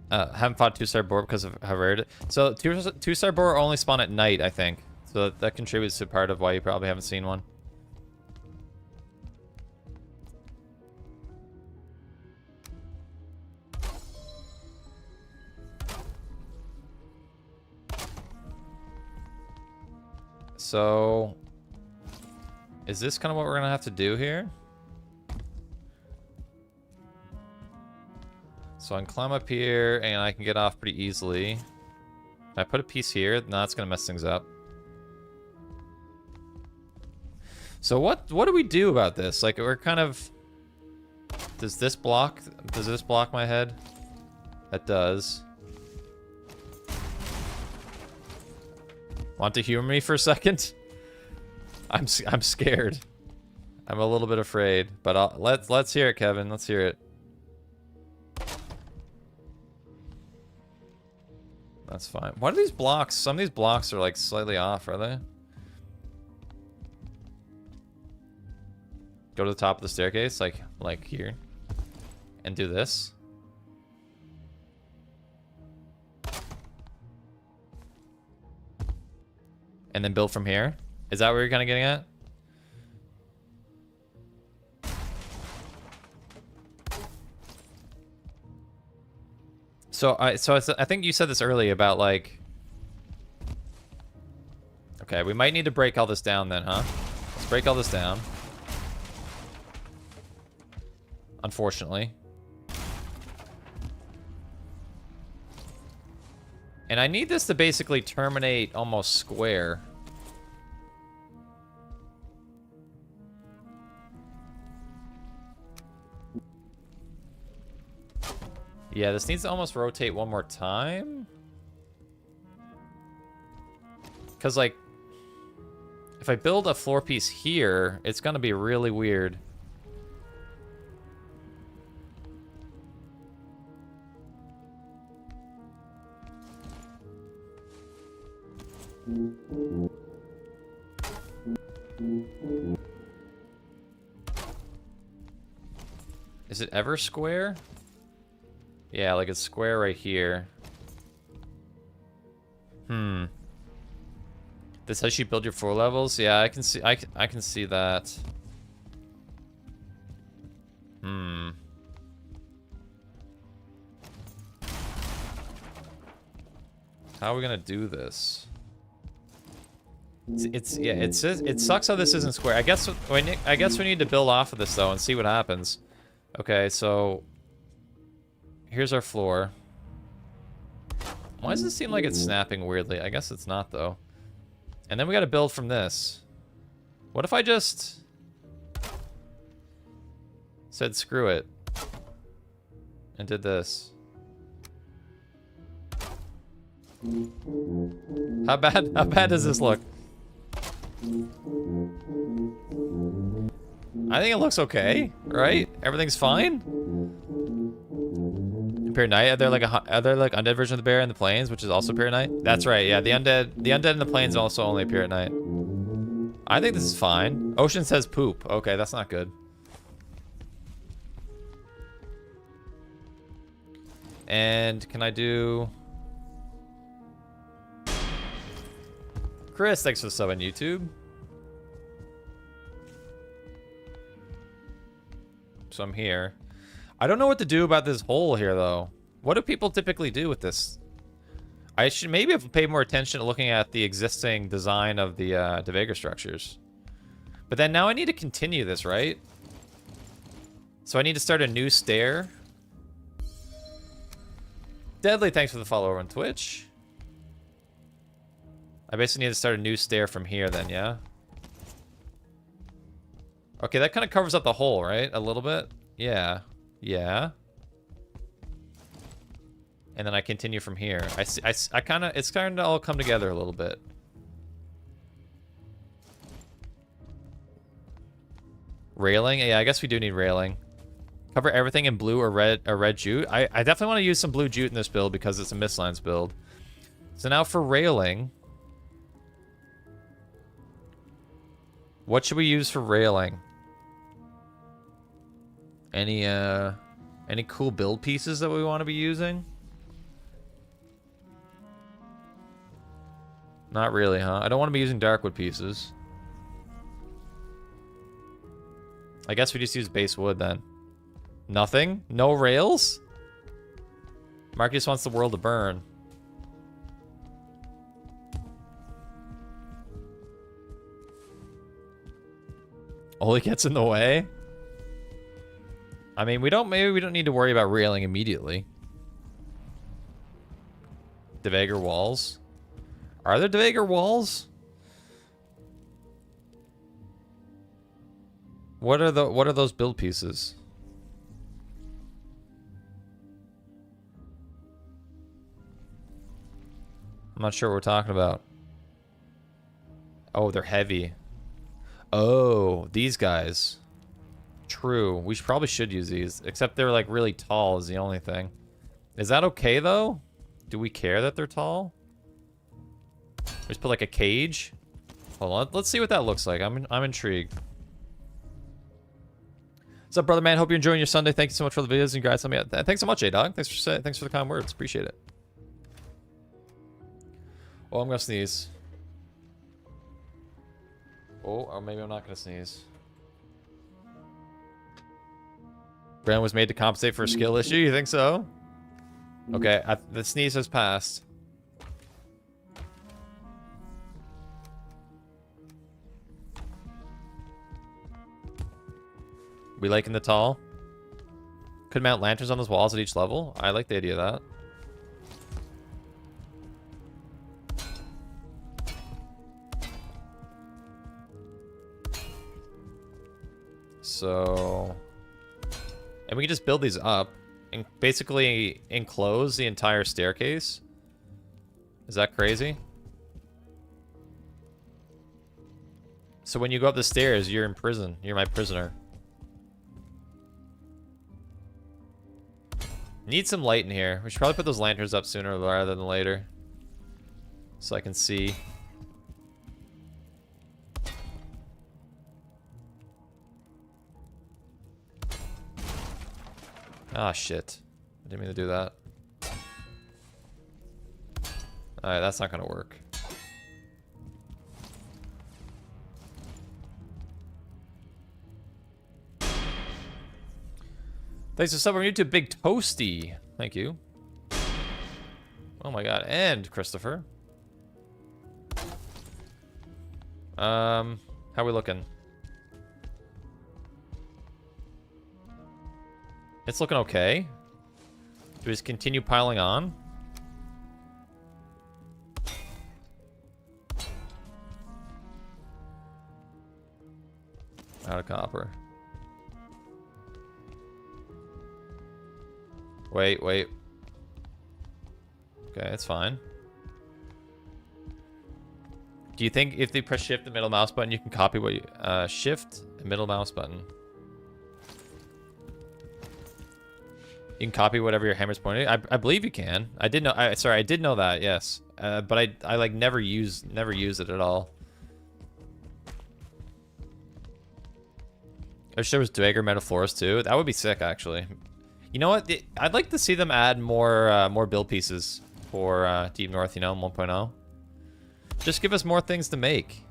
Haven't fought 2-star boar because of how rare it is. So 2-star boar only spawn at night, I think. So that contributes to part of why you probably haven't seen one. So, is this kind of what we're gonna have to do here? So I can climb up here and I can get off pretty easily. Can I put a piece here? No, that's gonna mess things up. So what do we do about this? Like, we're kind of... Does this block my head? That does. Want to humor me for a second? I'm scared. I'm a little bit afraid, but let's hear it, Kevin. Let's hear it. That's fine. What are these blocks? Some of these blocks are like slightly off, are they? Go to the top of the staircase, like here, and do this. And then build from here. Is that what you're kind of getting at? I think you said this earlier about like. Okay, we might need to break all this down then, huh? Let's break all this down. Unfortunately. And I need this to basically terminate almost square. Yeah, this needs to almost rotate one more time. Because, like, if I build a floor piece here, it's going to be really weird. Is it ever square? Yeah, like it's square right here. This helps you build your floor levels. Yeah, I can see. I can see that. How are we gonna do this? Yeah. It sucks how this isn't square. I guess we need to build off of this though and see what happens. Okay, so here's our floor. Why does it seem like it's snapping weirdly? I guess it's not though. And then we gotta build from this. What if I just said screw it and did this? How bad does this look? I think it looks okay, right? Everything's fine. Imperial Knight, are there like undead version of the bear in the plains, which is also Imperial Knight? That's right, yeah. The undead in the plains also only Imperial Knight. I think this is fine. Ocean says poop. Okay, that's not good. And can I do? Chris, thanks for the sub on YouTube. So I'm here. I don't know what to do about this hole here, though. What do people typically do with this? I should maybe have paid more attention to looking at the existing design of the Devagar structures. But then now I need to continue this, right? So I need to start a new stair. Deadly, thanks for the follow on Twitch. I basically need to start a new stair from here then, yeah? Okay, that kind of covers up the hole, right? A little bit? Yeah. Yeah. And then I continue from here. It's kind of all come together a little bit. Railing? Yeah, I guess we do need railing. Cover everything in blue or red jute. I definitely want to use some blue jute in this build because it's a Mistlands build. So now for railing. What should we use for railing? Any cool build pieces that we want to be using? Not really, huh? I don't want to be using darkwood pieces. I guess we just use base wood then. Nothing? No rails? Marcus wants the world to burn. Only gets in the way? I mean, maybe we don't need to worry about railing immediately. Devagar walls. Are there Devagar walls? What are those build pieces? I'm not sure what we're talking about. Oh, they're heavy. Oh, these guys. True. We probably should use these. Except they're like really tall is the only thing. Is that okay though? Do we care that they're tall? Just put like a cage? Hold on. Let's see what that looks like. I'm intrigued. What's up, brother man? Hope you're enjoying your Sunday. Thank you so much for the videos and guys. Thanks so much, A-Dog. Thanks for the kind words. Appreciate it. Oh, I'm gonna sneeze. Oh, or maybe I'm not gonna sneeze. Brand was made to compensate for a skill issue? You think so? Okay, the sneeze has passed. We liking the tall? Could mount lanterns on those walls at each level. I like the idea of that. So, and we can just build these up and basically enclose the entire staircase. Is that crazy? So when you go up the stairs, you're in prison. You're my prisoner. Need some light in here. We should probably put those lanterns up sooner rather than later, so I can see. Ah, shit. I didn't mean to do that. Alright, that's not gonna work. Thanks for subbing on YouTube, Big Toasty. Thank you. Oh my god, and Christopher. How we looking? It's looking okay. Do we just continue piling on? Out of copper. Wait. Okay, it's fine. Do you think if they press shift and middle mouse button, you can copy what you... shift and middle mouse button. You can copy whatever your hammer's pointing. I believe you can. I did know... sorry, I did know that, yes. But I like never use it at all. I wish there was Dagger Metaphors too. That would be sick, actually. You know what? I'd like to see them add more build pieces for Deep North, you know, 1.0. Just give us more things to make.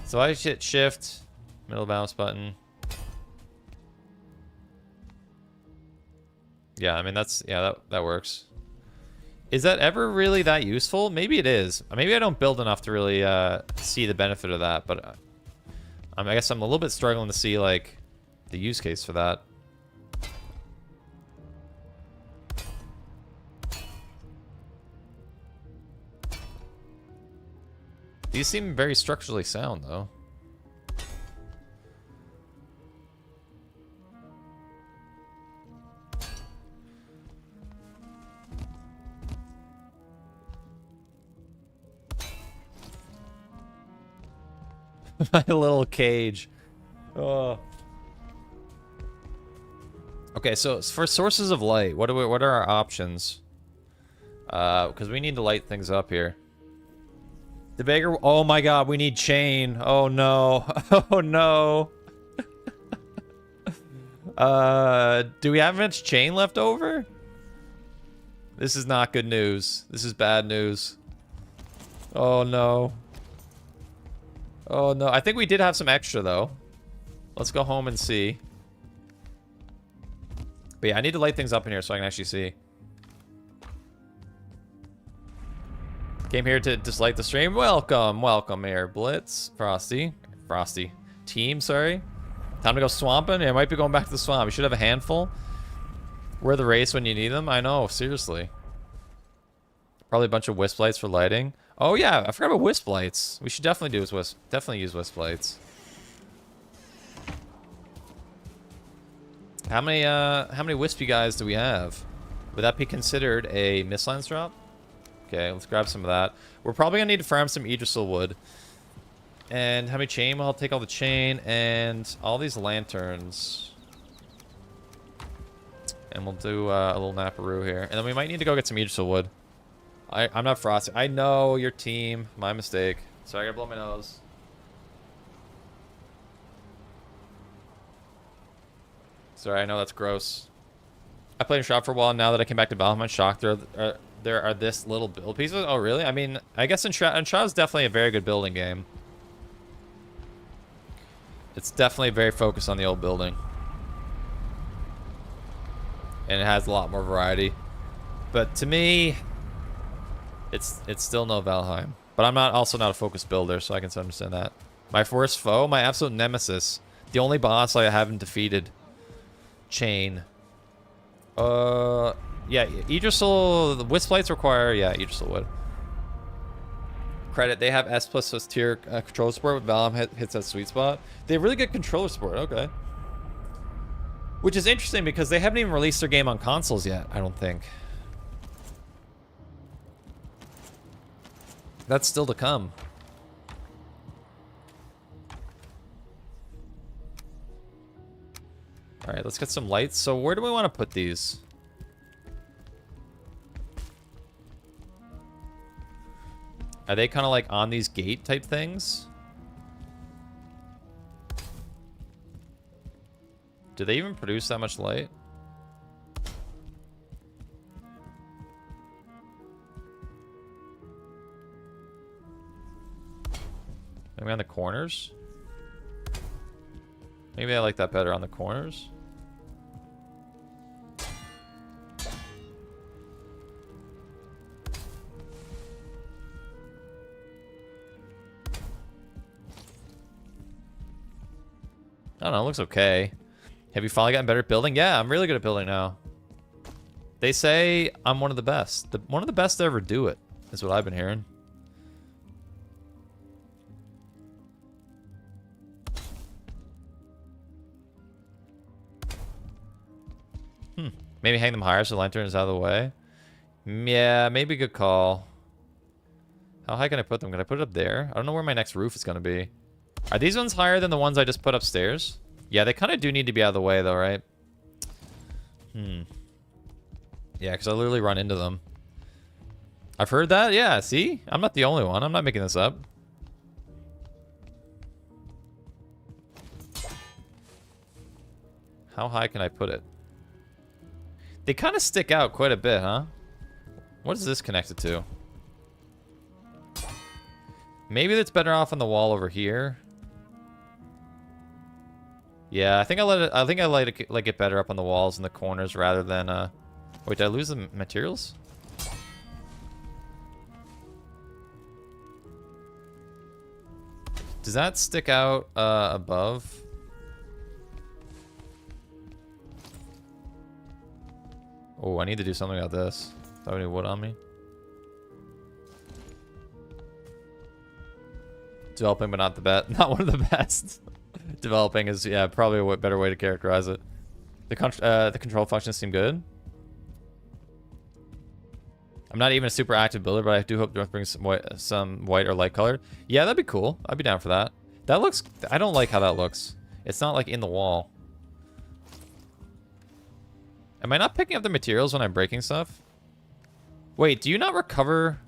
So I hit shift, middle mouse button. Yeah, I mean, that works. Is that ever really that useful? Maybe it is. Maybe I don't build enough to really see the benefit of that, but I guess I'm a little bit struggling to see, like, the use case for that. These seem very structurally sound, though. My little cage. Oh. Okay, so for sources of light, what are our options? Because we need to light things up here. The beggar. Oh my god, we need chain. Oh no. Oh no. Do we have much chain left over? This is not good news. This is bad news. Oh no. Oh no. I think we did have some extra though. Let's go home and see. But yeah, I need to light things up in here so I can actually see. Came here to just light the stream. Welcome, Air Blitz. Frosty. Team, sorry. Time to go swamping? Yeah, I might be going back to the swamp. We should have a handful. We're the race when you need them. I know, seriously. Probably a bunch of wisp lights for lighting. Oh yeah, I forgot about wisp lights. We should definitely use wisp lights. How many wispy guys do we have? Would that be considered a Mistlands drop? Okay, let's grab some of that. We're probably gonna need to farm some Idrisil wood. And how many chain? Well, I'll take all the chain and all these lanterns. And we'll do a little naparoo here. And then we might need to go get some Idrisil wood. I'm not Frosty. I know your team. My mistake. Sorry, I gotta blow my nose. Sorry, I know that's gross. I played in shop for a while, and now that I came back to Valheim, I'm shocked there are this little build pieces. Oh, really? I mean, I guess Enshroud is definitely a very good building game. It's definitely very focused on the old building. and it has a lot more variety. But to me, it's still no Valheim. But I'm also not a focused builder, so I can understand that. My worst foe, my absolute nemesis, the only boss I haven't defeated. Chain. Yeah, Idrisil, the Wisp Lights require, yeah, Idrisil would. Credit, they have S++ tier controller support, but Valheim hits that sweet spot. They have really good controller support, okay. Which is interesting because they haven't even released their game on consoles yet, I don't think. That's still to come. Alright, let's get some lights. So where do we want to put these? Are they kind of like on these gate type things? Do they even produce that much light? Maybe on the corners? Maybe I like that better on the corners. I don't know, it looks okay. Have you finally gotten better at building? Yeah, I'm really good at building now. They say I'm one of the best. One of the best to ever do it, is what I've been hearing. Maybe hang them higher so the lantern is out of the way. Yeah, maybe a good call. How high can I put them? Can I put it up there? I don't know where my next roof is going to be. Are these ones higher than the ones I just put upstairs? Yeah, they kind of do need to be out of the way though, right? Yeah, because I literally run into them. I've heard that? Yeah, see? I'm not the only one. I'm not making this up. How high can I put it? They kind of stick out quite a bit, huh? What is this connected to? Maybe that's better off on the wall over here. Yeah, I think I like it better up on the walls and the corners rather than wait, did I lose the materials? Does that stick out above? Oh, I need to do something about this. Do I have any wood on me? Developing, but not the best. Not one of the best. Developing is, yeah, probably a better way to characterize it. The control functions seem good. I'm not even a super active builder, but I do hope to bring some white or light colored. Yeah, that'd be cool. I'd be down for that. That looks... I don't like how that looks. It's not like in the wall. Am I not picking up the materials when I'm breaking stuff? Wait, do you not recover...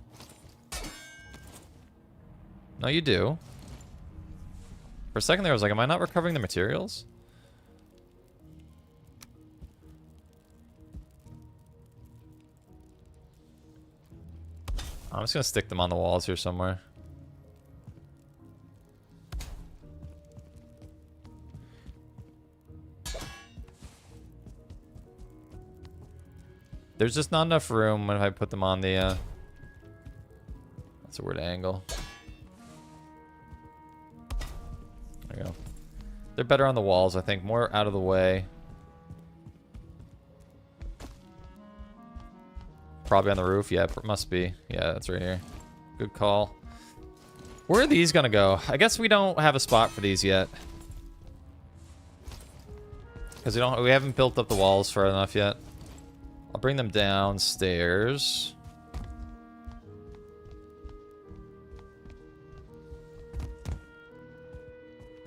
No, you do. For a second there, I was like, am I not recovering the materials? I'm just gonna stick them on the walls here somewhere. There's just not enough room when I put them on the, that's a weird angle. There we go. They're better on the walls, I think. More out of the way. Probably on the roof. Yeah, it must be. Yeah, that's right here. Good call. Where are these gonna go? I guess we don't have a spot for these yet. Because we haven't built up the walls far enough yet. I'll bring them downstairs.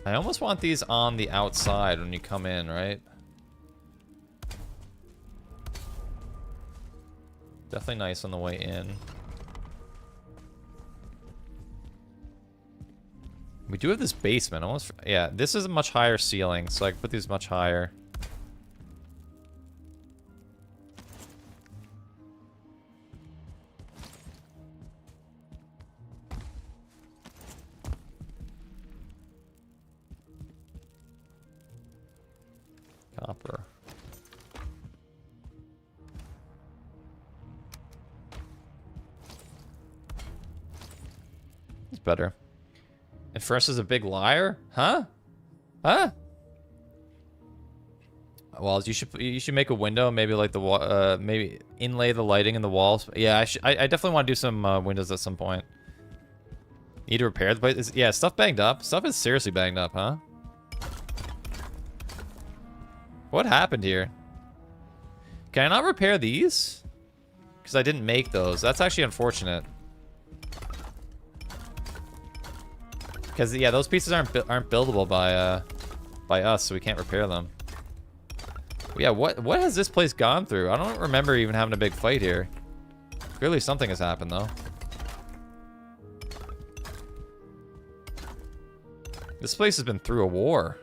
I almost want these on the outside when you come in, right? Definitely nice on the way in. We do have this basement. Almost, yeah, this is a much higher ceiling, so I can put these much higher. Copper. It's better. And First is a big liar? Huh? Huh? Walls. You should make a window, maybe like the maybe inlay the lighting in the walls. Yeah, I definitely want to do some windows at some point. Need to repair the place. Yeah, stuff banged up. Stuff is seriously banged up, huh? What happened here? Can I not repair these? Because I didn't make those. That's actually unfortunate. Because yeah, those pieces aren't buildable by us, so we can't repair them. Yeah, what has this place gone through? I don't remember even having a big fight here. Clearly something has happened, though. This place has been through a war.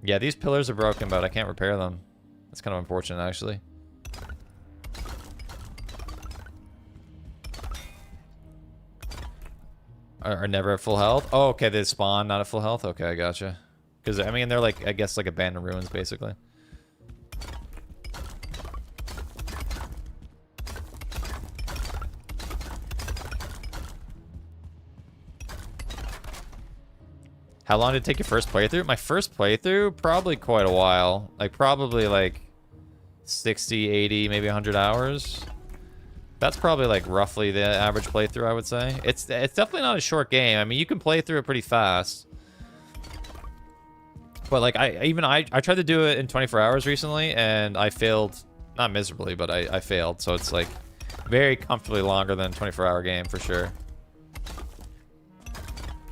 Yeah, these pillars are broken, but I can't repair them. That's kind of unfortunate, actually. Are never at full health? Oh, okay, they spawn not at full health? Okay, I gotcha. Because, I mean, they're like, I guess, like abandoned ruins, basically. How long did it take your first playthrough? My first playthrough? Probably quite a while. Like, probably like 60, 80, maybe 100 hours. That's probably like roughly the average playthrough, I would say. It's definitely not a short game. I mean, you can play through it pretty fast. But like, I tried to do it in 24 hours recently, and I failed. Not miserably, but I failed. So it's like very comfortably longer than a 24-hour game for sure.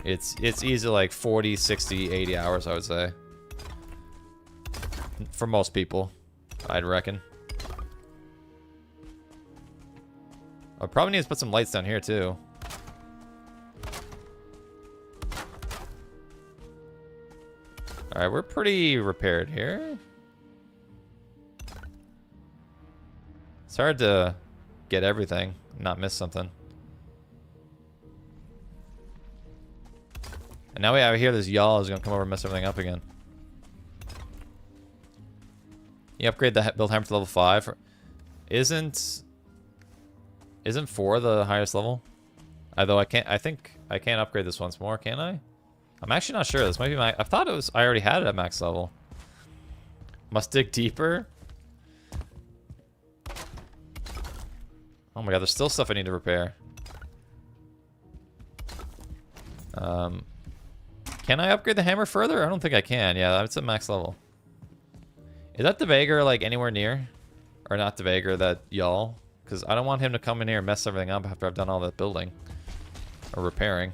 It's easily like 40, 60, 80 hours, I would say. For most people, I'd reckon. I probably need to put some lights down here, too. Alright, we're pretty repaired here. It's hard to get everything, not miss something. And now I hear this y'all is going to come over and mess everything up again. You upgrade the build hammer to level 5. Isn't 4 the highest level? Although I think I can't upgrade this once more, can I? I'm actually not sure. This might be my... I thought it was... I already had it at max level. Must dig deeper. Oh my god, there's still stuff I need to repair. Can I upgrade the hammer further? I don't think I can. Yeah, that's at max level. Is that the Vager, like, anywhere near? Or not the Vager, that y'all? Because I don't want him to come in here and mess everything up after I've done all that building. Or repairing.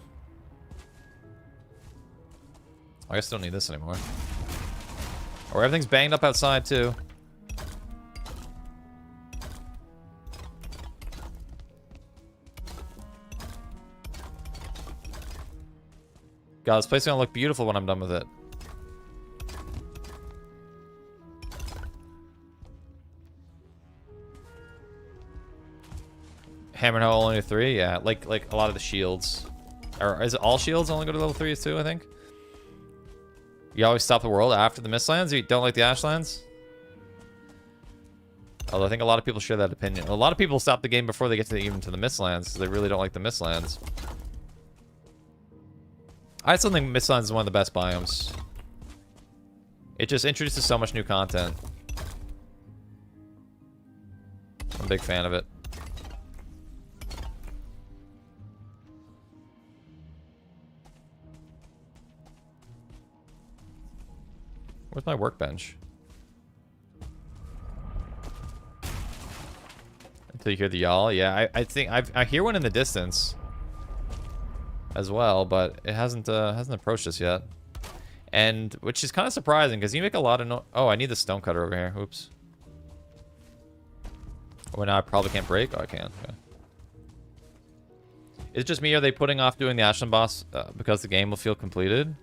I guess I don't need this anymore. Or everything's banged up outside, too. God, this place is gonna look beautiful when I'm done with it. Hammer and hoe only 3? Yeah, like a lot of the shields. Or is it all shields only go to level 3s too, I think? You always stop the world after the Mistlands? You don't like the Ashlands? Although I think a lot of people share that opinion. A lot of people stop the game before they get to even to the Mistlands because they really don't like the Mistlands. I still think Mistlands is one of the best biomes. It just introduces so much new content. I'm a big fan of it. Where's my workbench? Until you hear the y'all? Yeah, I think I hear one in the distance as well, but it hasn't approached us yet. And which is kind of surprising because you make a lot of oh, I need the stone cutter over here. Oops. Oh, now I probably can't break. Oh, I can. Okay. Is it just me? Are they putting off doing the Ashland boss because the game will feel completed?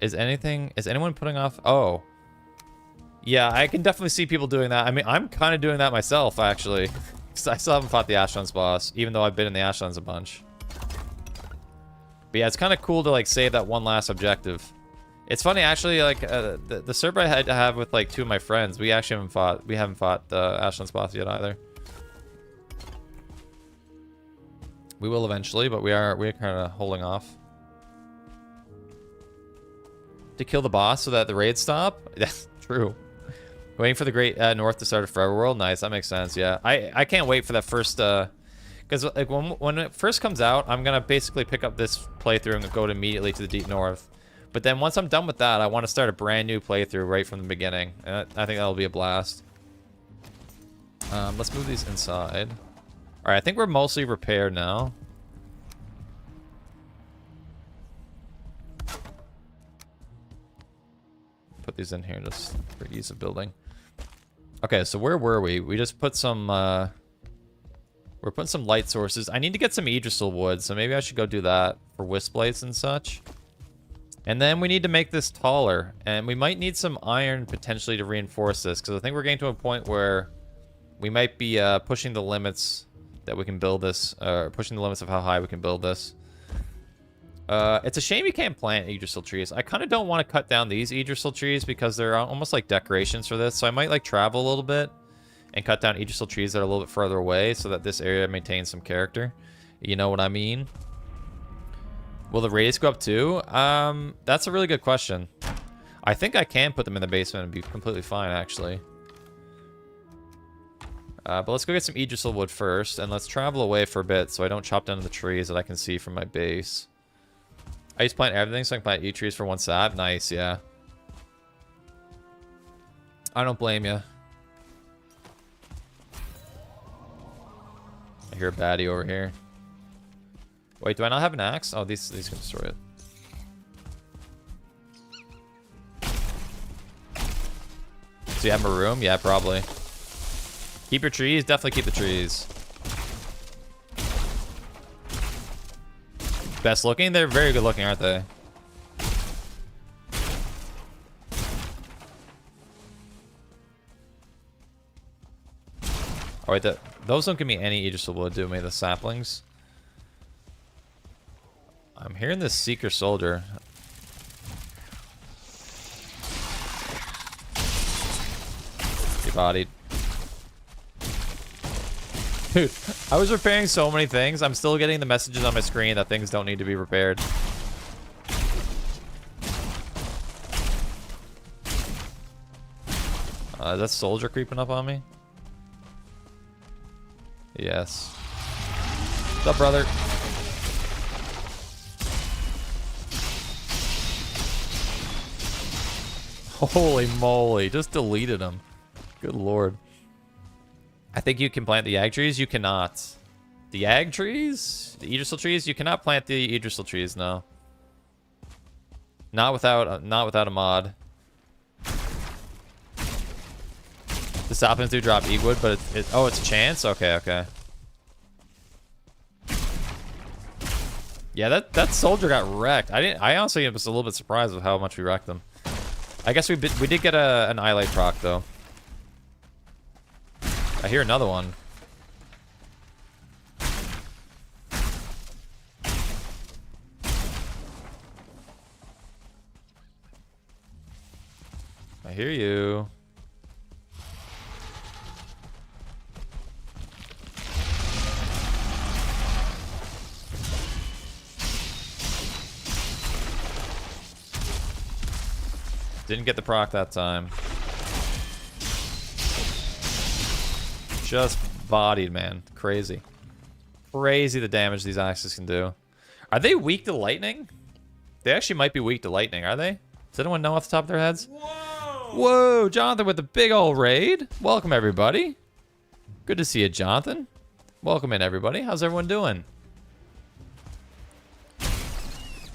Is anyone putting off? Oh. Yeah, I can definitely see people doing that. I mean, I'm kind of doing that myself, actually. I still haven't fought the Ashlands boss, even though I've been in the Ashlands a bunch. But yeah, it's kind of cool to like save that one last objective. It's funny actually, like the server I had to have with like 2 of my friends, we actually haven't fought the Ashlands boss yet either. We will eventually, but we're kind of holding off to kill the boss so that the raids stop. That's true. Waiting for the Great North to start a Forever World. Nice, that makes sense. Yeah, I can't wait for that first. Because like when it first comes out, I'm gonna basically pick up this playthrough and go immediately to the Deep North. But then once I'm done with that, I want to start a brand new playthrough right from the beginning. And I think that'll be a blast. Let's move these inside. All right, I think we're mostly repaired now. Put these in here just for ease of building. Okay, so where were we? We just put some, we're putting some light sources. I need to get some Idrisil wood, so maybe I should go do that for wisp plates and such. And then we need to make this taller. And we might need some iron potentially to reinforce this, because I think we're getting to a point where we might be pushing the limits that we can build this, pushing the limits of how high we can build this. It's a shame you can't plant Idrisil trees. I kind of don't want to cut down these Idrisil trees because they're almost like decorations for this. So I might like travel a little bit and cut down Idrisil trees that are a little bit further away so that this area maintains some character. You know what I mean? Will the radius go up too? That's a really good question. I think I can put them in the basement and be completely fine, actually. But let's go get some Idrisil wood first, and let's travel away for a bit so I don't chop down the trees that I can see from my base. I used to plant everything so I can plant E trees for 1 sap. Nice, yeah. I don't blame you. I hear a baddie over here. Wait, do I not have an axe? Oh, these can destroy it. Do you have a room? Yeah, probably. Keep your trees? Definitely keep the trees. Best looking? They're very good looking, aren't they? Oh, wait, those don't give me any Idrisil wood, do me, the saplings? I'm hearing this Seeker Soldier. He bodied. Dude, I was repairing so many things. I'm still getting the messages on my screen that things don't need to be repaired. Is that soldier creeping up on me? Yes. What's up, brother? Holy moly, just deleted him. Good lord. I think you can plant the Yag trees. You cannot. The Yag trees? The Idrisil trees? You cannot plant the Idrisil trees, no. Not without a mod. The saplings do drop E wood, but oh, it's a chance? Okay, okay. Yeah, that soldier got wrecked. I honestly was a little bit surprised with how much we wrecked them. I guess we did get an eyelight proc though. I hear another one. I hear you. Didn't get the proc that time. Just bodied, man. Crazy. Crazy the damage these axes can do. Are they weak to lightning? They actually might be weak to lightning, are they? Does anyone know off the top of their heads? Whoa! Whoa, Jonathan with the big old raid. Welcome, everybody. Good to see you, Jonathan. Welcome in, everybody. How's everyone doing?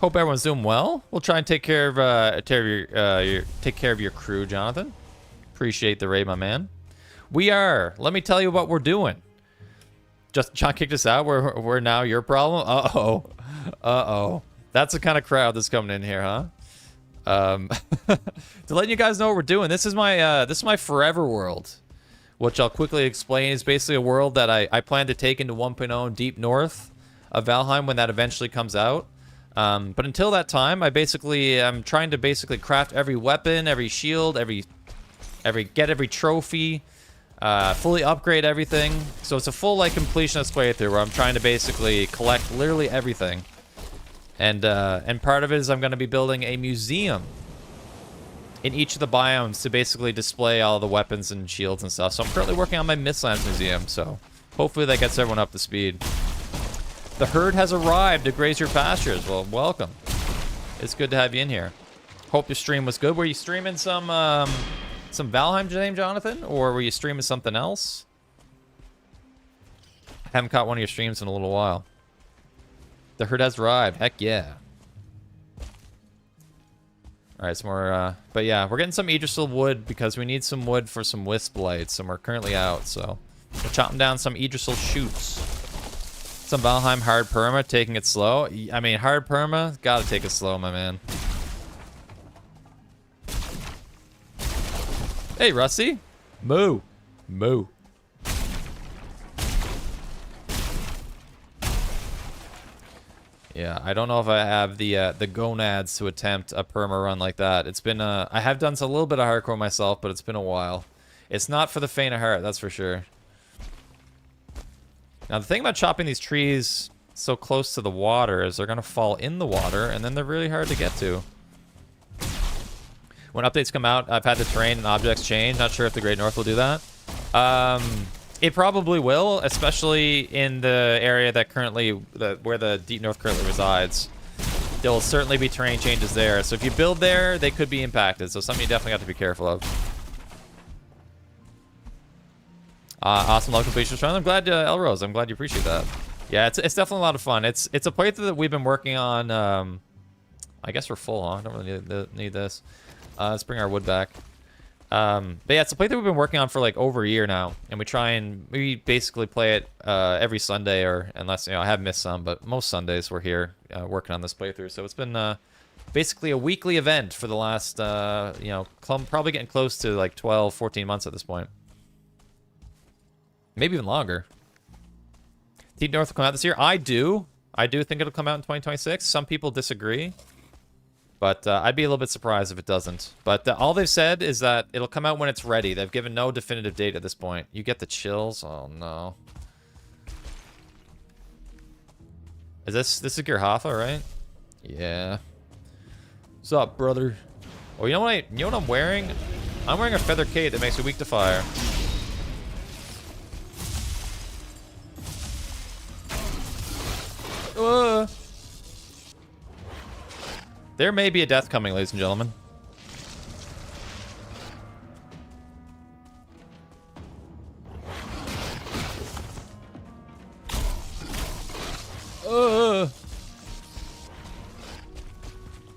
Hope everyone's doing well. We'll try and take care of your crew, Jonathan. Appreciate the raid, my man. We are. Let me tell you what we're doing. Just John kicked us out. We're now your problem. Uh-oh. Uh-oh. That's the kind of crowd that's coming in here, huh? To let you guys know what we're doing. This is my Forever World. which I'll quickly explain is basically a world that I plan to take into 1.0 deep north of Valheim when that eventually comes out. But until that time, I'm trying to basically craft every weapon, every shield, get every trophy, fully upgrade everything. So it's a full like completionist playthrough where I'm trying to basically collect literally everything. And part of it is I'm going to be building a museum in each of the biomes to basically display all the weapons and shields and stuff. So I'm currently working on my Mistlands museum. So hopefully that gets everyone up to speed. The herd has arrived to graze your pastures. Well, welcome. It's good to have you in here. Hope your stream was good. Were you streaming some Valheim name, Jonathan? Or were you streaming something else? I haven't caught one of your streams in a little while. The herd has arrived. Heck yeah. Alright, some more, but yeah, we're getting some Idrisil wood because we need some wood for some wisp lights, and we're currently out, so we're chopping down some Idrisil shoots. Some Valheim hard perma, taking it slow. I mean, hard perma, gotta take it slow, my man. Hey, Rusty. Moo. Moo. Yeah, I don't know if I have the gonads to attempt a perma run like that. It's been I have done a little bit of hardcore myself, but it's been a while. It's not for the faint of heart, that's for sure. Now the thing about chopping these trees so close to the water is they're gonna fall in the water, and then they're really hard to get to. When updates come out, I've had the terrain and objects change. Not sure if the Great North will do that. It probably will, especially in the area that where the Deep North currently resides. There will certainly be terrain changes there. So if you build there, they could be impacted. So something you definitely have to be careful of. Awesome love completion. I'm glad, Elrose. I'm glad you appreciate that. Yeah, it's definitely a lot of fun. It's a playthrough that we've been working on. I guess we're full, huh? I don't really need this. Let's bring our wood back. But yeah, it's a playthrough we've been working on for like over a year now, and we basically play it every Sunday, or unless I have missed some, but most Sundays we're here working on this playthrough. So it's been basically a weekly event for the last probably getting close to like 12, 14 months at this point. Maybe even longer. Deep North will come out this year. I do think it'll come out in 2026. Some people disagree. But I'd be a little bit surprised if it doesn't. But all they've said is that it'll come out when it's ready. They've given no definitive date at this point. You get the chills? Oh, no. This is Gerhatha, right? Yeah. What's up, brother? Oh, you know what I'm wearing? I'm wearing a feather cape that makes me weak to fire. There may be a death coming, ladies and gentlemen.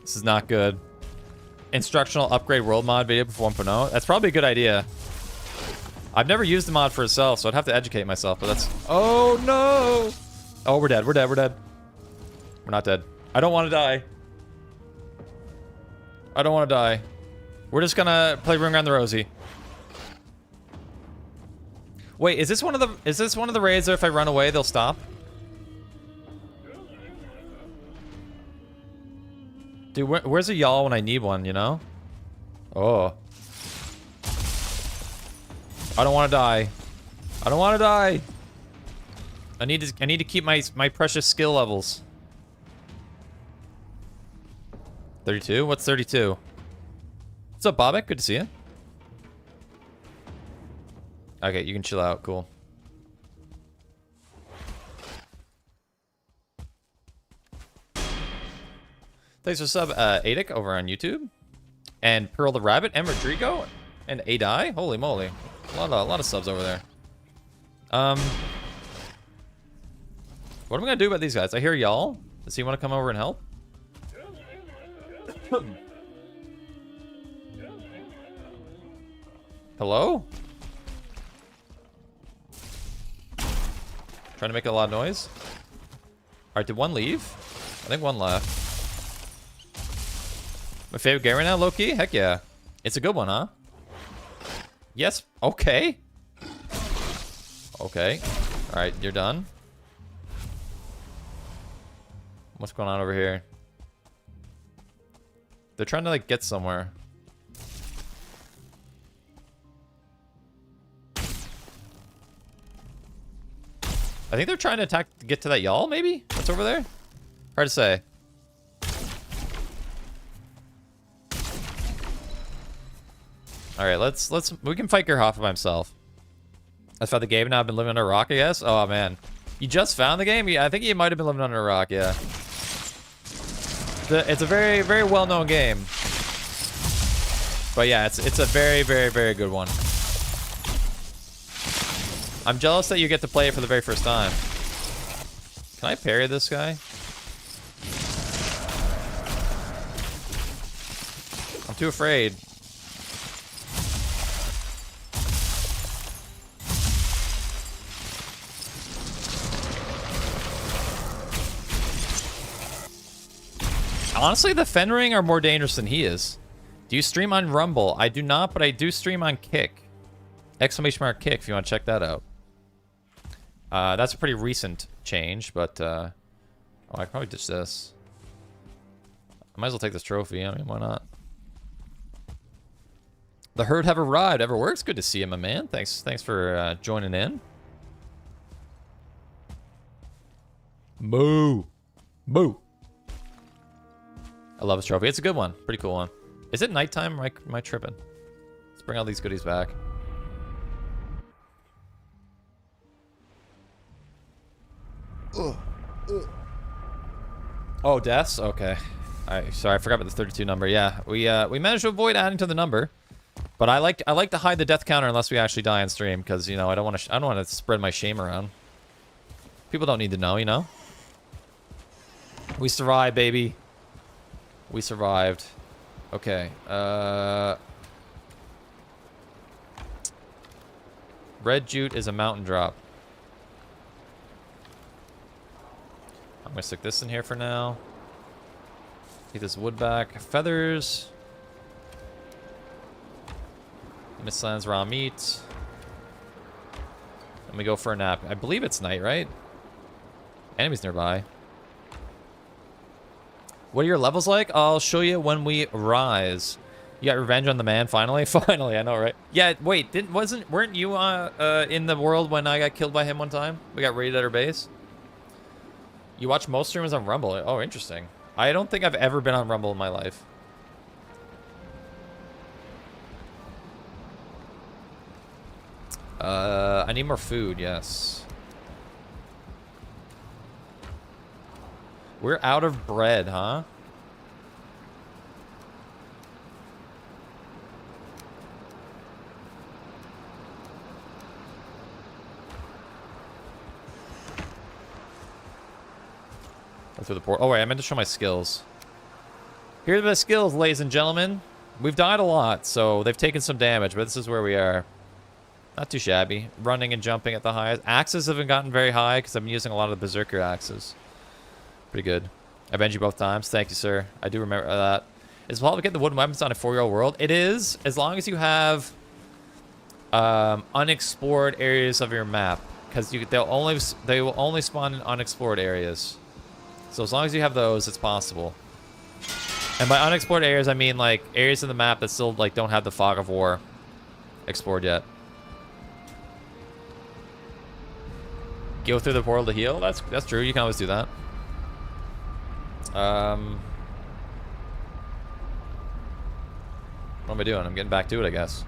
This is not good. Instructional upgrade world mod video before 1.0. That's probably a good idea. I've never used the mod for itself, so I'd have to educate myself, but that's... Oh, no! Oh, we're dead. We're dead. We're dead. We're not dead. I don't want to die. I don't want to die. We're just gonna play Ring Around the Rosie. Wait, is this one of the raids that if I run away they'll stop? Dude, where's a y'all when I need one, you know? Oh. I don't want to die. I don't want to die. I need to keep my precious skill levels. 32? What's 32? What's up, Bobek? Good to see you. Okay, you can chill out. Cool. Thanks for sub, Adic over on YouTube. And Pearl the Rabbit, and Rodrigo, and Adai. Holy moly. A lot of subs over there. What am I gonna do about these guys? I hear y'all. Does he want to come over and help? Hello? Trying to make a lot of noise. Alright, did one leave? I think one left. My favorite game right now, low-key? Heck yeah. It's a good one, huh? Yes. Okay. Okay. Alright, you're done. What's going on over here? They're trying to, like, get somewhere. I think they're trying to get to that yawl, maybe? What's over there? Hard to say. Alright, we can fight Gerhoff by himself. I found the game now. I've been living under a rock, I guess. Oh, man. You just found the game? Yeah, I think you might have been living under a rock, yeah. It's a very, very well-known game. But yeah, it's a very, very, very good one. I'm jealous that you get to play it for the very first time. Can I parry this guy? I'm too afraid. Honestly, the Fenring are more dangerous than he is. Do you stream on Rumble? I do not, but I do stream on Kick. Exclamation mark Kick if you want to check that out. That's a pretty recent change, but... oh, I could probably ditch this. I might as well take this trophy. I mean, why not? The herd have arrived. Ever works? Good to see you, my man. Thanks for joining in. Moo. Moo. I love this trophy. It's a good one. Pretty cool one. Is it nighttime? Am I tripping? Let's bring all these goodies back. Oh, deaths? Okay. Sorry, I forgot about the 32 number. Yeah, we managed to avoid adding to the number, but I like to hide the death counter unless we actually die on stream, because you know I don't want to spread my shame around. People don't need to know, you know. We survived, baby. We survived. Okay. Red jute is a mountain drop. I'm gonna stick this in here for now. Get this wood back. Feathers. Mistlands raw meat. Let me go for a nap. I believe it's night, right? Enemies nearby. What are your levels like? I'll show you when we rise. You got revenge on the man finally? Finally, I know, right? Yeah, wait, weren't you in the world when I got killed by him one time? We got raided at our base. You watch most streamers on Rumble. Oh, interesting. I don't think I've ever been on Rumble in my life. I need more food, yes. We're out of bread, huh? Go through the port. Oh, wait, I meant to show my skills. Here are the skills, ladies and gentlemen. We've died a lot, so they've taken some damage, but this is where we are. Not too shabby. Running and jumping at the highest. Axes haven't gotten very high because I've been using a lot of the Berserker axes. Pretty good. I avenged you both times. Thank you, sir. I do remember that. Is it possible to get the wooden weapons on a 4-year-old world? It is, as long as you have unexplored areas of your map, because they will only spawn in unexplored areas. So as long as you have those, it's possible. And by unexplored areas, I mean like areas of the map that still like don't have the fog of war explored yet. Go through the portal to heal. That's true. You can always do that. What am I doing? I'm getting back to it, I guess.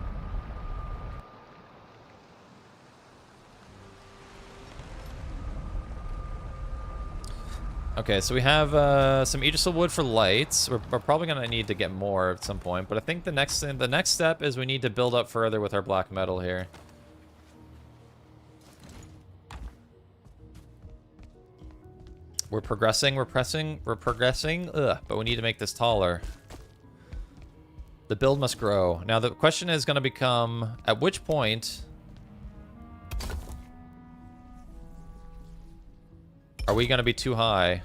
Okay, so we have some Aegisel wood for lights. We're probably gonna need to get more at some point, but I think the next step is we need to build up further with our black metal here. We're progressing, we're progressing, but we need to make this taller. The build must grow. Now the question is gonna become, at which point are we gonna be too high?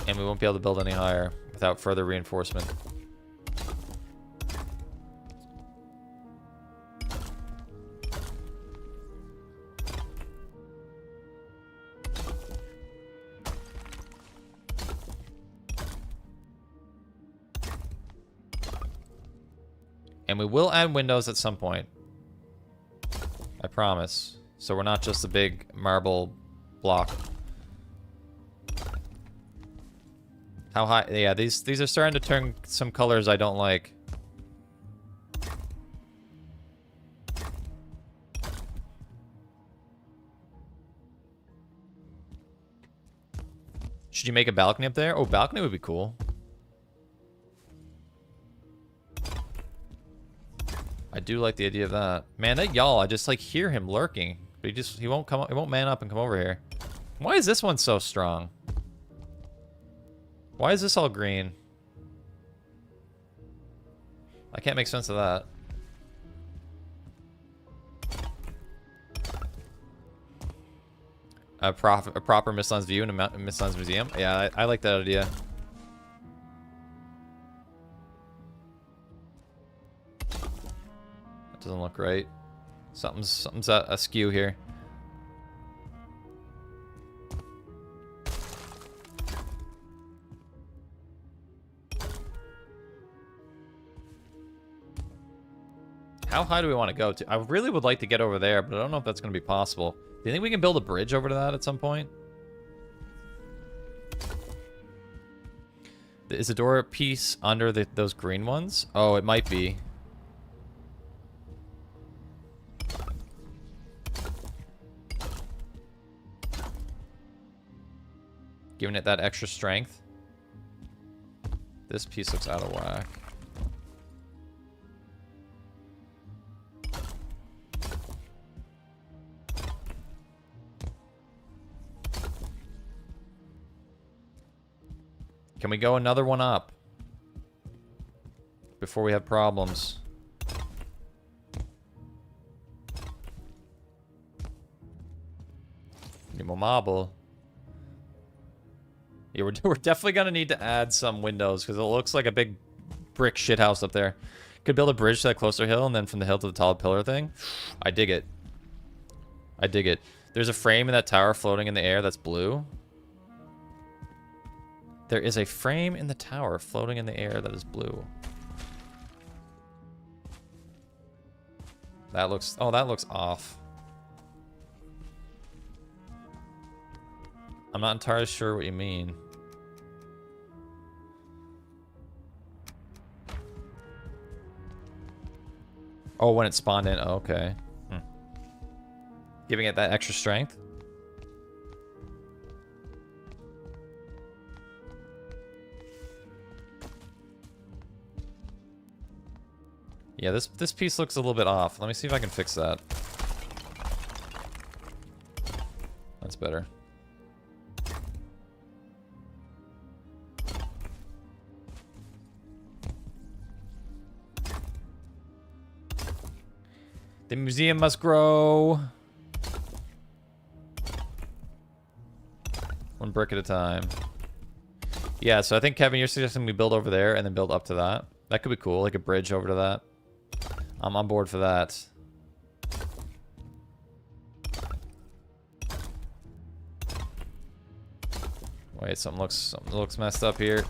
And we won't be able to build any higher without further reinforcement. And we will add windows at some point. I promise. So we're not just a big marble block. How high? Yeah, these are starting to turn some colors I don't like. Should you make a balcony up there? Oh, balcony would be cool. I do like the idea of that. Man, that y'all, I just like hear him lurking. But he won't come up, he won't man up and come over here. Why is this one so strong? Why is this all green? I can't make sense of that. A proper Mistlands view in a Mistlands museum? Yeah, I like that idea. That doesn't look right. Something's askew here. How high do we want to go to? I really would like to get over there, but I don't know if that's going to be possible. Do you think we can build a bridge over to that at some point? Is the door piece under those green ones? Oh, it might be. Giving it that extra strength. This piece looks out of whack. Can we go another one up before we have problems? Need more marble. Yeah, we're definitely gonna need to add some windows because it looks like a big brick shithouse up there. Could build a bridge to that closer hill and then from the hill to the tall pillar thing. I dig it. I dig it. There's a frame in that tower floating in the air that's blue. There is a frame in the tower floating in the air that is blue. That looks... Oh, that looks off. I'm not entirely sure what you mean. Oh, when it spawned in. Oh, okay. Giving it that extra strength. Yeah, this piece looks a little bit off. Let me see if I can fix that. That's better. The museum must grow. One brick at a time. Yeah, so I think, Kevin, you're suggesting we build over there and then build up to that. That could be cool, like a bridge over to that. I'm on board for that. Wait, something looks messed up here.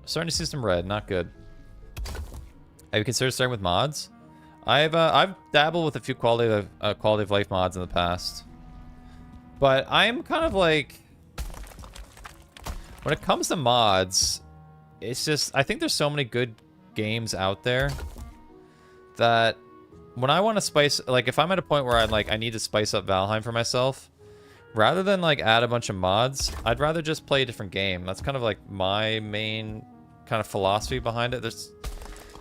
Starting to see some red, not good. Have you considered starting with mods? I've dabbled with a few quality of life mods in the past. But I'm kind of like, when it comes to mods, it's just, I think there's so many good games out there that when I want to spice, like if I'm at a point where I'm like, I need to spice up Valheim for myself, rather than like add a bunch of mods, I'd rather just play a different game. That's kind of like my main kind of philosophy behind it.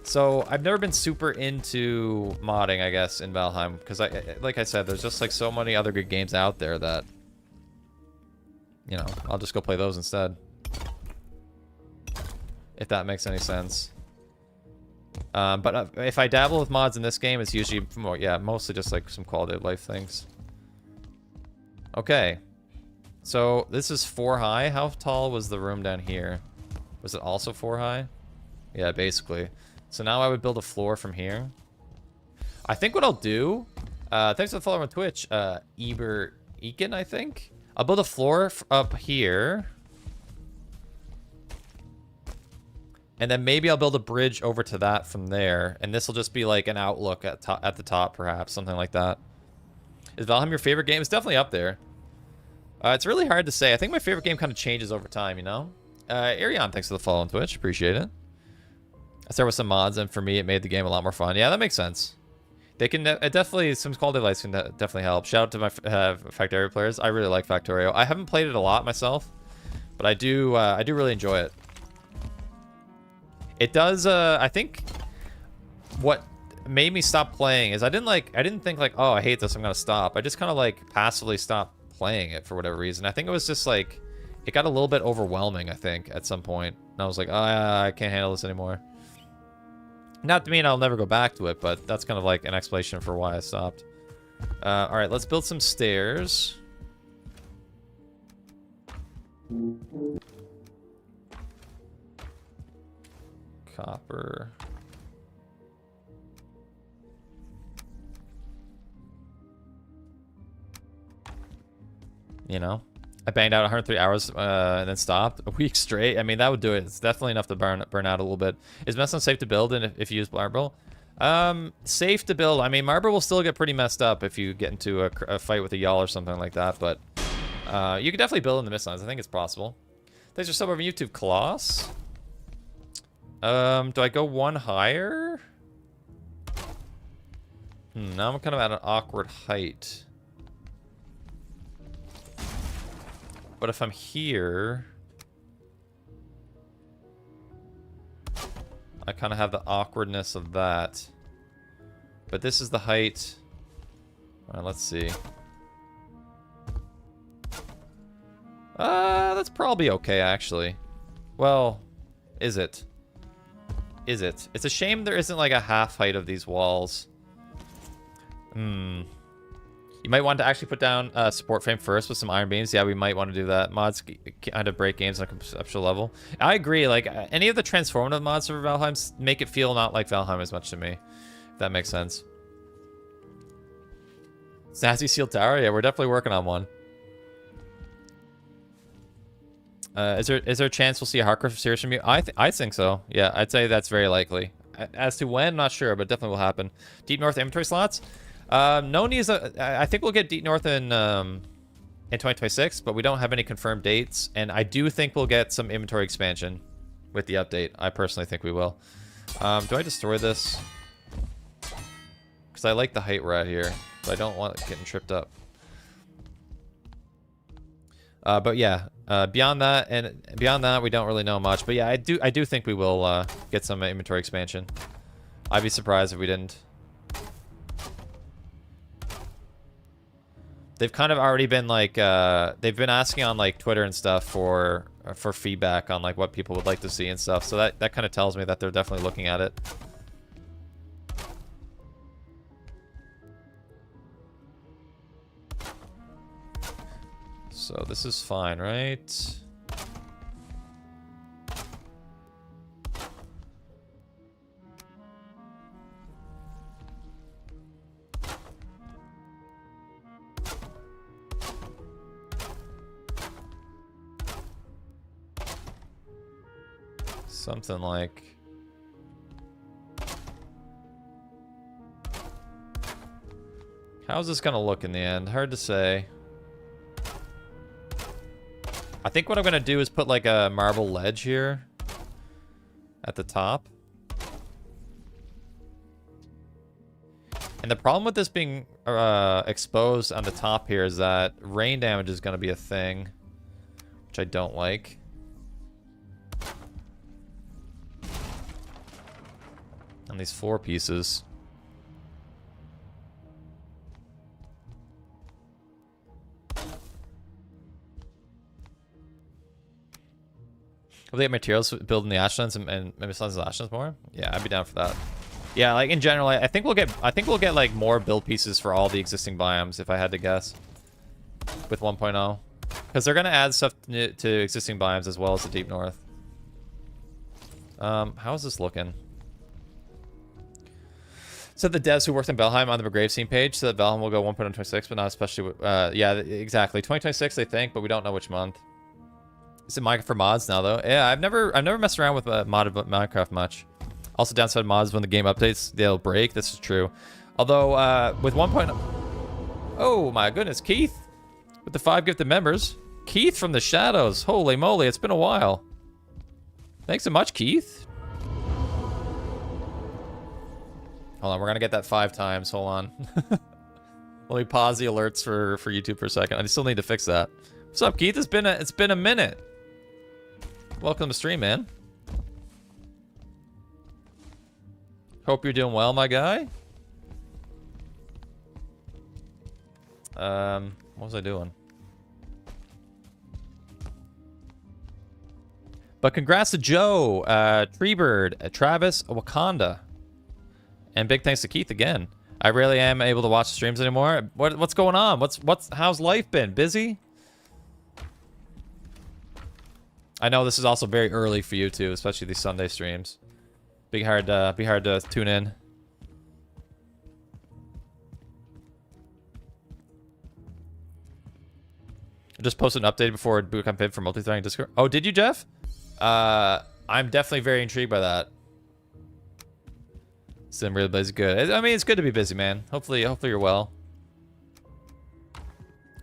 So I've never been super into modding, I guess, in Valheim, because like I said, there's just like so many other good games out there that, you know, I'll just go play those instead. If that makes any sense. But if I dabble with mods in this game, it's usually more, yeah, mostly just like some quality of life things. Okay. So this is 4 high. How tall was the room down here? Was it also 4 high? Yeah, basically. So now I would build a floor from here. I think what I'll do, thanks for the follow on Twitch, Ekin, I think. I'll build a floor up here. And then maybe I'll build a bridge over to that from there. And this will just be like an outlook at the top, perhaps. Something like that. Is Valheim your favorite game? It's definitely up there. It's really hard to say. I think my favorite game kind of changes over time, you know? Arion, thanks for the follow on Twitch. Appreciate it. I started with some mods, and for me, it made the game a lot more fun. Yeah, that makes sense. They can definitely, some quality of life can definitely help. Shout out to my Factorio players. I really like Factorio. I haven't played it a lot myself, but I do really enjoy it. It does, I think what made me stop playing is I didn't think like, oh, I hate this, I'm gonna stop. I just kind of like passively stopped playing it for whatever reason. I think it was just like, it got a little bit overwhelming, I think, at some point. And I was like, oh, I can't handle this anymore. Not to mean I'll never go back to it, but that's kind of like an explanation for why I stopped. All right, let's build some stairs. Copper. You know, I banged out 103 hours and then stopped a week straight. I mean, that would do it. It's definitely enough to burn out a little bit. Is Mistlands safe to build in if you use marble? Safe to build. I mean, marble will still get pretty messed up if you get into a fight with a y'all or something like that. But you can definitely build in the Mistlands. I think it's possible. Thanks for sub over YouTube, Coloss. Do I go one higher? Now I'm kind of at an awkward height. But if I'm here, I kind of have the awkwardness of that. But this is the height. All right, let's see. That's probably okay, actually. Well, is it? Is it? It's a shame there isn't like a half height of these walls. You might want to actually put down a support frame first with some iron beams. Yeah, we might want to do that. Mods kind of break games on a conceptual level. I agree. Like, any of the transformative mods for Valheim make it feel not like Valheim as much to me. If that makes sense. Snazzy Seal Tower? Yeah, we're definitely working on one. Is there a chance we'll see a hardcore series from you? I think so. Yeah, I'd say that's very likely. As to when, not sure, but definitely will happen. Deep North inventory slots? No news. I think we'll get Deep North in 2026, but we don't have any confirmed dates. And I do think we'll get some inventory expansion with the update. I personally think we will. Do I destroy this? Because I like the height we're at here, but I don't want it getting tripped up. But yeah, beyond that, we don't really know much. But yeah, I do think we will get some inventory expansion. I'd be surprised if we didn't. They've kind of already been like, they've been asking on like Twitter and stuff for feedback on like what people would like to see and stuff. So that kind of tells me that they're definitely looking at it. So this is fine, right? Something like... How's this gonna look in the end? Hard to say. I think what I'm gonna do is put like a marble ledge here at the top. And the problem with this being exposed on the top here is that rain damage is gonna be a thing, which I don't like. On these floor pieces. Will they get materials building the Ashlands and Mistlands and Ashlands more? Yeah, I'd be down for that. Yeah, like in general, I think we'll get like more build pieces for all the existing biomes if I had to guess with 1.0, because they're gonna add stuff to existing biomes as well as the Deep North. How is this looking? So the devs who worked in Valheim on the Grave Scene page said that Valheim will go 1.26, but not especially. Yeah, exactly. 2026, they think, but we don't know which month. Is it Minecraft for mods now though? Yeah, I've never messed around with modded Minecraft much. Also, downside mods when the game updates, they'll break. This is true. Although with 1.0, oh my goodness, Keith with the 5 gifted members. Keith from the shadows. Holy moly, it's been a while. Thanks so much, Keith. Hold on, we're gonna get that 5 times. Hold on. Let me pause the alerts for YouTube for a second. I still need to fix that. What's up, Keith? It's been a minute. Welcome to stream, man. Hope you're doing well, my guy. What was I doing? But congrats to Joe, Treebird, Travis, Wakanda. And big thanks to Keith again. I rarely am able to watch the streams anymore. What's going on? How's life been? Busy? I know this is also very early for you too, especially these Sunday streams. Be hard to tune in. I just posted an update before Bootcamp Pid for multi-threading Discord. Oh, did you, Jeff? I'm definitely very intrigued by that. Sim really busy, good. I mean, it's good to be busy, man. Hopefully you're well.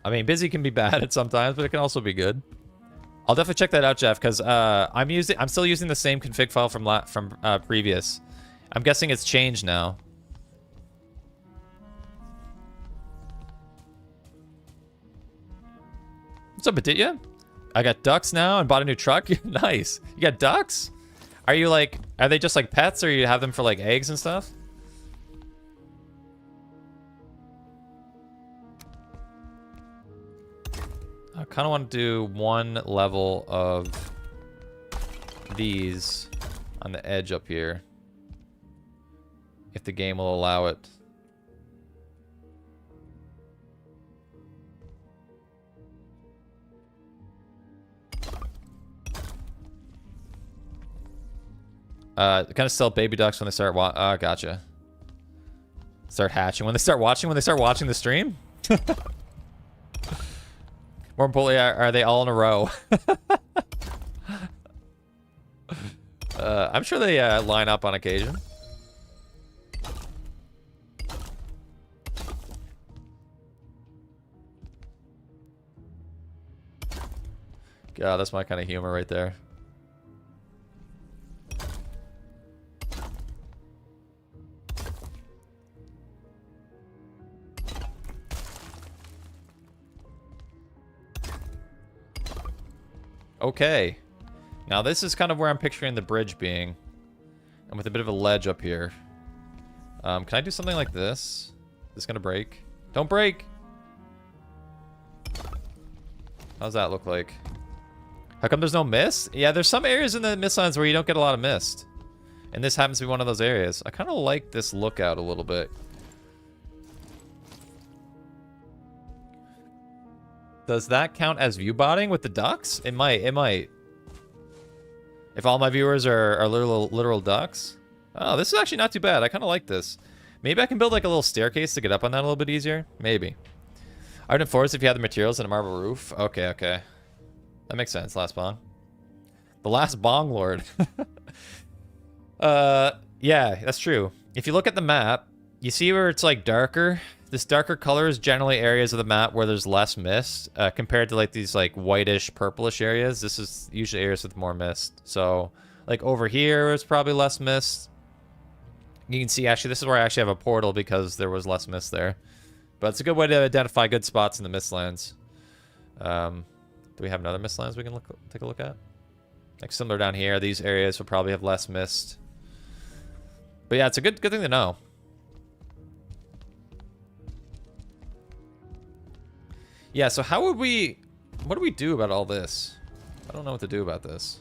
I mean, busy can be bad at sometimes, but it can also be good. I'll definitely check that out, Jeff, because I'm still using the same config file from previous. I'm guessing it's changed now. What's up, Aditya? I got ducks now and bought a new truck. Nice. You got ducks? Are they just like pets, or you have them for like eggs and stuff? I kind of want to do one level of these on the edge up here, if the game will allow it. Kind of sell baby ducks when they start gotcha. Start hatching when they start watching the stream. More importantly, are they all in a row? I'm sure they line up on occasion. God, that's my kind of humor right there. Okay. Now this is kind of where I'm picturing the bridge being. And with a bit of a ledge up here. Can I do something like this? Is this gonna break? Don't break! How's that look like? How come there's no mist? Yeah, there's some areas in the Mistlands where you don't get a lot of mist. And this happens to be one of those areas. I kind of like this lookout a little bit. Does that count as view botting with the ducks? It might, it might. If all my viewers are literal ducks. Oh, this is actually not too bad. I kind of like this. Maybe I can build like a little staircase to get up on that a little bit easier. Maybe. I would enforce if you had the materials and a marble roof. Okay, okay. That makes sense, last bong. The last bong lord. Yeah, that's true. If you look at the map, you see where it's like darker? This darker color is generally areas of the map where there's less mist, compared to like these like whitish, purplish areas. This is usually areas with more mist. So like over here is probably less mist. You can see actually this is where I actually have a portal because there was less mist there. But it's a good way to identify good spots in the Mistlands. Do we have another Mistlands we can take a look at? Like similar down here, these areas will probably have less mist. But yeah, it's a good thing to know. Yeah, so how would we... What do we do about all this? I don't know what to do about this.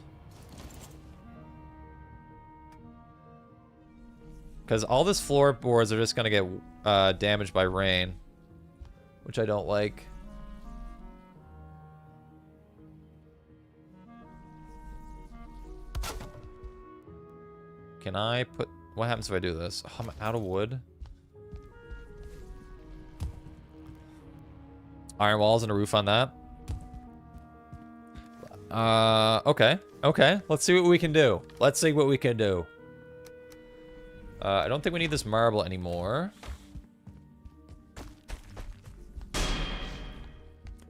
Because all this floorboards are just going to get damaged by rain. Which I don't like. Can I put... What happens if I do this? Oh, I'm out of wood. Iron walls and a roof on that. Okay. Okay. Let's see what we can do. Let's see what we can do. I don't think we need this marble anymore.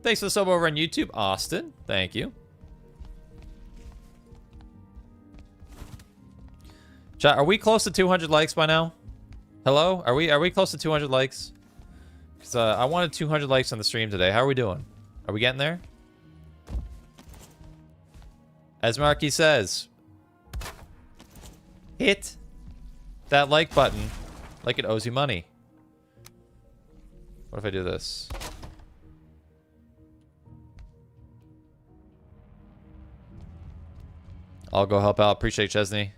Thanks for the sub over on YouTube, Austin. Thank you. Chat, are we close to 200 likes by now? Hello? Are we close to 200 likes? Because I wanted 200 likes on the stream today. How are we doing? Are we getting there? As Marky says, hit that like button like it owes you money. What if I do this? I'll go help out. Appreciate it, Chesney.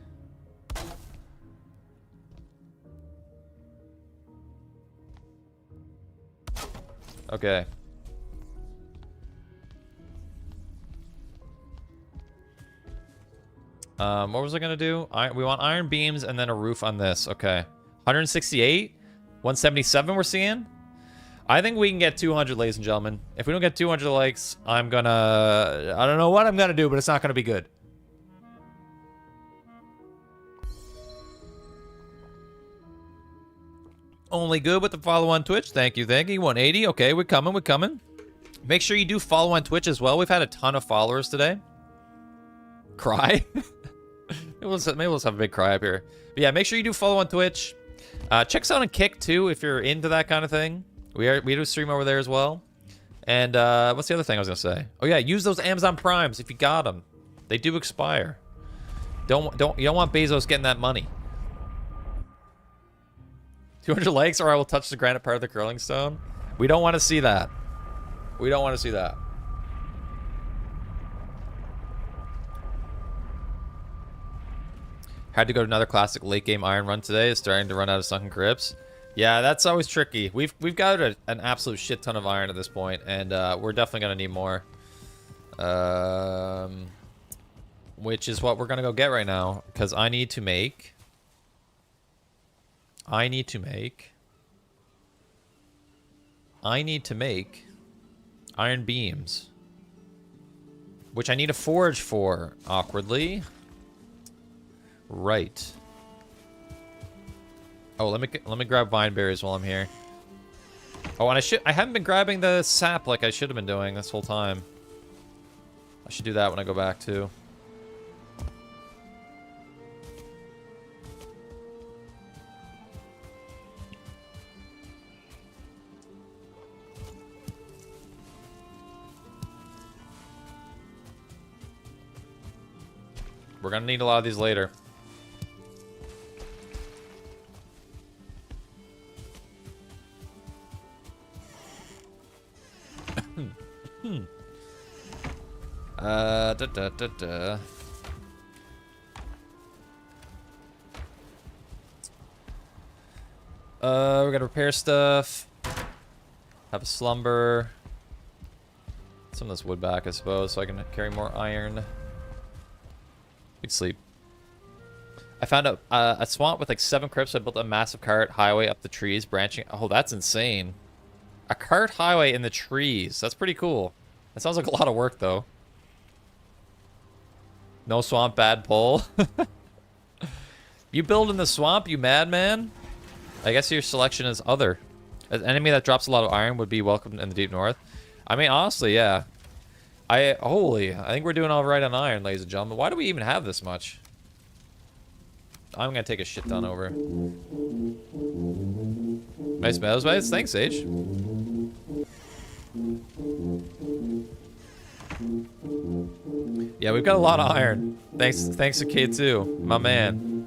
Okay. What was I gonna do? We want iron beams and then a roof on this. Okay. 168? 177 we're seeing? I think we can get 200, ladies and gentlemen. If we don't get 200 likes, I'm gonna... I don't know what I'm gonna do, but it's not gonna be good. Only good with the follow on Twitch. Thank you, thank you. 180. Okay, we're coming, we're coming. Make sure you do follow on Twitch as well. We've had a ton of followers today. Cry? maybe we'll just have a big cry up here. But yeah, make sure you do follow on Twitch. Check us out on Kick too if you're into that kind of thing. We do a stream over there as well. And what's the other thing I was gonna say? Oh yeah, use those Amazon Primes if you got them. They do expire. You don't want Bezos getting that money. 200 likes or I will touch the granite part of the curling stone. We don't want to see that. We don't want to see that. Had to go to another classic late game iron run today. It's starting to run out of sunken crypts. Yeah, that's always tricky. We've got an absolute shit ton of iron at this point, and we're definitely gonna need more. Which is what we're gonna go get right now, because I need to make iron beams, which I need a forge for, awkwardly. Right. Oh, let me grab vine berries while I'm here. Oh, and I haven't been grabbing the sap like I should have been doing this whole time. I should do that when I go back too. We're gonna need a lot of these later. We're gonna repair stuff. Have a slumber. Some of this wood back, I suppose, so I can carry more iron. We'd sleep. I found a swamp with like 7 crypts. So I built a massive cart highway up the trees, branching. Oh, that's insane. A cart highway in the trees. That's pretty cool. That sounds like a lot of work, though. No swamp, bad pull. You build in the swamp, you madman? I guess your selection is other. An enemy that drops a lot of iron would be welcomed in the deep north. I mean, honestly, yeah. I think we're doing all right on iron, ladies and gentlemen. Why do we even have this much? I'm gonna take a shit ton over. Nice meadows, guys. Thanks, Sage. Yeah, we've got a lot of iron. Thanks to K2, my man.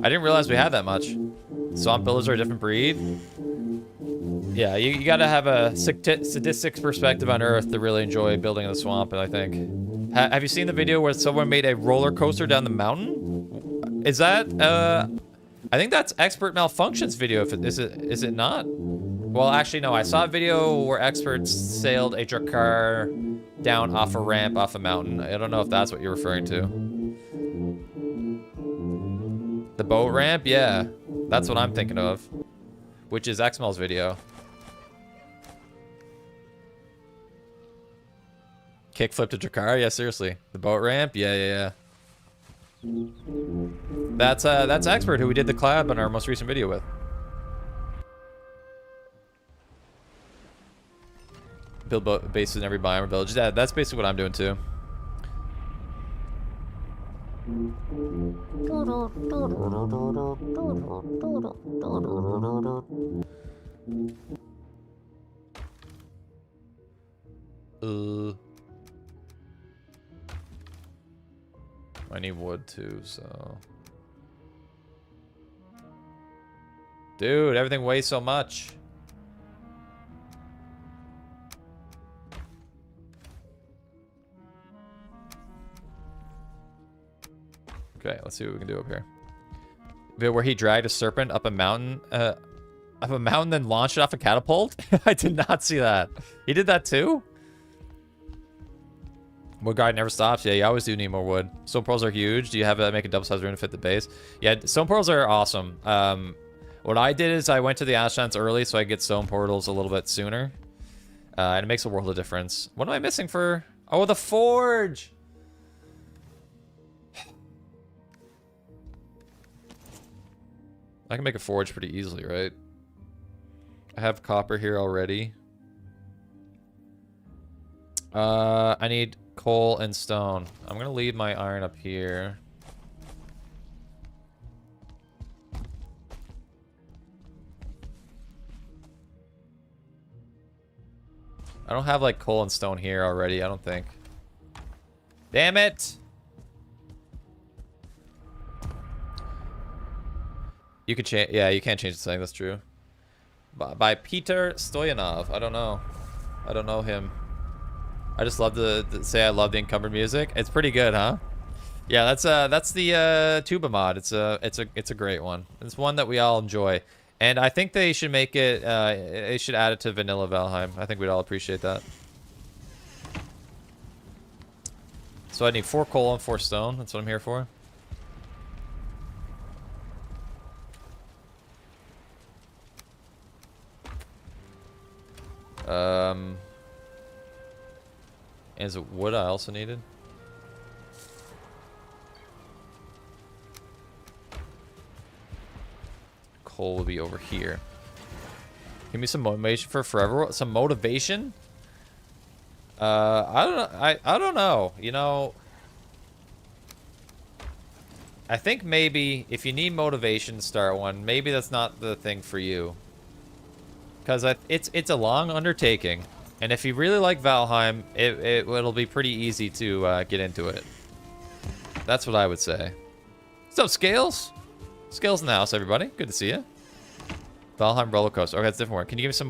I didn't realize we had that much. Swamp builders are a different breed. Yeah, you gotta have a sadistic perspective on Earth to really enjoy building in the swamp, I think. Have you seen the video where someone made a roller coaster down the mountain? Is that, I think that's Expert Malfunction's video. If it, is it not? Well, actually, no. I saw a video where experts sailed a car down off a ramp, off a mountain. I don't know if that's what you're referring to. The boat ramp? Yeah. That's what I'm thinking of. Which is Xmel's video. Kickflip to Drakkar? Yeah, seriously. The boat ramp? Yeah. That's Expert, who we did the collab on our most recent video with. Build bases in every biome or village. Yeah, that's basically what I'm doing too. I need wood too, so. Dude, everything weighs so much. Okay, let's see what we can do up here. Where he dragged a serpent up a mountain, then launched it off a catapult? I did not see that. He did that too? Wood guide never stops. Yeah, you always do need more wood. Stone pearls are huge. Do you have to make a double size rune to fit the base? Yeah, stone pearls are awesome. What I did is I went to the Ashlands early so I get stone portals a little bit sooner. And it makes a world of difference. What am I missing for? Oh, the forge! I can make a forge pretty easily, right? I have copper here already. I need coal and stone. I'm gonna leave my iron up here. I don't have like coal and stone here already, I don't think. Damn it! You could change, yeah, you can't change the setting, that's true. By Peter Stoyanov. I don't know. I don't know him. I just love to say I love the encumbered music. It's pretty good, huh? Yeah, that's the tuba mod. It's a great one. It's one that we all enjoy. And I think they should make it they should add it to vanilla Valheim. I think we'd all appreciate that. So I need 4 coal and 4 stone. That's what I'm here for. And is it wood I also needed? Coal will be over here. Give me some motivation for forever. Some motivation? I don't know. I don't know. You know, I think maybe if you need motivation to start one, maybe that's not the thing for you. Because it's a long undertaking, and if you really like Valheim, it'll be pretty easy to get into it. That's what I would say. What's up, Scales? Scales in the house, everybody. Good to see you. Valheim roller coaster. Okay, that's a different one. Can you give me some?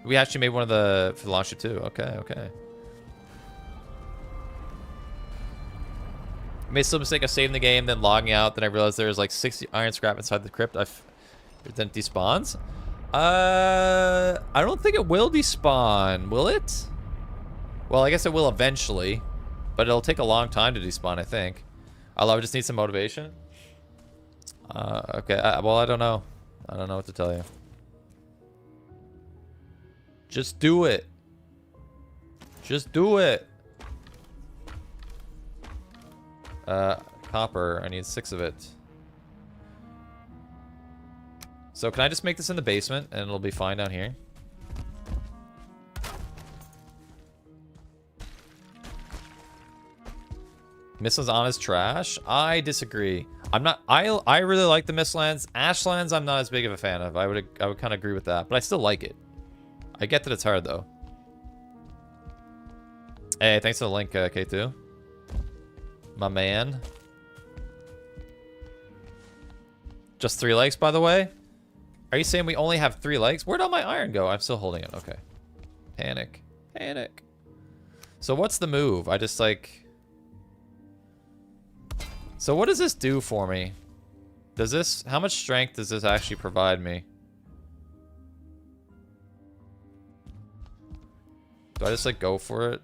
We actually made one of the for the launcher too. Okay. I made some mistake of saving the game, then logging out. Then I realized there was like 60 iron scrap inside the crypt. Then it despawns. I don't think it will despawn, will it? Well, I guess it will eventually, but it'll take a long time to despawn, I think. I just need some motivation. Okay, well, I don't know. I don't know what to tell you. Just do it. Just do it. Copper, I need 6 of it. So can I just make this in the basement and it'll be fine down here? Mistlands on is trash? I disagree. I really like the Mistlands. Ashlands I'm not as big of a fan of. I would kind of agree with that, but I still like it. I get that it's hard though. Hey, thanks for the link, K2. My man. Just 3 likes, by the way? Are you saying we only have 3 likes? Where'd all my iron go? I'm still holding it. Okay. Panic. So what's the move? I just like... So what does this do for me? Does this... How much strength does this actually provide me? Do I just, like, go for it?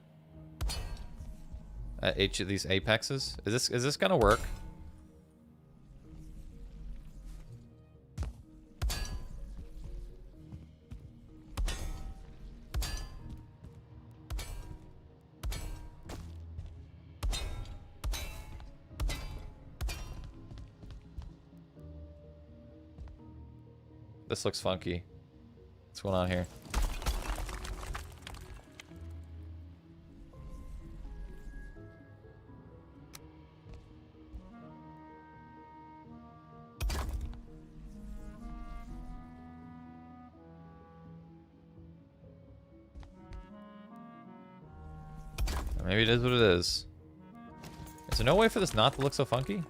At each of these apexes? Is this gonna work? This looks funky. What's going on here? Maybe it is what it is. Is there no way for this not to look so funky?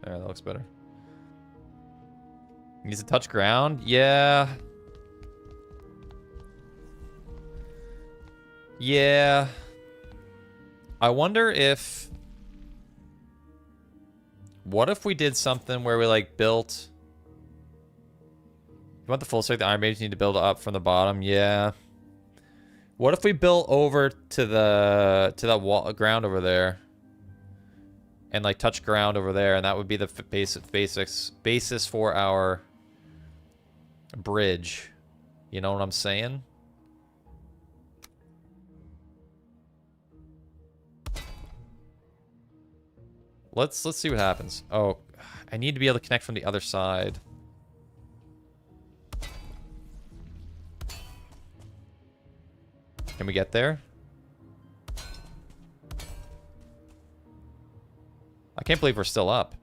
There, that looks better. Needs to touch ground? Yeah. Yeah. I wonder if... What if we did something where we, like, built... You want the full strength? The Iron Mages need to build up from the bottom? Yeah. What if we built over to the... to that wall, ground over there? And, like, touch ground over there, and that would be the basis for our bridge. You know what I'm saying? Let's see what happens. Oh, I need to be able to connect from the other side. Can we get there? I can't believe we're still up.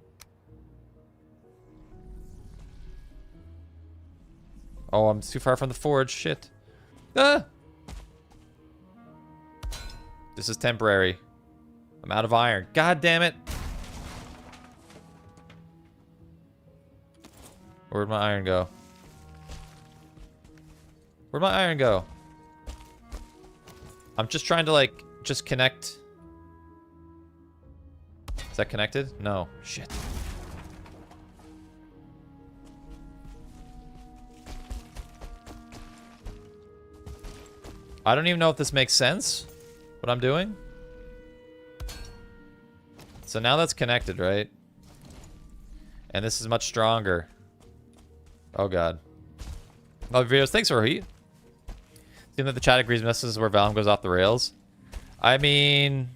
Oh, I'm too far from the forge. Shit. Ah! This is temporary. I'm out of iron. God damn it. Where'd my iron go? Where'd my iron go? I'm just trying to, like, just connect. Is that connected? No. Shit. I don't even know if this makes sense, what I'm doing. So now that's connected, right? And this is much stronger. Oh, God. Oh, videos. Thanks, Rohit. Seems that the chat agrees this is where Valheim goes off the rails. I mean...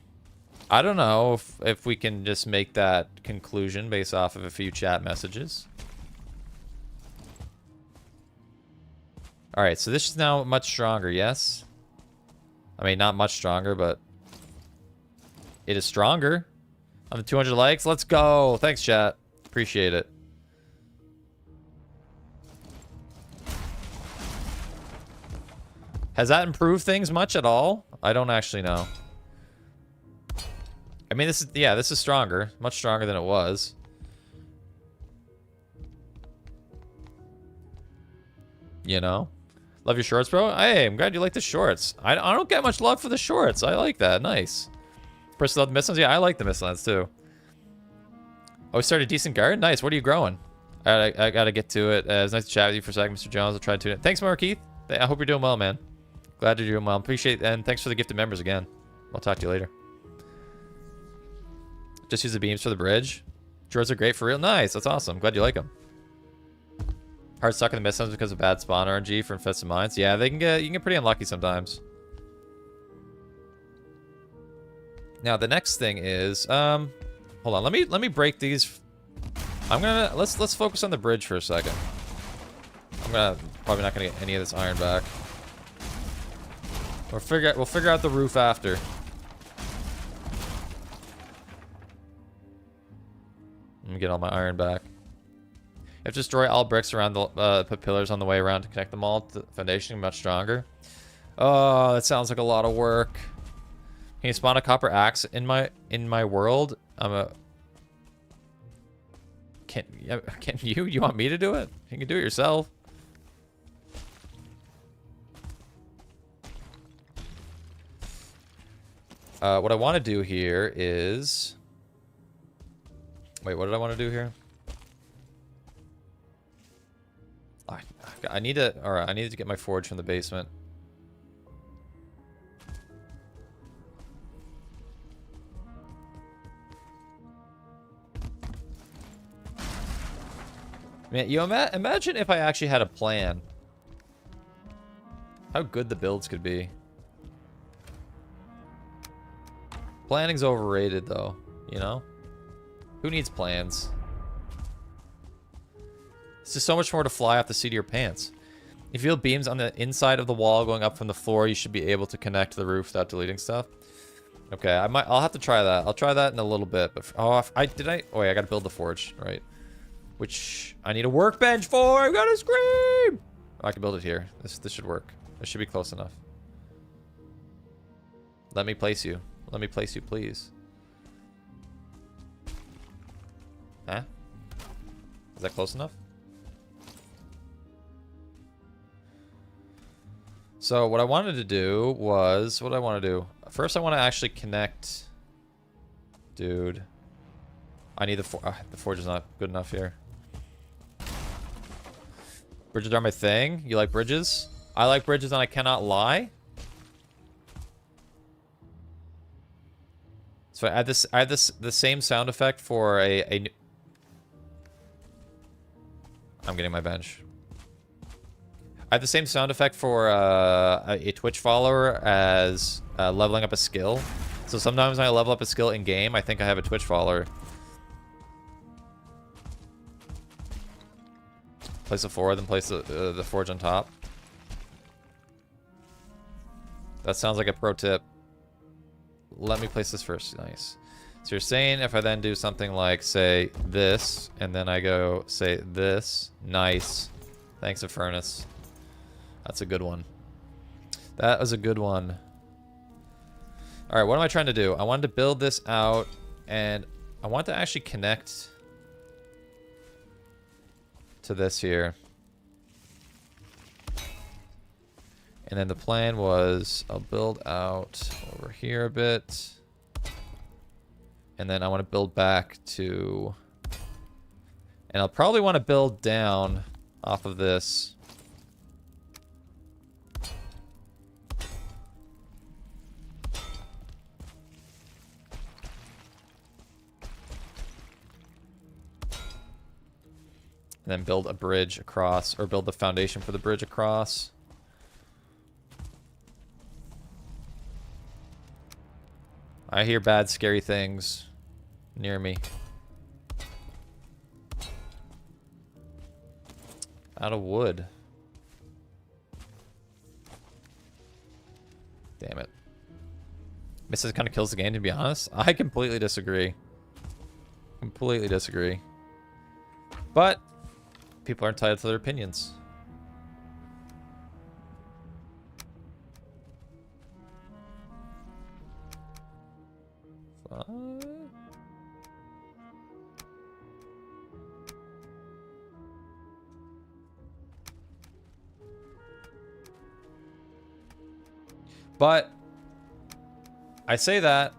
I don't know if we can just make that conclusion based off of a few chat messages. Alright, so this is now much stronger, yes? I mean, not much stronger, but... It is stronger. On the 200 likes, let's go! Thanks, chat. Appreciate it. Has that improved things much at all? I don't actually know. I mean, this is, yeah, this is stronger. Much stronger than it was. You know? Love your shorts, bro? Hey, I'm glad you like the shorts. I don't get much love for the shorts. I like that. Nice. Person love the Mistlands? Yeah, I like the Mistlands, too. Oh, we started a decent garden? Nice. What are you growing? I gotta get to it. It's nice to chat with you for a second, Mr. Jones. I'll try to tune it. Thanks, Markeith. I hope you're doing well, man. Glad you're doing well. Appreciate it. And thanks for the gifted members again. I'll talk to you later. Just use the beams for the bridge. Drawers are great for real. Nice. That's awesome. Glad you like them. Hard stuck in the Mistlands because of bad spawn RNG for infested mines. Yeah, they can get, you can get pretty unlucky sometimes. Now the next thing is, hold on. Let me break these. Let's focus on the bridge for a second. Probably not gonna get any of this iron back. We'll figure out the roof after. Let me get all my iron back. You have to destroy all bricks around the pillars on the way around to connect them all to the foundation. Much stronger. Oh, that sounds like a lot of work. Can you spawn a copper axe in my world? Can you? You want me to do it? You can do it yourself. What I want to do here is... Wait, what did I want to do here? I need to... Alright, I needed to get my forge from the basement. Man, you imagine if I actually had a plan. How good the builds could be. Planning's overrated, though. You know? Who needs plans? It's just so much more to fly off the seat of your pants. If you feel beams on the inside of the wall going up from the floor, you should be able to connect to the roof without deleting stuff. Okay, I'll have to try that. I'll try that in a little bit. But oh, wait, I gotta build the forge, right? Which I need a workbench for. I'm gonna scream. I can build it here. This should work. This should be close enough. Let me place you. Let me place you, please. Huh? Is that close enough? So what I wanted to do was... What do I want to do? First, I want to actually connect... Dude. I need the forge is not good enough here. Bridges are my thing. You like bridges? I like bridges and I cannot lie. So I have the same sound effect for a I'm getting my bench. I have the same sound effect for a Twitch follower as leveling up a skill. So sometimes when I level up a skill in game, I think I have a Twitch follower. Place a forward, then place the forge on top. That sounds like a pro tip. Let me place this first. Nice. So you're saying if I then do something like, say, this, and then I go, say, this. Nice. Thanks, a furnace. That's a good one. That was a good one. Alright, what am I trying to do? I wanted to build this out, and I want to actually connect to this here. And then the plan was I'll build out over here a bit. And then I want to build back to... And I'll probably want to build down off of this. And then build a bridge across, or build the foundation for the bridge across. I hear bad, scary things near me. Out of wood. Damn it. Misses kind of kills the game, to be honest. I completely disagree. Completely disagree. But people are entitled to their opinions. But I say that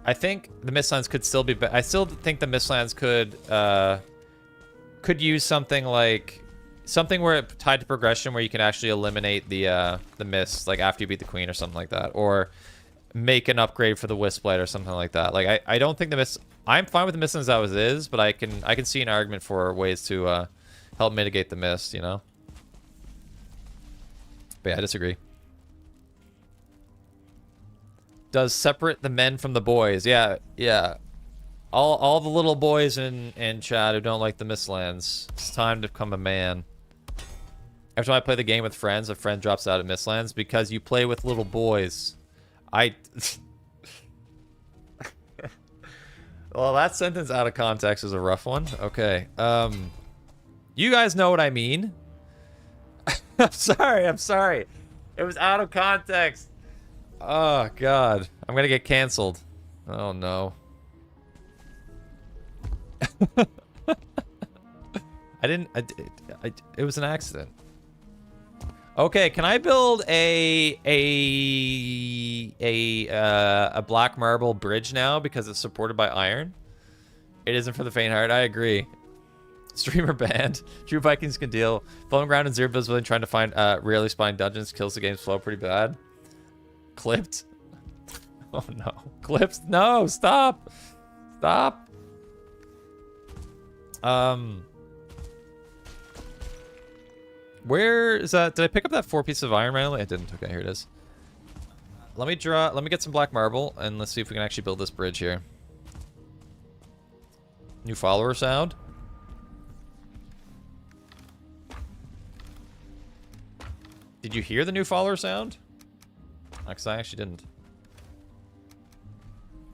I think the Mistlands could still be. I still think the Mistlands could use something like where it tied to progression, where you can actually eliminate the mist like after you beat the queen or something like that, or make an upgrade for the Wisp-Blade or something like that. Like I don't think the mist. I'm fine with the Mistlands as it is, but I can see an argument for ways to help mitigate the mist. You know. But yeah, I disagree. Does separate the men from the boys. Yeah, yeah. All the little boys in chat who don't like the Mistlands. It's time to become a man. Every time I play the game with friends, a friend drops out at Mistlands because you play with little boys. Well, that sentence out of context is a rough one. Okay. You guys know what I mean. I'm sorry. It was out of context. Oh, God. I'm gonna get canceled. Oh, no. It was an accident. Okay, can I build a black marble bridge now because it's supported by iron? It isn't for the faint-hearted. I agree. Streamer banned. True Vikings can deal. Fallen ground and zero visibility trying to find rarely spawning dungeons kills the game's flow pretty bad. Clipped. Oh no. Clipped. No, stop. Stop. Where is that? Did I pick up that 4 pieces of iron randomly? I didn't. Okay, here it is. Let me get some black marble and let's see if we can actually build this bridge here. New follower sound. Did you hear the new follower sound? Because I actually didn't.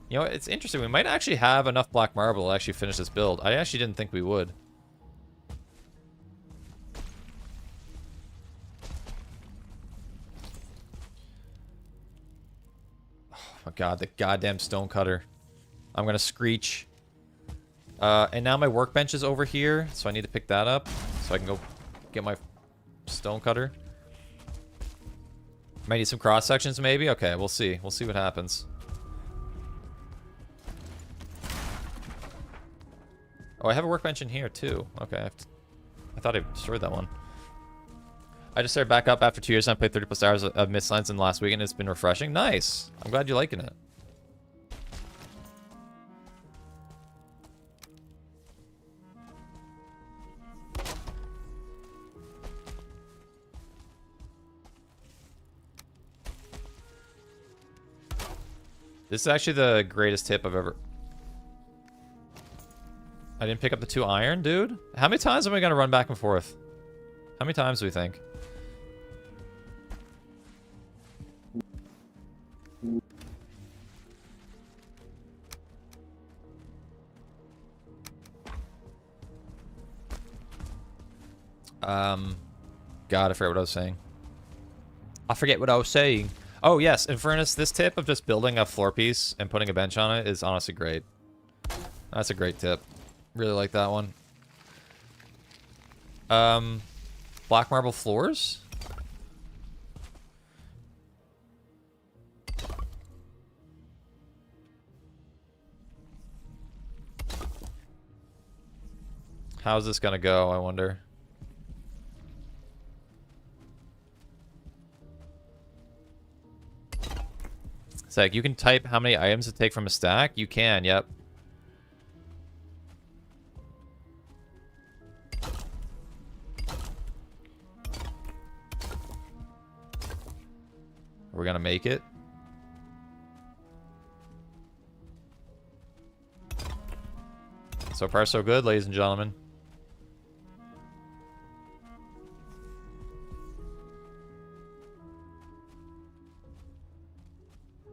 You know, it's interesting. We might actually have enough black marble to actually finish this build. I actually didn't think we would. Oh my god, the goddamn stone cutter. I'm gonna screech. And now my workbench is over here, so I need to pick that up so I can go get my stone cutter. Might need some cross sections maybe. Okay, we'll see. We'll see what happens. Oh, I have a workbench in here too. Okay, I thought I destroyed that one. I just started back up after 2 years and I played 30 plus hours of Mistlands in the last week and it's been refreshing. Nice. I'm glad you're liking it. This is actually the greatest tip I've ever... I didn't pick up the 2 iron, dude. How many times am I going to run back and forth? How many times do we think? God, I forget what I was saying. I forget what I was saying. Oh, yes. In fairness, this tip of just building a floor piece and putting a bench on it is honestly great. That's a great tip. Really like that one. Black marble floors? How's this gonna go, I wonder? It's like, you can type how many items to take from a stack? You can, yep. We're gonna make it. So far, so good, ladies and gentlemen.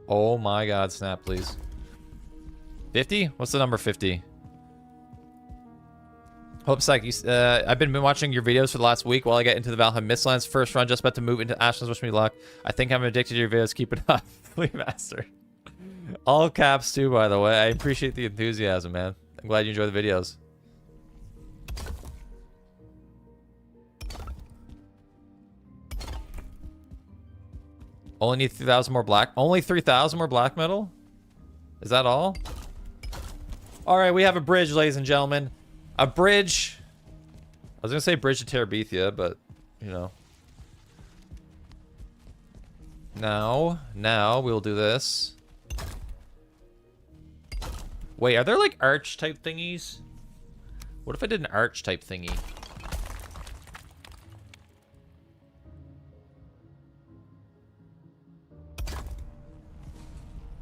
Oh my god, snap, please. 50? What's the number 50? Hope Psych, I've been watching your videos for the last week while I get into the Valheim Mistlands first run. Just about to move into Ashlands. Wish me luck. I think I'm addicted to your videos. Keep it up. Flea Master. All caps too, by the way. I appreciate the enthusiasm, man. I'm glad you enjoy the videos. Only need 3,000 more black. Only 3,000 more black metal? Is that all? Alright, we have a bridge, ladies and gentlemen. A bridge. I was gonna say bridge to Terabithia, but, you know. Now we'll do this. Wait, are there like arch type thingies? What if I did an arch type thingy?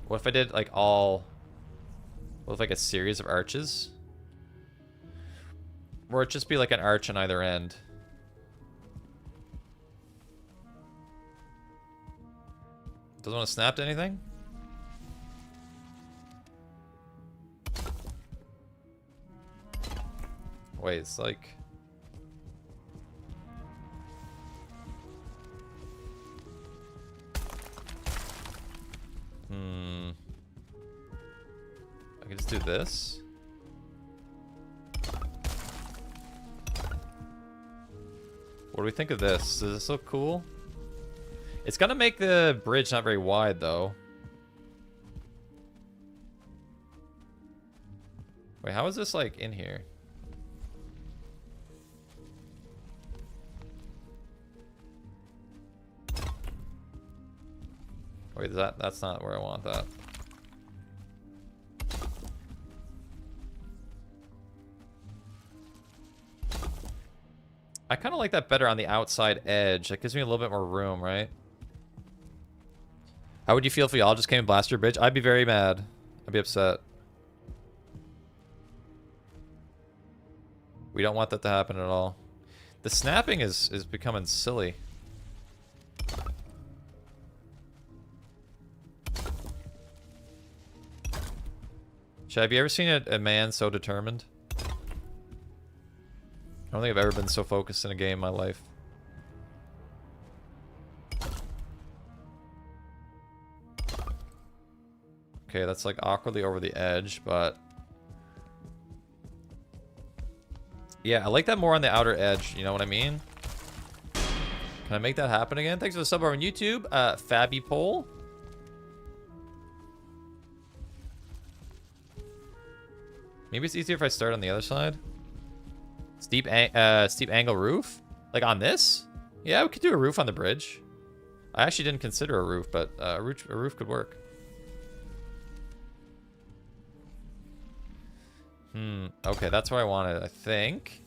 What if I did like all... What if like a series of arches? Or it'd just be like an arch on either end. Doesn't want to snap to anything? Wait, it's like... I can just do this. What do we think of this? Does this look cool? It's gonna make the bridge not very wide, though. Wait, how is this, like, in here? Wait, that's not where I want that. I kind of like that better on the outside edge. That gives me a little bit more room, right? How would you feel if we all just came and blasted your bridge? I'd be very mad. I'd be upset. We don't want that to happen at all. The snapping is becoming silly. Have you ever seen a man so determined? I don't think I've ever been so focused in a game in my life. Okay, that's like awkwardly over the edge, but... Yeah, I like that more on the outer edge, you know what I mean? Can I make that happen again? Thanks for the sub on YouTube, Fabby Poll. Maybe it's easier if I start on the other side. Steep angle roof? Like on this? Yeah, we could do a roof on the bridge. I actually didn't consider a roof, but a roof could work. Okay, that's where I want it, I think.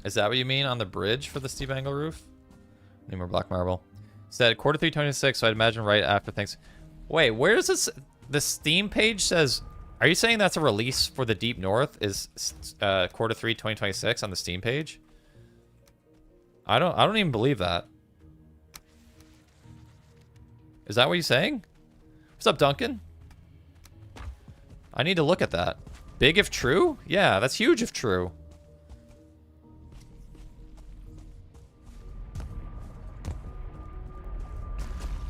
Is that what you mean on the bridge for the steep angle roof? Need more black marble. Said quarter 3/26, so I'd imagine right after things. Wait, where is this? The Steam page says. Are you saying that's a release for the Deep North? Is quarter 3 2026 on the Steam page? I don't even believe that. Is that what you're saying? What's up, Duncan? I need to look at that. Big if true? Yeah, that's huge if true.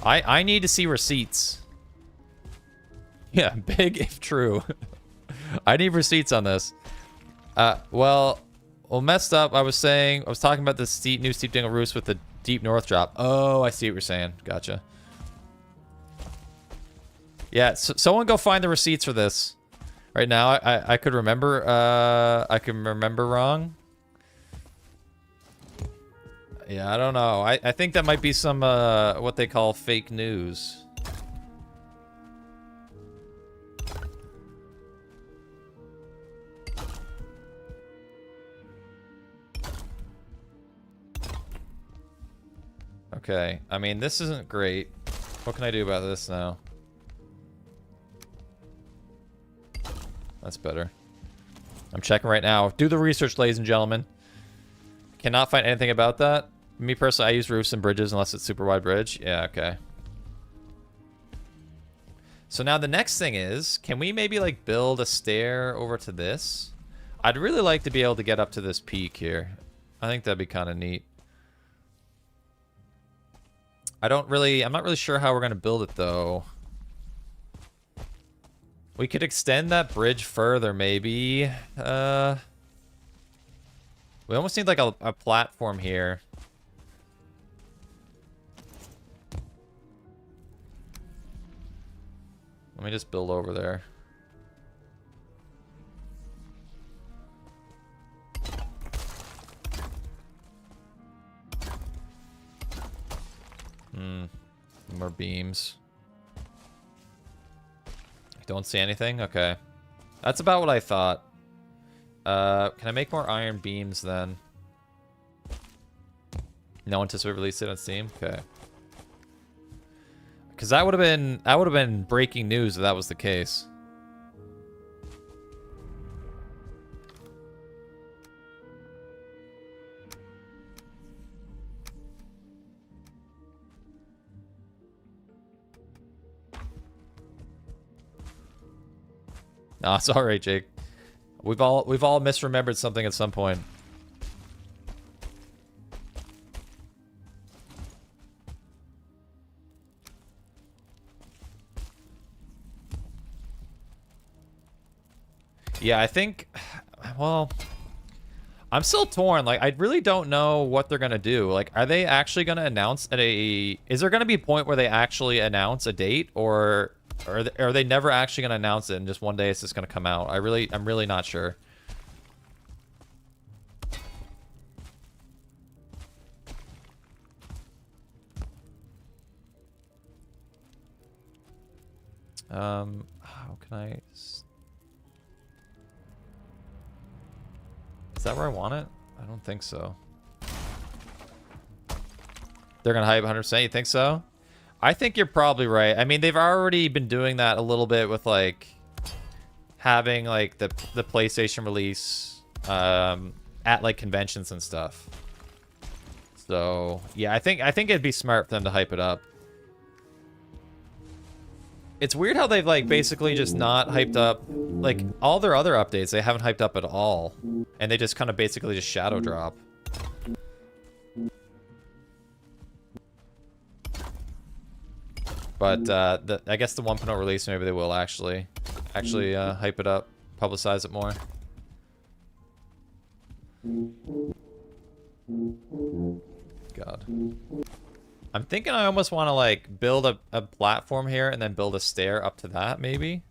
I need to see receipts. Yeah, big if true. I need receipts on this. Well, messed up. I was talking about the new steep dingle roofs with the Deep North drop. Oh, I see what you're saying. Gotcha. Yeah, so someone go find the receipts for this. Right now, I could remember. I can remember wrong. Yeah, I don't know. I think that might be some what they call fake news. Okay, I mean, this isn't great. What can I do about this now? That's better. I'm checking right now. Do the research, ladies and gentlemen. Cannot find anything about that. Me personally, I use roofs and bridges unless it's super wide bridge. Yeah, okay. So now the next thing is, can we maybe like build a stair over to this? I'd really like to be able to get up to this peak here. I think that'd be kind of neat. I'm not really sure how we're going to build it though. We could extend that bridge further maybe. We almost need like a platform here. Let me just build over there. More beams. Don't see anything? Okay. That's about what I thought. Can I make more iron beams then? No anticipate release it on Steam? Okay. Because that would have been breaking news if that was the case. Nah, it's all right, Jake. We've all misremembered something at some point. Yeah, I think, well, I'm still torn. Like, I really don't know what they're gonna do. Like, are they actually gonna announce is there gonna be a point where they actually announce a date, or are they never actually gonna announce it and just one day it's just gonna come out? I'm really not sure. How can I? Is that where I want it? I don't think so. They're gonna hype 100%. You think so? I think you're probably right. I mean, they've already been doing that a little bit with like having like the PlayStation release at like conventions and stuff. So yeah, I think it'd be smart for them to hype it up. It's weird how they've like basically just not hyped up like all their other updates. They haven't hyped up at all, and they just kind of basically just shadow drop. But I guess the 1.0 release, maybe they will actually hype it up, publicize it more. God. I'm thinking I almost want to like build a platform here and then build a stair up to that, maybe.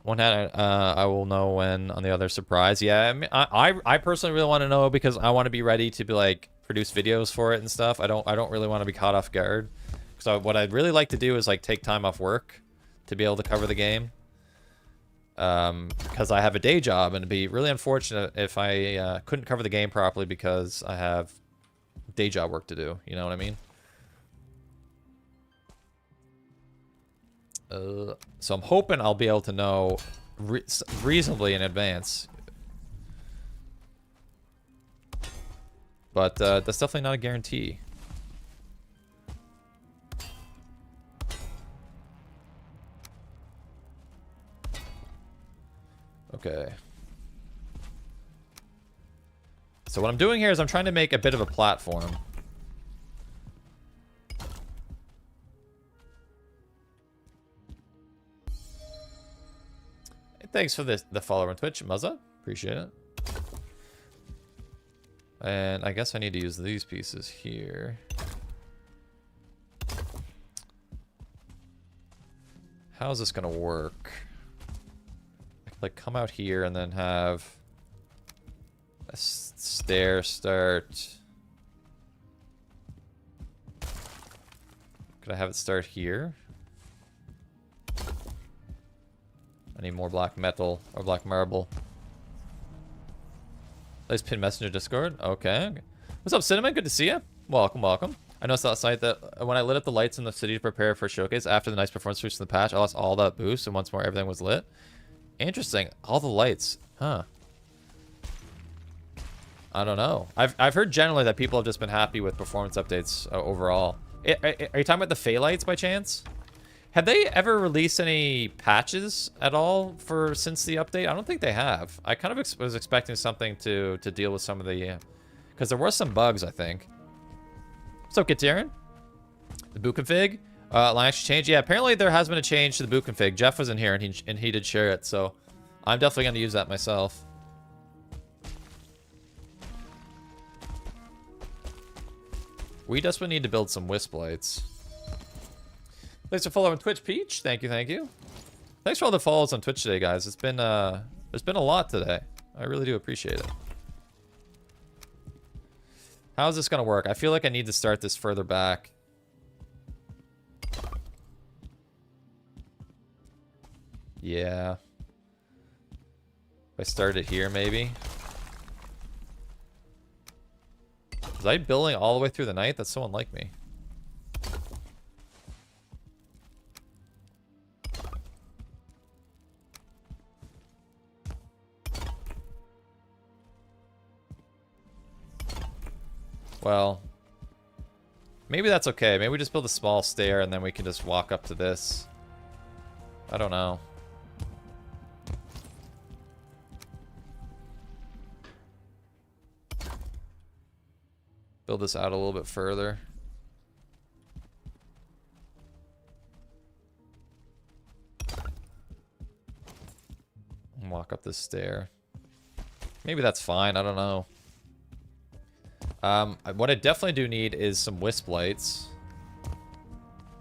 One hand, I will know when. On the other, surprise. Yeah, I mean, I personally really want to know because I want to be ready to be like produce videos for it and stuff. I don't really want to be caught off guard. So what I'd really like to do is like take time off work to be able to cover the game. Because I have a day job, and it'd be really unfortunate if I couldn't cover the game properly because I have day job work to do. You know what I mean? So I'm hoping I'll be able to know reasonably in advance. But that's definitely not a guarantee. Okay. So what I'm doing here is I'm trying to make a bit of a platform. Thanks for the follower on Twitch, Muzza. Appreciate it. And I guess I need to use these pieces here. How's this gonna work? I could like come out here and then have a stair start. Could I have it start here? I need more black metal or black marble. Nice pin messenger Discord. Okay. What's up, Cinnamon? Good to see you. Welcome, welcome. I noticed last night that when I lit up the lights in the city to prepare for showcase after the nice performance boost in the patch, I lost all that boost, and once more everything was lit. Interesting. All the lights. Huh. I don't know. I've heard generally that people have just been happy with performance updates overall. Are you talking about the Fey lights by chance? Have they ever released any patches at all since the update? I don't think they have. I kind of was expecting something to deal with some of the... Because there were some bugs, I think. What's up, Katirin? The boot config? Line actually changed? Yeah, apparently there has been a change to the boot config. Jeff was in here and he did share it, so I'm definitely going to use that myself. We desperately need to build some wisp lights. Thanks for following Twitch, Peach. Thank you, thank you. Thanks for all the follows on Twitch today, guys. It's been there's been a lot today. I really do appreciate it. How's this gonna work? I feel like I need to start this further back. Yeah. If I start it here, maybe. Was I building all the way through the night? That's so unlike me. Well, maybe that's okay. Maybe we just build a small stair and then we can just walk up to this. I don't know. Build this out a little bit further. And walk walk up this stair. Maybe that's fine. I don't know. What I definitely do need is some wisp lights.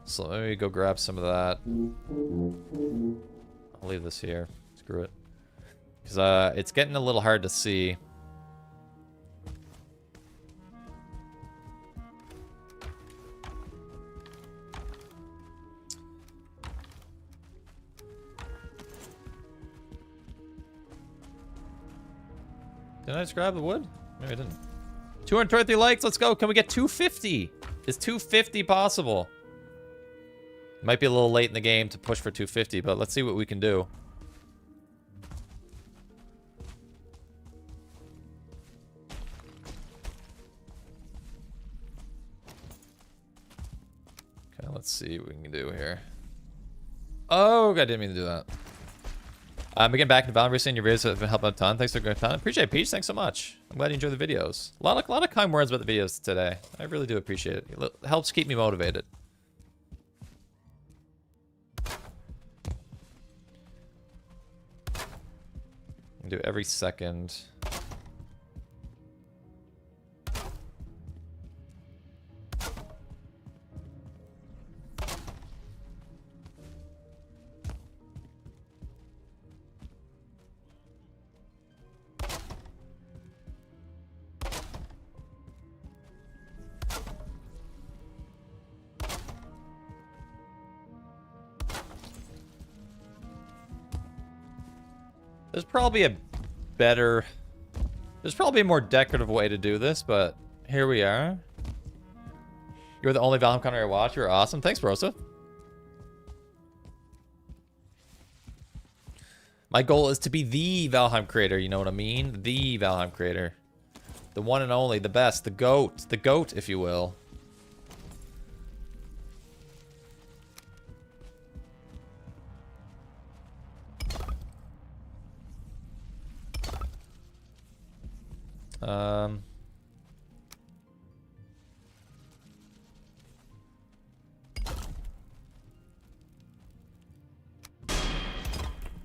So let me go grab some of that. I'll leave this here. Screw it. Because it's getting a little hard to see. Didn't I just grab the wood? Maybe I didn't. 223 likes, let's go. Can we get 250? Is 250 possible? Might be a little late in the game to push for 250, but let's see what we can do. Okay, let's see what we can do here. Oh, I didn't mean to do that. Again, back in Valheim recently, your videos have been helping a ton. Thanks for a ton. Appreciate it, Peach. Thanks so much. I'm glad you enjoy the videos. A lot of kind words about the videos today. I really do appreciate it. It helps keep me motivated. Do every second. There's probably a more decorative way to do this, but here we are. You're the only Valheim content I watch. You're awesome. Thanks, Brosa. My goal is to be the Valheim creator, you know what I mean? The Valheim creator. The one and only, the best, the GOAT. The GOAT, if you will.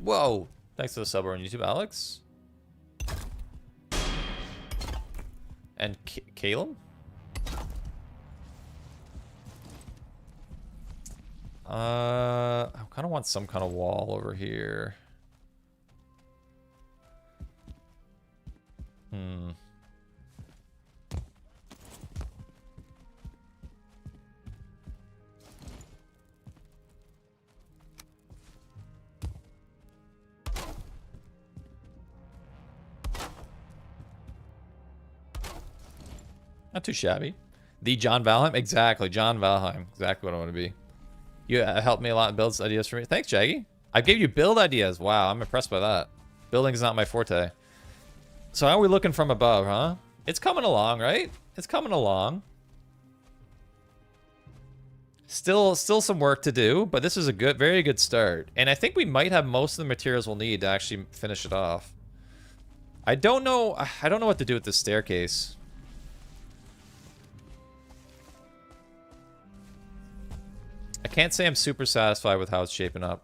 Whoa! Thanks for the sub on YouTube, Alex. And Caleb? I kind of want some kind of wall over here. Not too shabby. The John Valheim? Exactly, John Valheim. Exactly what I want to be. You helped me a lot in builds ideas for me. Thanks, Jaggy. I gave you build ideas. Wow, I'm impressed by that. Building is not my forte. So how are we looking from above, huh? It's coming along, right? It's coming along. Still some work to do, but this is a very good start. And I think we might have most of the materials we'll need to actually finish it off. I don't know what to do with this staircase. I can't say I'm super satisfied with how it's shaping up.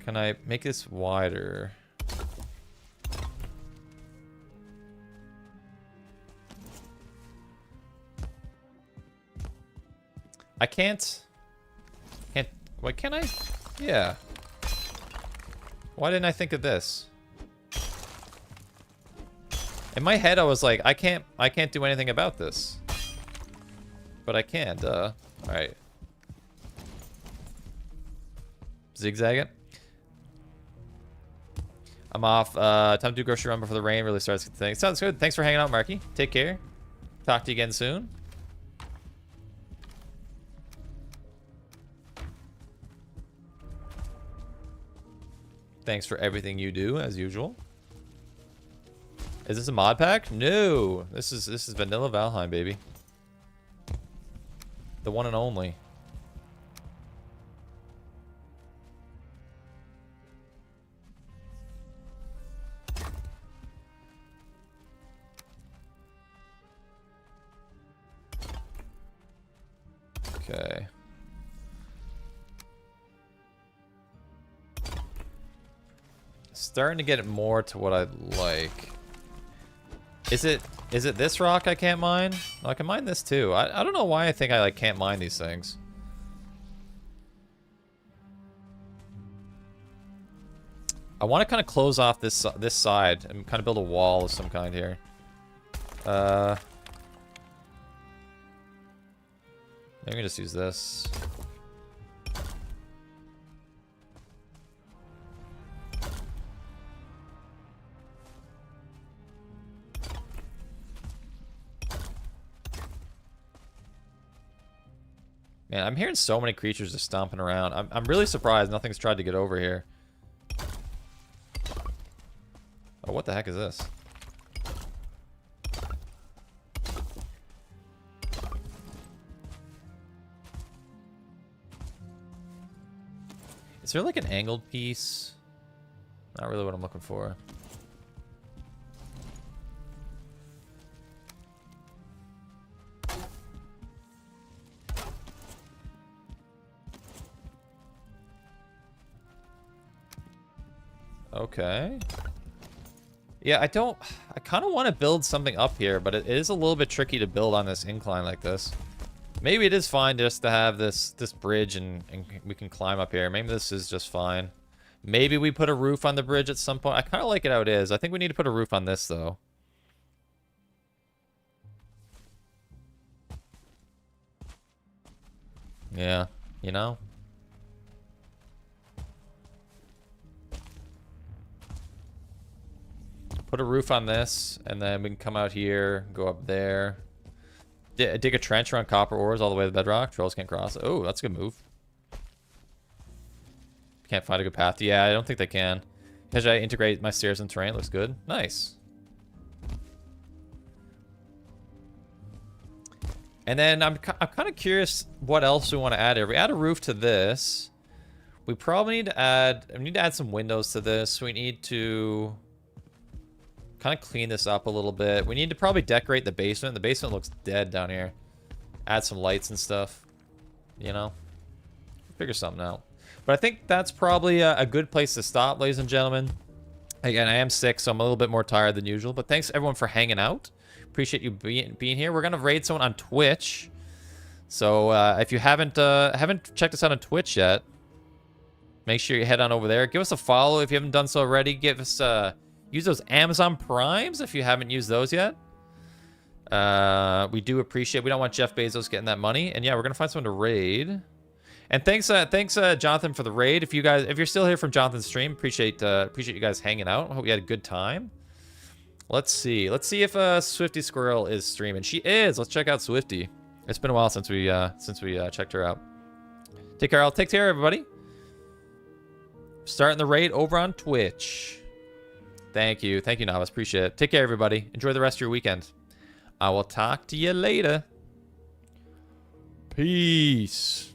Can I make this wider? I can't. Why can't I? Yeah. Why didn't I think of this? In my head, I was like, I can't do anything about this. But I can, duh. Alright. Zigzag it. I'm off. Time to do grocery run before the rain really starts. Sounds good. Thanks for hanging out, Marky. Take care. Talk to you again soon. Thanks for everything you do, as usual. Is this a mod pack? No. This is vanilla Valheim, baby. The one and only. Okay. starting to get it more to what I like. Is it this rock I can't mine? Oh, I can mine this too. I don't know why I think I like can't mine these things. I want to kind of close off this side and kind of build a wall of some kind here. Maybe we can just use this. Man, I'm hearing so many creatures just stomping around. I'm really surprised nothing's tried to get over here. Oh, what the heck is this? Is there like an angled piece? Not really what I'm looking for. Okay. Yeah, I kind of want to build something up here, but it is a little bit tricky to build on this incline like this. Maybe it is fine just to have this bridge and we can climb up here. Maybe this is just fine. Maybe we put a roof on the bridge at some point. I kind of like it how it is. I think we need to put a roof on this, though. Yeah, you know? Put a roof on this, and then we can come out here, go up there. Dig a trench around copper ores all the way to the bedrock. Trolls can't cross. Oh, that's a good move. Can't find a good path. Yeah, I don't think they can. Should I integrate my stairs and terrain? Looks good. Nice. And then I'm kind of curious what else we want to add here. We add a roof to this. We probably need to add some windows to this. We need to kind of clean this up a little bit. We need to probably decorate the basement. The basement looks dead down here. Add some lights and stuff. You know? Figure something out. But I think that's probably a good place to stop, ladies and gentlemen. Again, I am sick, so I'm a little bit more tired than usual. But thanks, everyone, for hanging out. Appreciate you being here. We're going to raid someone on Twitch. So if you haven't checked us out on Twitch yet, make sure you head on over there. Give us a follow if you haven't done so already. Give us... use those Amazon Primes if you haven't used those yet. We do appreciate. We don't want Jeff Bezos getting that money. And yeah, we're gonna find someone to raid. And thanks, Jonathan, for the raid. If you're still here from Jonathan's stream, appreciate you guys hanging out. I hope you had a good time. Let's see if Swifty Squirrel is streaming. She is. Let's check out Swifty. It's been a while since we checked her out. Take care, take care, everybody. Starting the raid over on Twitch. Thank you, Novice. Appreciate it. Take care, everybody. Enjoy the rest of your weekend. I will talk to you later. Peace.